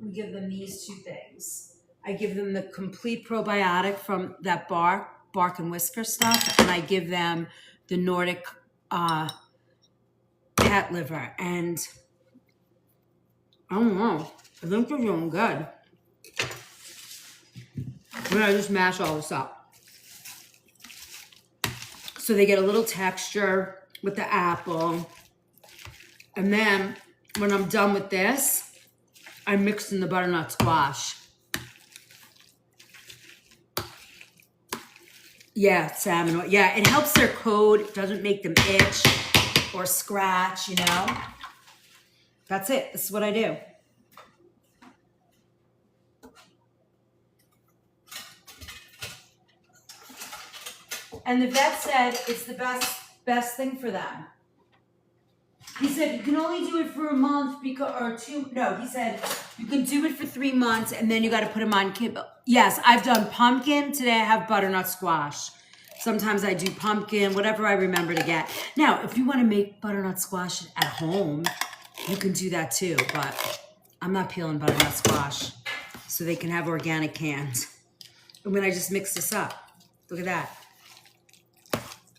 we give them these two things. I give them the complete probiotic from that bark and whisker stuff, and I give them the Nordic cat liver, and I don't know. I think they're doing good. And I just mash all this up. So they get a little texture with the apple. And then when I'm done with this, I mix in the butternut squash. Yeah, salmon oil. Yeah, it helps their coat. It doesn't make them itch or scratch, That's it. This is what I do. And the vet said it's the best thing for them. He said you can only do it for a month he said you can do it for 3 months and then you got to put them on kibble. Yes, I've done pumpkin. Today I have butternut squash. Sometimes I do pumpkin, whatever I remember to get. Now, if you want to make butternut squash at home, you can do that too, but I'm not peeling butternut squash so they can have organic cans. And when I just mix this up, look at that.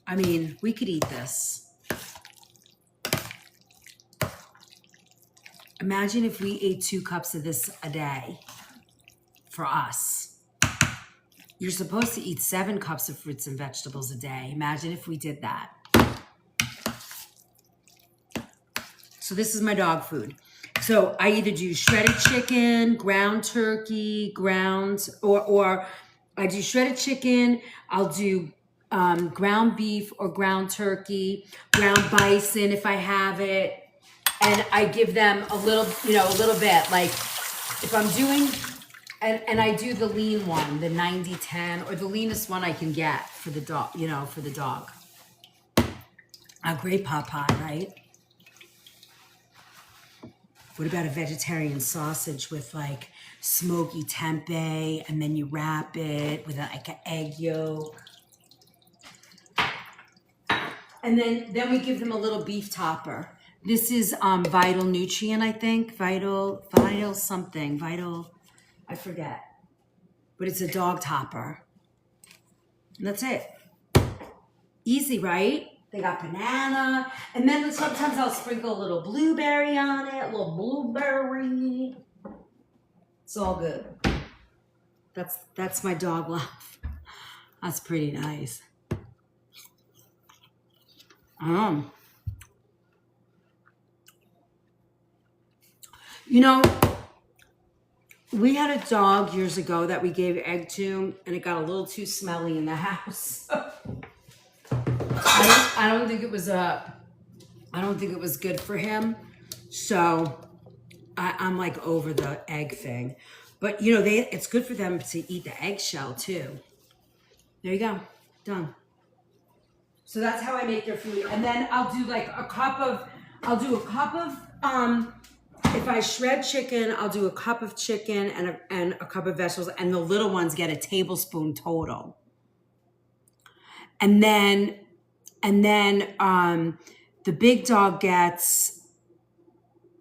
I mean, we could eat this. Imagine if we ate 2 cups of this a day for us. You're supposed to eat 7 cups of fruits and vegetables a day. Imagine if we did that. So this is my dog food. So I either do shredded chicken, ground turkey, or I do shredded chicken. I'll do ground beef or ground turkey, ground bison if I have it. And I give them a little bit. Like if I'm doing And I do the lean one, the 90-10, or the leanest one I can get for the dog, you know, for the dog. A great pot pie, right? What about a vegetarian sausage with like smoky tempeh, and then you wrap it with like an egg yolk? And then we give them a little beef topper. This is Vital Nutrient, I think. Vital something. Vital, I forget. But it's a dog topper. And that's it. Easy, right? They got banana. And then sometimes I'll sprinkle a little blueberry on it. A little blueberry. It's all good. That's my dog love. That's pretty nice. You know, we had a dog years ago that we gave egg to, and it got a little too smelly in the house. I don't think it was good for him. So I'm like over the egg thing. But you know, it's good for them to eat the eggshell too. There you go. Done. So that's how I make their food. And then I'll do a cup of if I shred chicken, I'll do a cup of chicken and a cup of vegetables, and the little ones get a tablespoon total. And then the big dog gets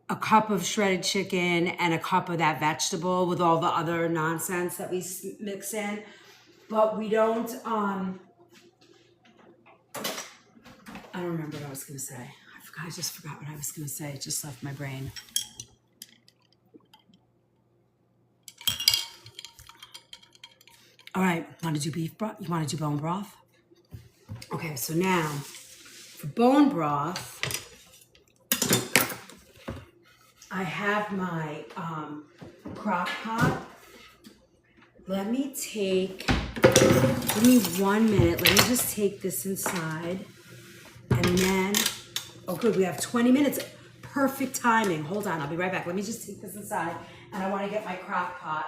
a cup of shredded chicken and a cup of that vegetable with all the other nonsense that we mix in. But we don't, I don't remember what I was going to say. I just forgot what I was going to say. It just left my brain. All right, want to do beef broth? You want to do bone broth? Okay, so now for bone broth, I have my crock pot. Give me 1 minute. Let me just take this inside. And then, oh good, we have 20 minutes. Perfect timing. Hold on, I'll be right back. Let me just take this inside. And I want to get my crock pot.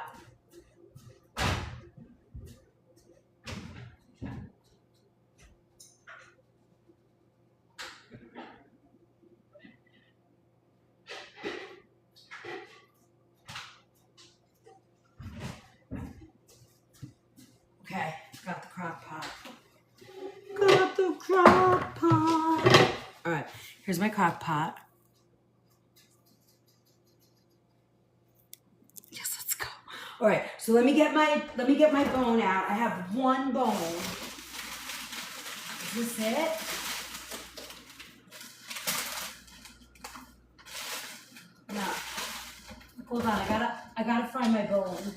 Okay, got the crock pot. Got the crock pot. All right, here's my crock pot. Yes, let's go. All right, so let me get my bone out. I have one bone. Is this it? No. Hold on, I gotta find my bone.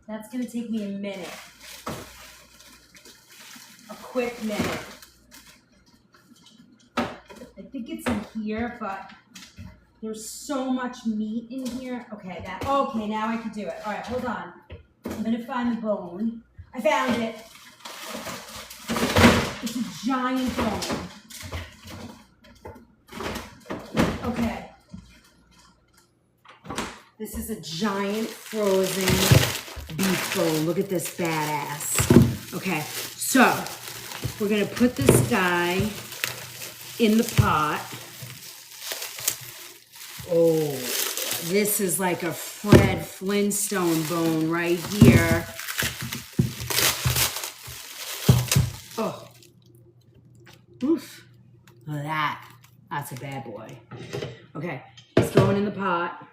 That's gonna take me a minute. A quick minute. I think it's in here, but there's so much meat in here. Okay, now I can do it. All right, hold on. I'm gonna find the bone. I found it. It's a giant bone. Okay. This is a giant frozen beef bone. Look at this badass. Okay, so we're gonna put this guy in the pot. Oh, this is like a Fred Flintstone bone right here. Oh, oof, look at that. That's a bad boy. Okay, it's going in the pot.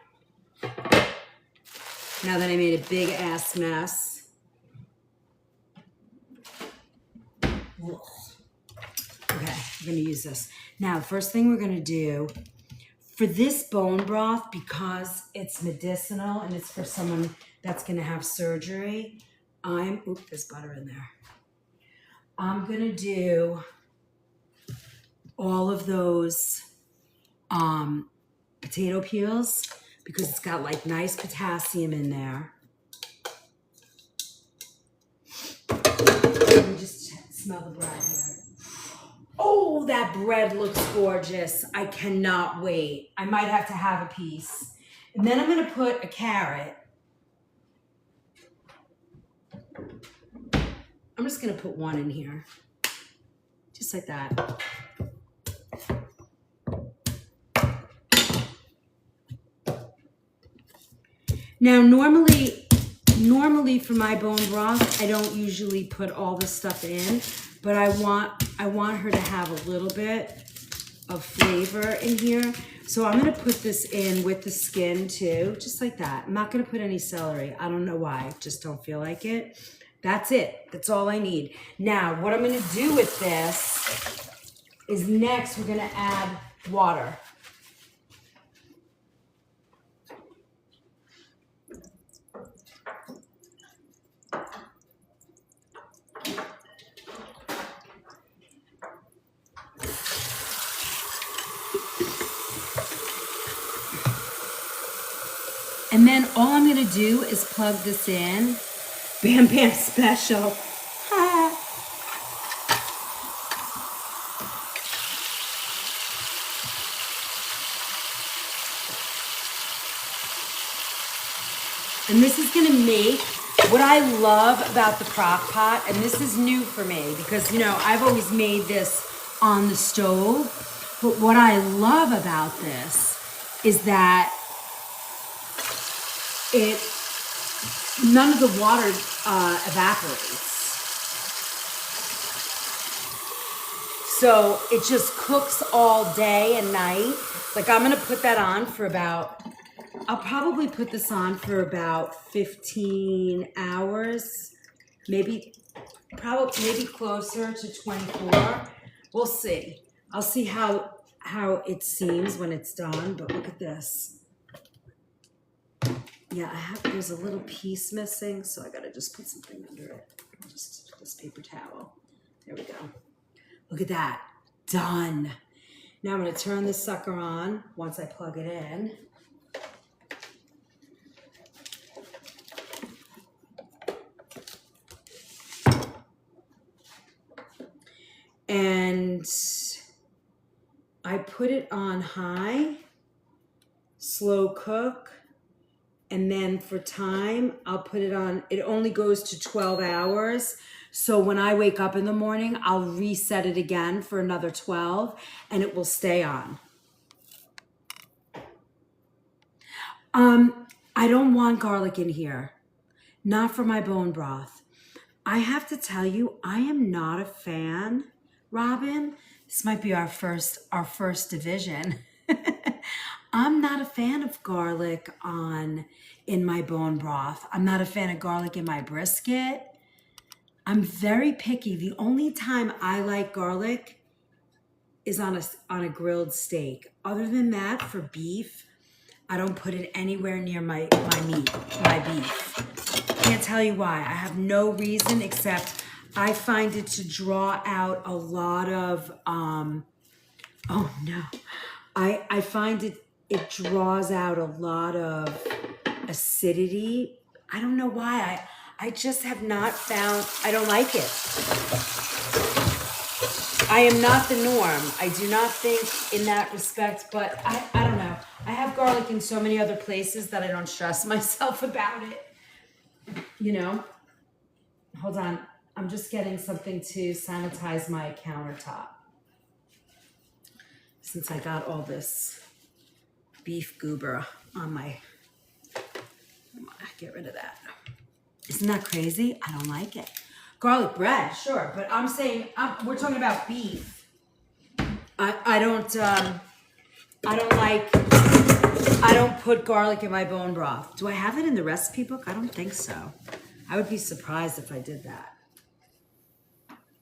Now that I made a big ass mess. Ugh. Okay, I'm gonna use this. Now, the first thing we're gonna do, for this bone broth, because it's medicinal and it's for someone that's gonna have surgery, there's butter in there. I'm gonna do all of those potato peels because it's got like nice potassium in there. Let me just smell the bread here. Oh, that bread looks gorgeous. I cannot wait. I might have to have a piece. And then I'm gonna put a carrot. I'm just gonna put one in here. Just like that. Now, normally for my bone broth, I don't usually put all this stuff in, but I want her to have a little bit of flavor in here. So I'm gonna put this in with the skin too, just like that. I'm not gonna put any celery. I don't know why, just don't feel like it. That's it, that's all I need. Now, what I'm gonna do with this is next we're gonna add water. And then all I'm gonna do is plug this in. Bam Bam Special. And this is gonna make, what I love about the crock pot, and this is new for me because, you know, I've always made this on the stove, but what I love about this is that none of the water evaporates. So it just cooks all day and night. Like I'm gonna put that on for about, I'll probably put this on for about 15 hours, maybe closer to 24. We'll see. I'll see how it seems when it's done, but look at this. Yeah, there's a little piece missing, so I gotta just put something under it. Just this paper towel. There we go. Look at that, done. Now I'm gonna turn this sucker on once I plug it in. And I put it on high, slow cook, and then for time, I'll put it on, it only goes to 12 hours. So when I wake up in the morning, I'll reset it again for another 12 and it will stay on. I don't want garlic in here, not for my bone broth. I have to tell you, I am not a fan, Robin. This might be our first division. I'm not a fan of garlic in my bone broth. I'm not a fan of garlic in my brisket. I'm very picky. The only time I like garlic is on a grilled steak. Other than that, for beef, I don't put it anywhere near my beef. Can't tell you why. I have no reason except I find it to draw out a lot of, oh no. I find it draws out a lot of acidity. I don't know why. I just have not found, I don't like it. I am not the norm. I do not think in that respect, but I don't know. I have garlic in so many other places that I don't stress myself about it. You know? Hold on. I'm just getting something to sanitize my countertop. Since I got all this beef goober on my, get rid of that. Isn't that crazy? I don't like it. Garlic bread, sure, but I'm saying, we're talking about beef. I don't put garlic in my bone broth. Do I have it in the recipe book? I don't think so. I would be surprised if I did that.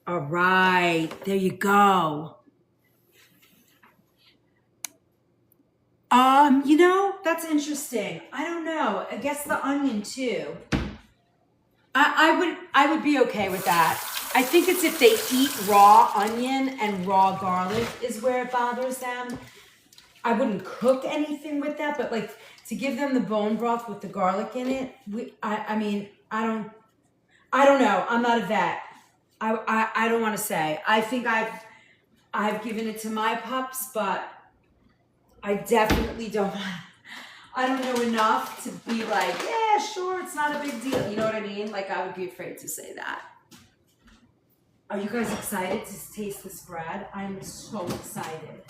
All right, there you go. You know, that's interesting. I don't know. I guess the onion too. I would be okay with that. I think it's if they eat raw onion and raw garlic is where it bothers them. I wouldn't cook anything with that, but like to give them the bone broth with the garlic in it, I mean, I don't know. I'm not a vet. I don't want to say. I think I've given it to my pups, but I definitely don't. I don't know enough to be like, yeah, sure, it's not a big deal. You know what I mean? Like I would be afraid to say that. Are you guys excited to taste this bread? I'm so excited.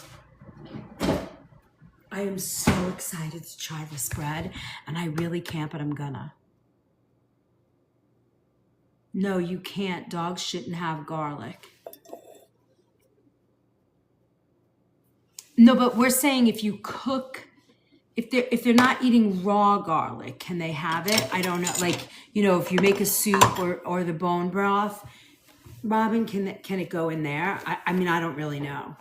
I am so excited to try this bread, and I really can't, but I'm gonna. No, you can't. Dogs shouldn't have garlic. No, but we're saying if you cook, if they're not eating raw garlic, can they have it? I don't know. Like, if you make a soup or the bone broth, Robin, can it go in there? I mean, I don't really know.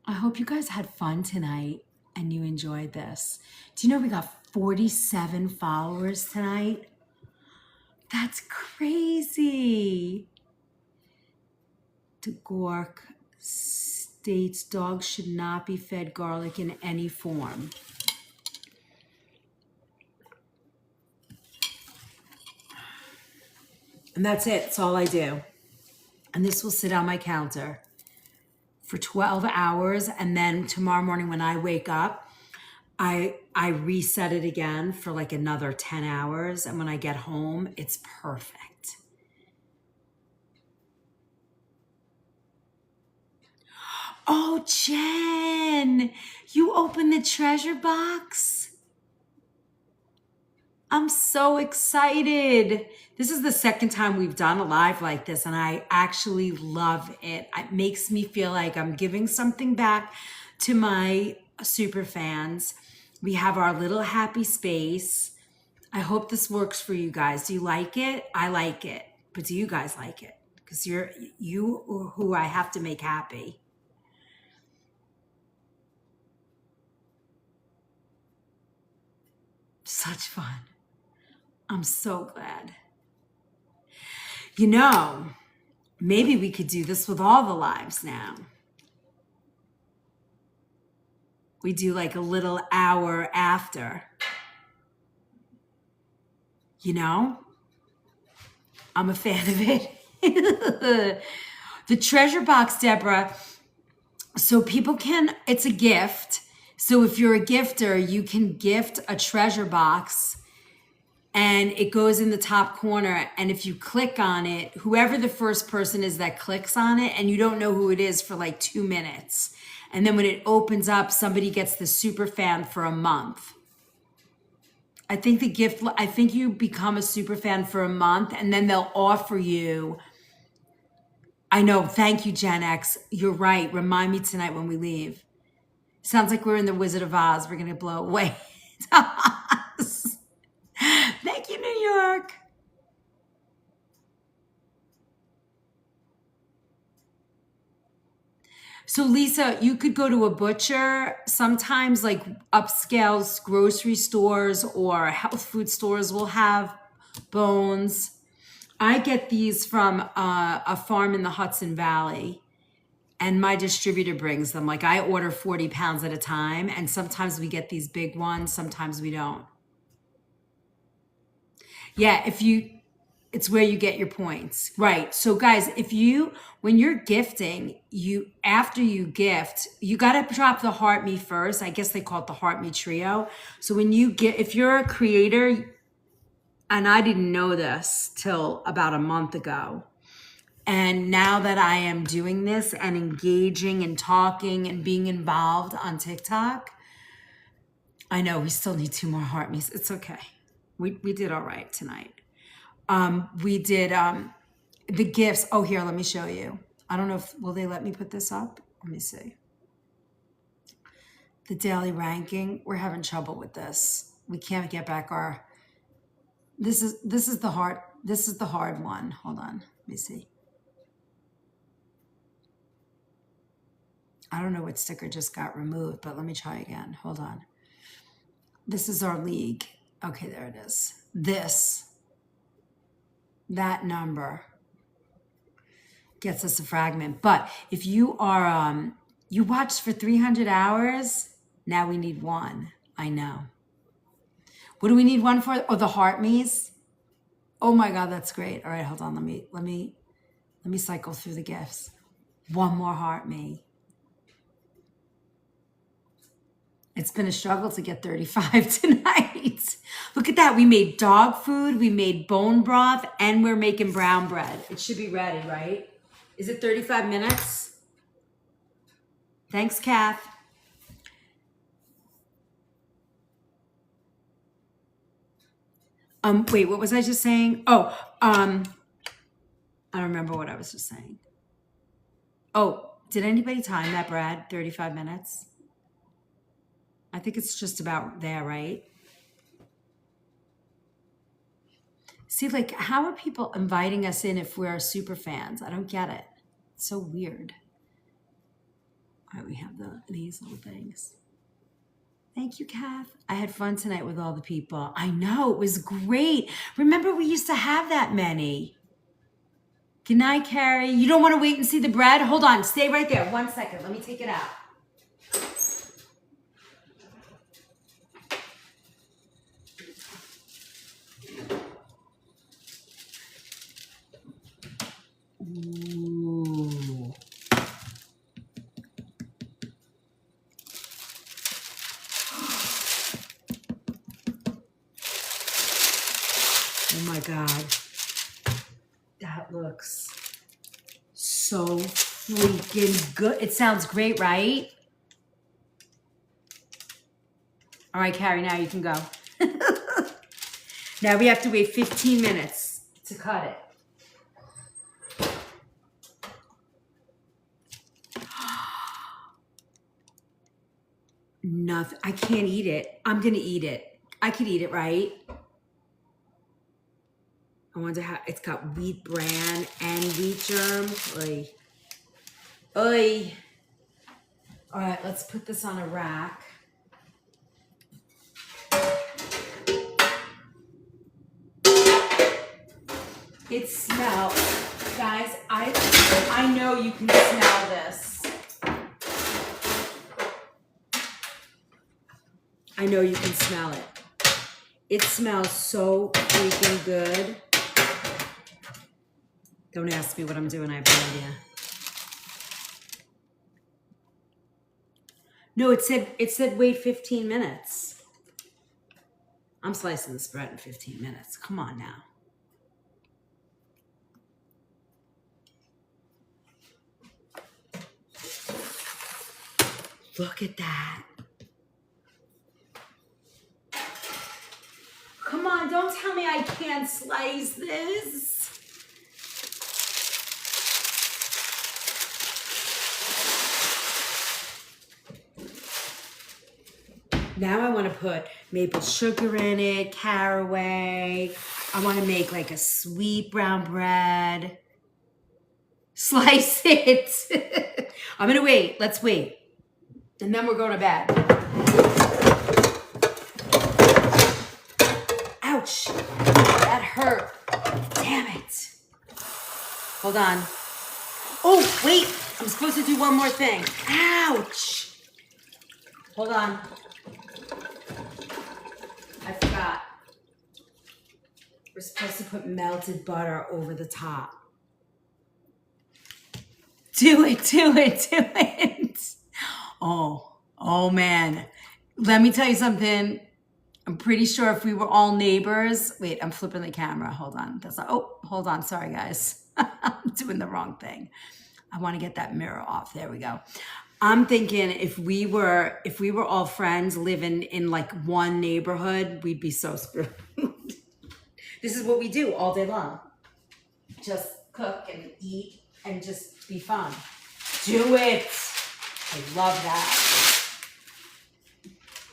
I hope you guys had fun tonight and you enjoyed this. Do you know we got 47 followers tonight? That's crazy. DeGork states dogs should not be fed garlic in any form. And that's it. That's all I do. And this will sit on my counter for 12 hours. And then tomorrow morning when I wake up, I reset it again for like another 10 hours. And when I get home, it's perfect. Oh, Jen, you opened the treasure box? I'm so excited. This is the second time we've done a live like this, and I actually love it. It makes me feel like I'm giving something back to my super fans. We have our little happy space. I hope this works for you guys. Do you like it? I like it. But do you guys like it? Because you who I have to make happy. Such fun. I'm so glad. Maybe we could do this with all the lives now. We do like a little hour after. I'm a fan of it. The treasure box, Deborah. So people it's a gift. So if you're a gifter, you can gift a treasure box and it goes in the top corner. And if you click on it, whoever the first person is that clicks on it, and you don't know who it is for like 2 minutes. And then when it opens up, somebody gets the super fan for a month. I think you become a super fan for a month and then they'll offer you. I know. Thank you, Gen X. You're right. Remind me tonight when we leave. Sounds like we're in the Wizard of Oz. We're going to blow away. Thank you, New York. So Lisa, you could go to a butcher. Sometimes like upscale grocery stores or health food stores will have bones. I get these from a farm in the Hudson Valley, and my distributor brings them. Like I order 40 pounds at a time, and sometimes we get these big ones, sometimes we don't. Yeah, it's where you get your points. Right. So guys, when you're gifting, after you gift, you got to drop the heart me first. I guess they call it the heart me trio. So if you're a creator, and I didn't know this till about a month ago. And now that I am doing this and engaging and talking and being involved on TikTok, I know we still need 2 more heart me's. It's okay. We did all right tonight. We did the gifts. Oh, here, let me show you. I don't know will they let me put this up? Let me see. The daily ranking. We're having trouble with this. We can't get back this is the hard one. Hold on. Let me see. I don't know what sticker just got removed, but let me try again. Hold on. This is our league. Okay, there it is. That number gets us a fragment. But if you are, you watched for 300 hours, now we need 1. I know. What do we need 1 for? Oh, the heart me's. Oh my God, that's great. All right, hold on. Let me cycle through the gifts. 1 more heart me. It's been a struggle to get 35 tonight. right. Look at that. We made dog food, we made bone broth, and we're making brown bread. It should be ready, right? Is it 35 minutes? Thanks, Kath. Wait, what was I just saying? I don't remember what I was just saying. Oh, did anybody time that, Brad? 35 minutes? I think it's just about there, right? See, like, how are people inviting us in if we're super fans? I don't get it. It's so weird. All right, we have these little things. Thank you, Kath. I had fun tonight with all the people. I know, it was great. Remember, we used to have that many. Good night, Carrie. You don't want to wait and see the bread? Hold on, stay right there. 1 second, let me take it out. Ooh. Oh my God. That looks so freaking good. It sounds great, right? All right, Carrie, now you can go. Now we have to wait 15 minutes to cut it. Nothing. I can't eat it. I'm going to eat it. I could eat it, right? I wonder how it's got wheat bran and wheat germ. Oy. Oy. All right, let's put this on a rack. It smells. Guys, I know you can smell this. I know you can smell it. It smells so freaking good. Don't ask me what I'm doing. I have no idea. No, it said wait 15 minutes. I'm slicing this bread in 15 minutes. Come on now. Look at that. Come on, don't tell me I can't slice this. Now I want to put maple sugar in it, caraway. I want to make like a sweet brown bread. Slice it. I'm going to wait. Let's wait. And then we're going to bed. Ouch. That hurt. Damn it. Hold on. Oh, wait. I'm supposed to do one more thing. Ouch. Hold on. I forgot. We're supposed to put melted butter over the top. Do it, do it, do it. Oh man. Let me tell you something. I'm pretty sure if we were all neighbors. Wait, I'm flipping the camera. Hold on. Hold on. Sorry, guys. I'm doing the wrong thing. I want to get that mirror off. There we go. I'm thinking if we were all friends living in like one neighborhood, we'd be so screwed. This is what we do all day long. Just cook and eat and just be fun. Do it. I love that.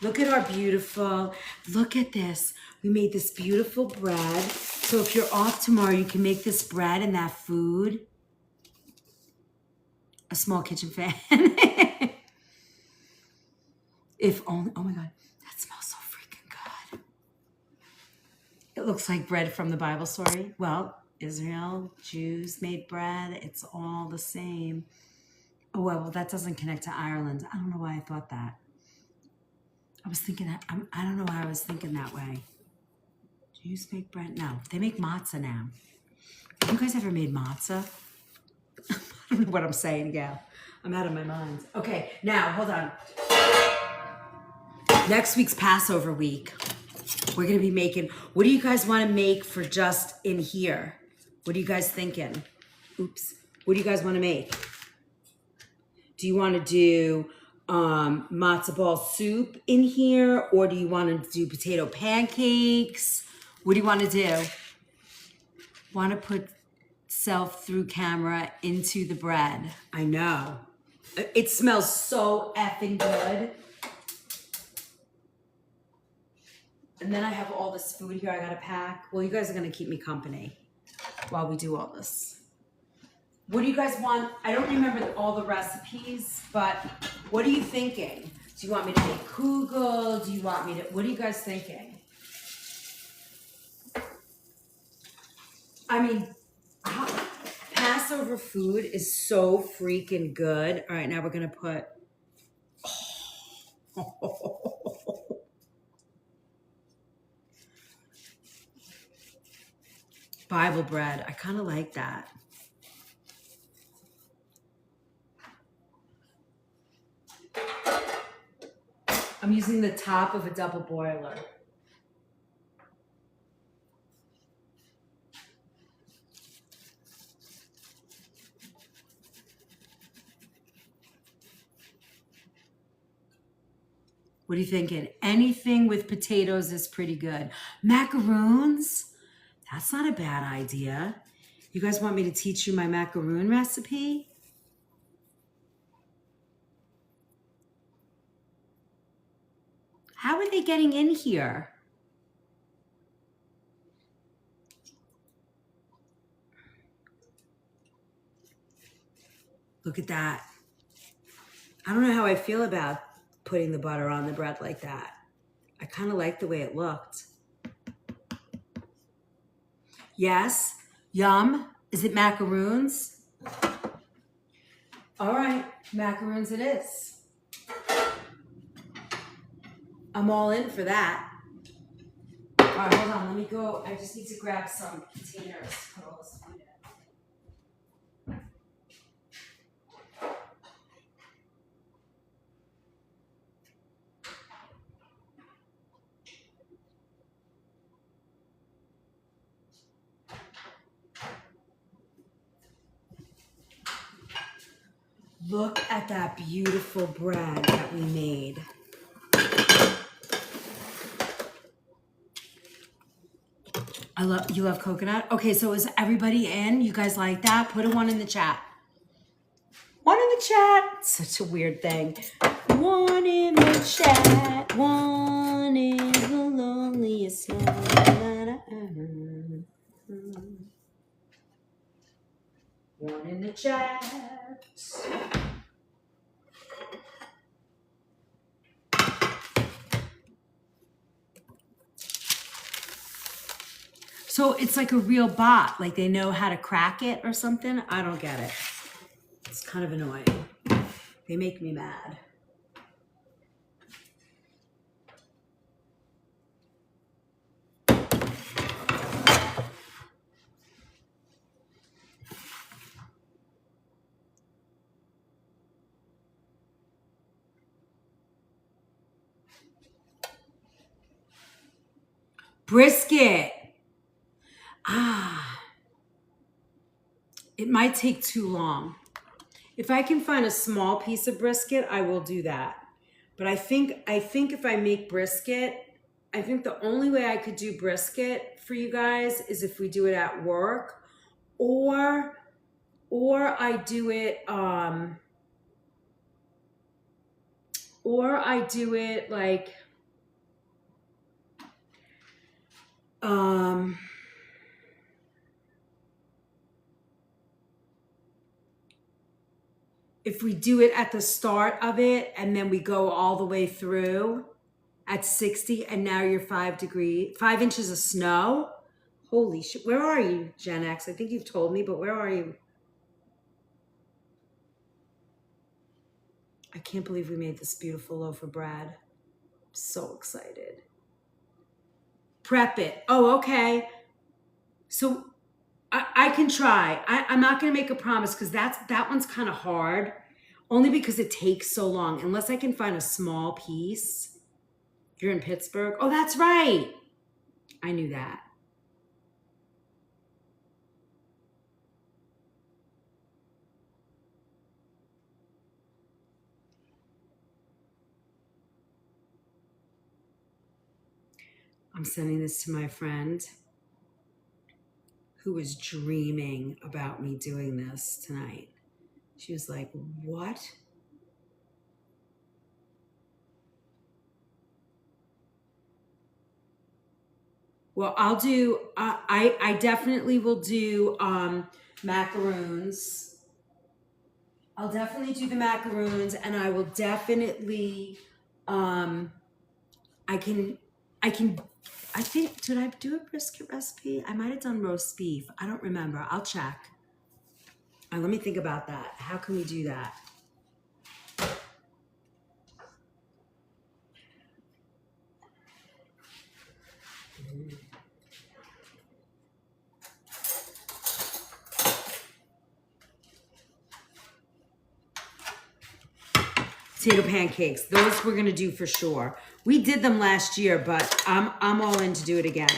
Look at our beautiful, look at this. We made this beautiful bread. So if you're off tomorrow, you can make this bread and that food. A small kitchen fan. If only, oh my God, that smells so freaking good. It looks like bread from the Bible story. Well, Israel, Jews made bread. It's all the same. Oh, well, that doesn't connect to Ireland. I don't know why I thought that. I was thinking that, I don't know why I was thinking that way. Jews make bread? No, they make matzah now. Have you guys ever made matzah? I don't know what I'm saying, Gail. I'm out of my mind. Okay, now, hold on. Next week's Passover week. We're gonna be making, what do you guys wanna make for just in here? What are you guys thinking? Oops. What do you guys wanna make? Do you wanna do matzo ball soup in here, or do you wanna do potato pancakes? What do you wanna do? Wanna put self through camera into the bread. I know. It smells so effing good. And then I have all this food here I gotta pack. Well, you guys are gonna keep me company while we do all this. What do you guys want? I don't remember all the recipes, but what are you thinking? Do you want me to make kugel? Do you want me to, what are you guys thinking? I mean, Passover food is so freaking good. All right, now we're gonna put, Bible bread. I kind of like that. I'm using the top of a double boiler. What are you thinking? Anything with potatoes is pretty good. Macaroons? That's not a bad idea. You guys want me to teach you my macaroon recipe? How are they getting in here? Look at that. I don't know how I feel about putting the butter on the bread like that. I kind of like the way it looked. Yes, yum. Is it macaroons? All right, macaroons it is. I'm all in for that. All right, hold on, let me go. I just need to grab some containers to put all this food in. Look at that beautiful bread that we made. You love coconut? Okay, so is everybody in? You guys like that? Put a one in the chat. One in the chat. Such a weird thing. One in the chat. One is the loneliest song that I ever heard. One in the chat. So it's like a real bot, like they know how to crack it or something. I don't get it. It's kind of annoying. They make me mad. Brisket. It might take too long. If I can find a small piece of brisket, I will do that. But I think if I make brisket, I think the only way I could do brisket for you guys is if we do it at work, or I do it like if we do it at the start of it and then we go all the way through at 60 and now you're 5 inches of snow. Holy shit. Where are you, Gen X? I think you've told me, but where are you? I can't believe we made this beautiful loaf of bread. I'm so excited. Prep it. Oh, okay. So I can try. I'm not going to make a promise because that one's kind of hard, only because it takes so long. Unless I can find a small piece. You're in Pittsburgh. Oh, that's right. I knew that. I'm sending this to my friend who was dreaming about me doing this tonight. She was like, what? Well, I'll do, I definitely will do macaroons. I'll definitely do the macaroons, and I will definitely, I think, did I do a brisket recipe? I might have done roast beef. I don't remember. I'll check. Let me think about that. How can we do that? Potato pancakes. Those we're gonna do for sure. We did them last year, but I'm all in to do it again.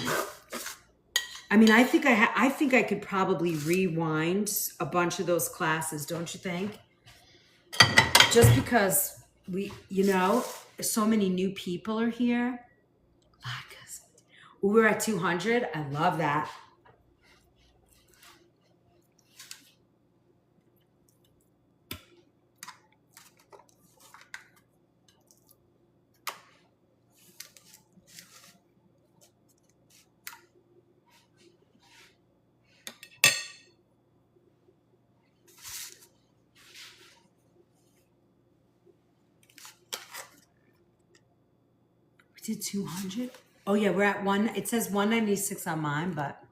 I mean, I think I could probably rewind a bunch of those classes, don't you think? Just because so many new people are here. We're at 200. I love that. We did 200. Oh yeah, we're at one. It says 196 on mine, but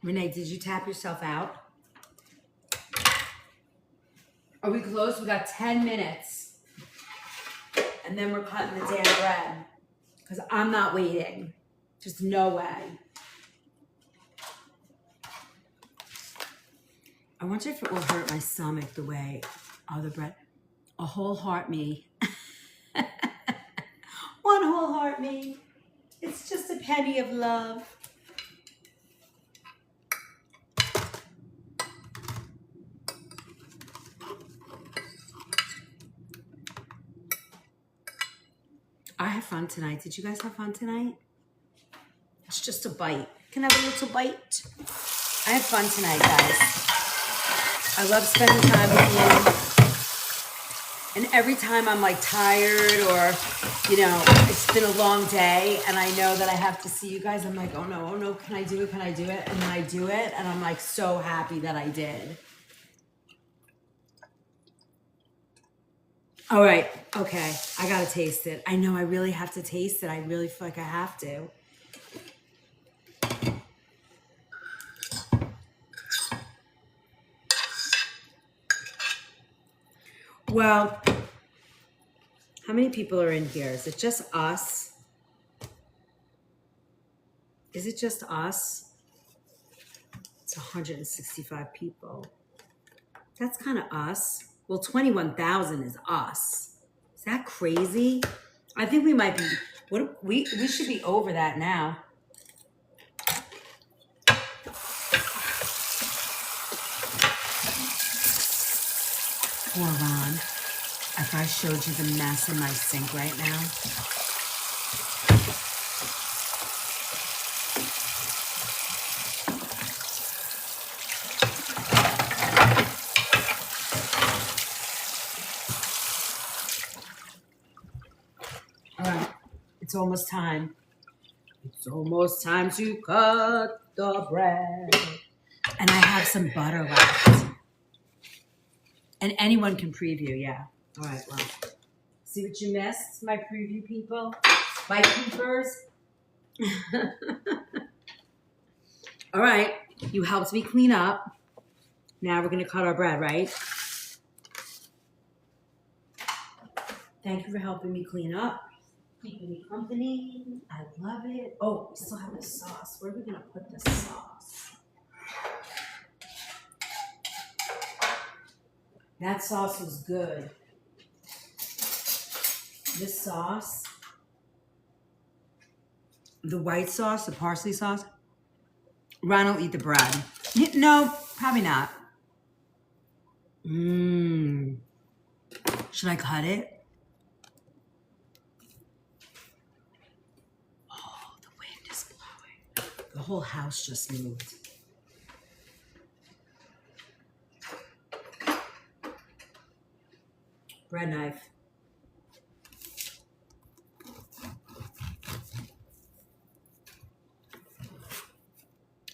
Renee, did you tap yourself out? Are we close? We got 10 minutes. And then we're cutting the damn bread. Because I'm not waiting. Just no way. I wonder if it will hurt my stomach the way the bread. A whole heart me. One whole heart me. It's just a penny of love. I had fun tonight. Did you guys have fun tonight? It's just a bite. Can I have a little bite? I had fun tonight, guys. I love spending time with you. And every time I'm like tired or, it's been a long day and I know that I have to see you guys, I'm like, oh no, can I do it? Can I do it? And then I do it and I'm like so happy that I did. All right, okay, I gotta taste it. I know I really have to taste it. I really feel like I have to. Well, how many people are in here? Is it just us? Is it just us? It's 165 people. That's kind of us. Well, 21,000 is us. Is that crazy? I think we might be, we should be over that now. Poor Ron. If I showed you the mess in my sink right now. All right, it's almost time. It's almost time to cut the bread. And I have some butter left. And anyone can preview, yeah. All right, well. See what you missed, my preview people? My peepers? All right, you helped me clean up. Now we're gonna cut our bread, right? Thank you for helping me clean up. Keeping me company. I love it. Oh, we still have the sauce. Where are we gonna put the sauce? That sauce was good. This sauce, the white sauce, the parsley sauce. Ron will eat the bread. No, probably not. Mmm. Should I cut it? Oh, the wind is blowing. The whole house just moved. Bread knife.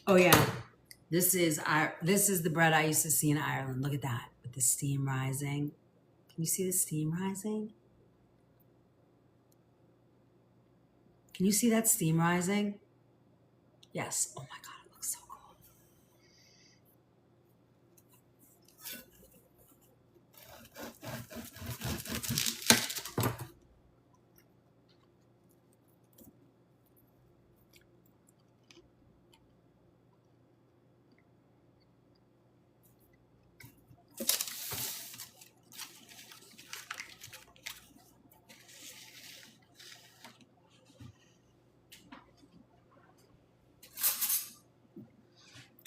Oh yeah, this is the bread I used to see in Ireland. Look at that with the steam rising. Can you see the steam rising? Can you see that steam rising? Yes. Oh my God, it looks so cool.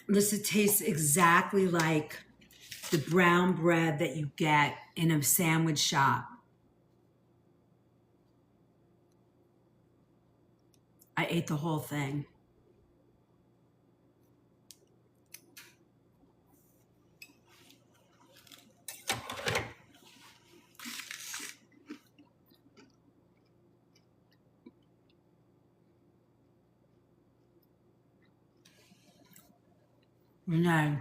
This tastes exactly like the brown bread that you get in a sandwich shop. I ate the whole thing. No.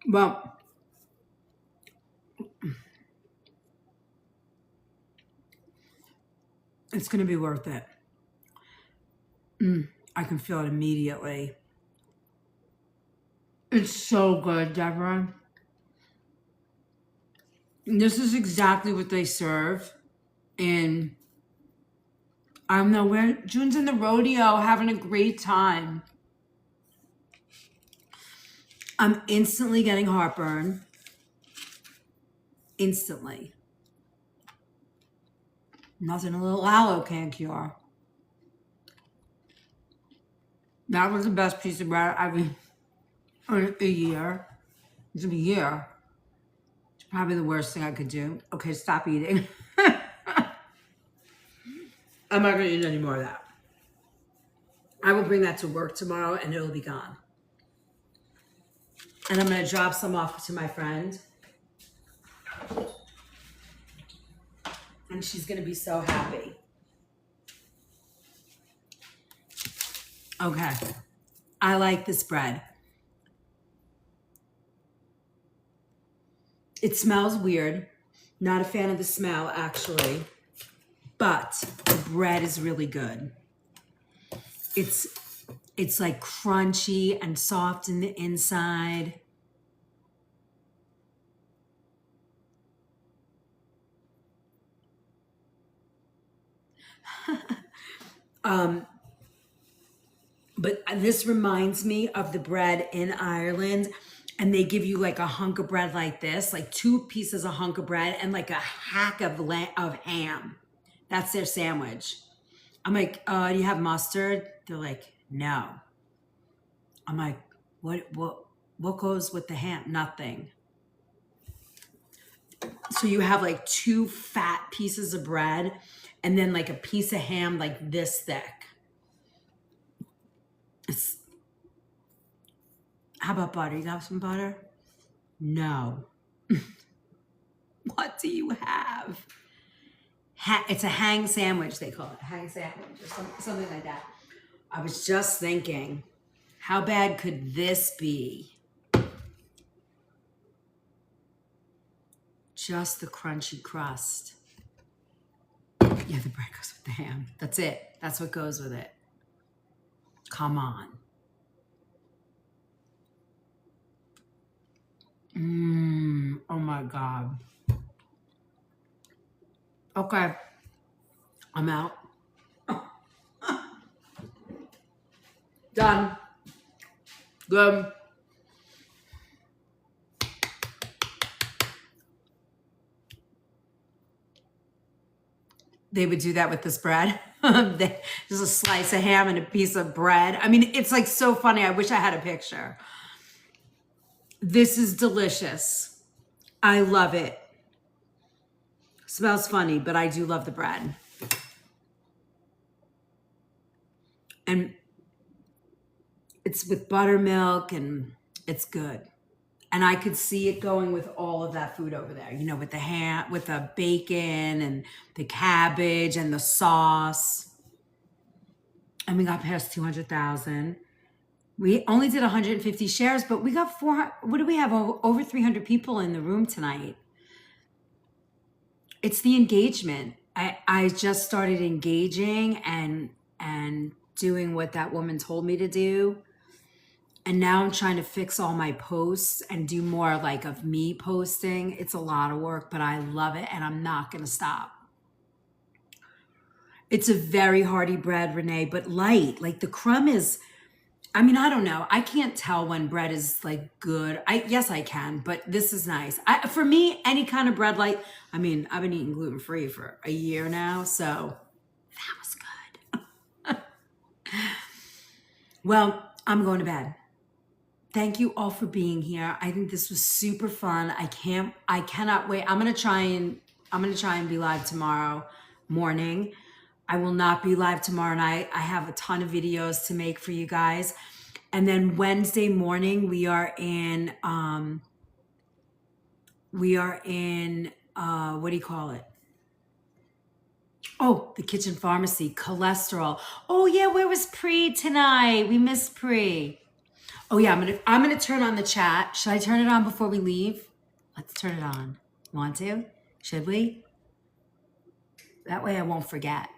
Well, it's going to be worth it. I can feel it immediately. It's so good, Deborah. This is exactly what they serve in, I don't know where, June's in the rodeo having a great time. I'm instantly getting heartburn. Instantly. Nothing a little aloe can't cure. That was the best piece of bread I've eaten in a year. It's been a year. It's probably the worst thing I could do. Okay, stop eating. I'm not going to eat any more of that. I will bring that to work tomorrow and it'll be gone. And I'm going to drop some off to my friend. And she's going to be so happy. Okay. I like this bread. It smells weird. Not a fan of the smell, actually. But the bread is really good. It's like crunchy and soft in the inside. But this reminds me of the bread in Ireland, and they give you like a hunk of bread like this, like 2 pieces of hunk of bread and like a hack of ham. That's their sandwich. I'm like, do you have mustard? They're like, no. I'm like, what goes with the ham? Nothing. So you have like 2 fat pieces of bread and then like a piece of ham like this thick. How about butter? You got some butter? No. What do you have? It's a hang sandwich, they call it. Hang sandwich or something like that. I was just thinking, how bad could this be? Just the crunchy crust. Yeah, the bread goes with the ham. That's it. That's what goes with it. Come on. Oh my God. Okay, I'm out. Done. Good. They would do that with this bread. Just a slice of ham and a piece of bread. I mean, it's like so funny. I wish I had a picture. This is delicious. I love it. Smells funny, but I do love the bread. And it's with buttermilk and it's good. And I could see it going with all of that food over there, you know, with the ham, with the bacon and the cabbage and the sauce. And we got past 200,000. We only did 150 shares, but we got 400. What do we have? Over 300 people in the room tonight. It's the engagement. I just started engaging and doing what that woman told me to do. And now I'm trying to fix all my posts and do more like of me posting. It's a lot of work, but I love it and I'm not going to stop. It's a very hearty bread, Renee, but light. Like the crumb is, I mean, I don't know. I can't tell when bread is like good. Yes, I can, but this is nice. For me, any kind of bread, like, I mean, I've been eating gluten-free for a year now, so that was good. Well, I'm going to bed. Thank you all for being here. I think this was super fun. I cannot wait. I'm gonna try and be live tomorrow morning. I will not be live tomorrow night. I have a ton of videos to make for you guys. And then Wednesday morning, we are in what do you call it? Oh, the kitchen pharmacy, cholesterol. Oh yeah, where was Pri tonight? We missed Pri. Oh yeah, I'm gonna turn on the chat. Should I turn it on before we leave? Let's turn it on. Want to? Should we? That way I won't forget.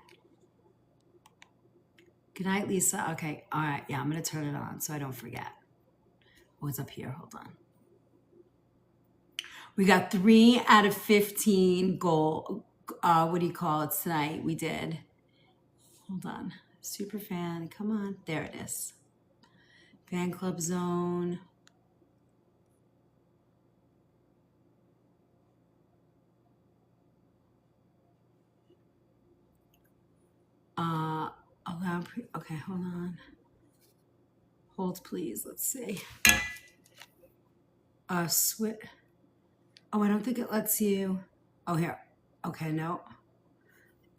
Good night, Lisa. Okay, all right. Yeah, I'm gonna turn it on so I don't forget. Oh, it's up here. Hold on. We got 3 out of 15 goal. What do you call it tonight? We did. Hold on. Super fan. Come on. There it is. Fan club zone. Okay, hold on. Hold, please. Let's see. Switch. Oh, I don't think it lets you. Oh, here. Okay, no.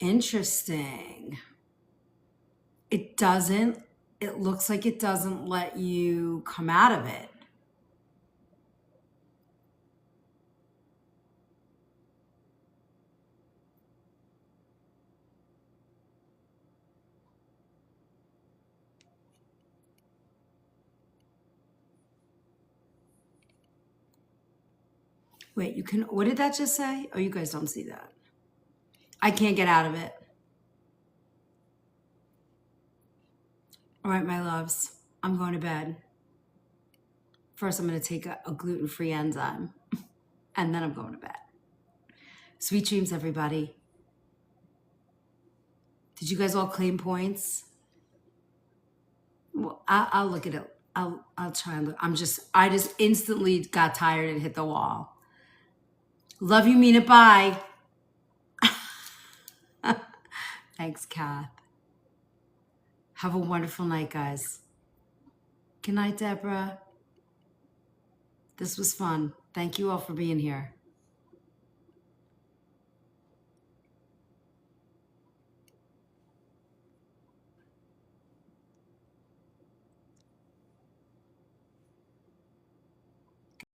Interesting. It doesn't. It looks like it doesn't let you come out of it. Wait, you can, what did that just say? Oh, you guys don't see that. I can't get out of it. All right, my loves, I'm going to bed. First, I'm going to take a gluten-free enzyme, and then I'm going to bed. Sweet dreams, everybody. Did you guys all claim points? Well, I'll look at it. I'll try and look. I just instantly got tired and hit the wall. Love you, mean it. Bye. Thanks, Kath. Have a wonderful night, guys. Good night, Deborah. This was fun. Thank you all for being here.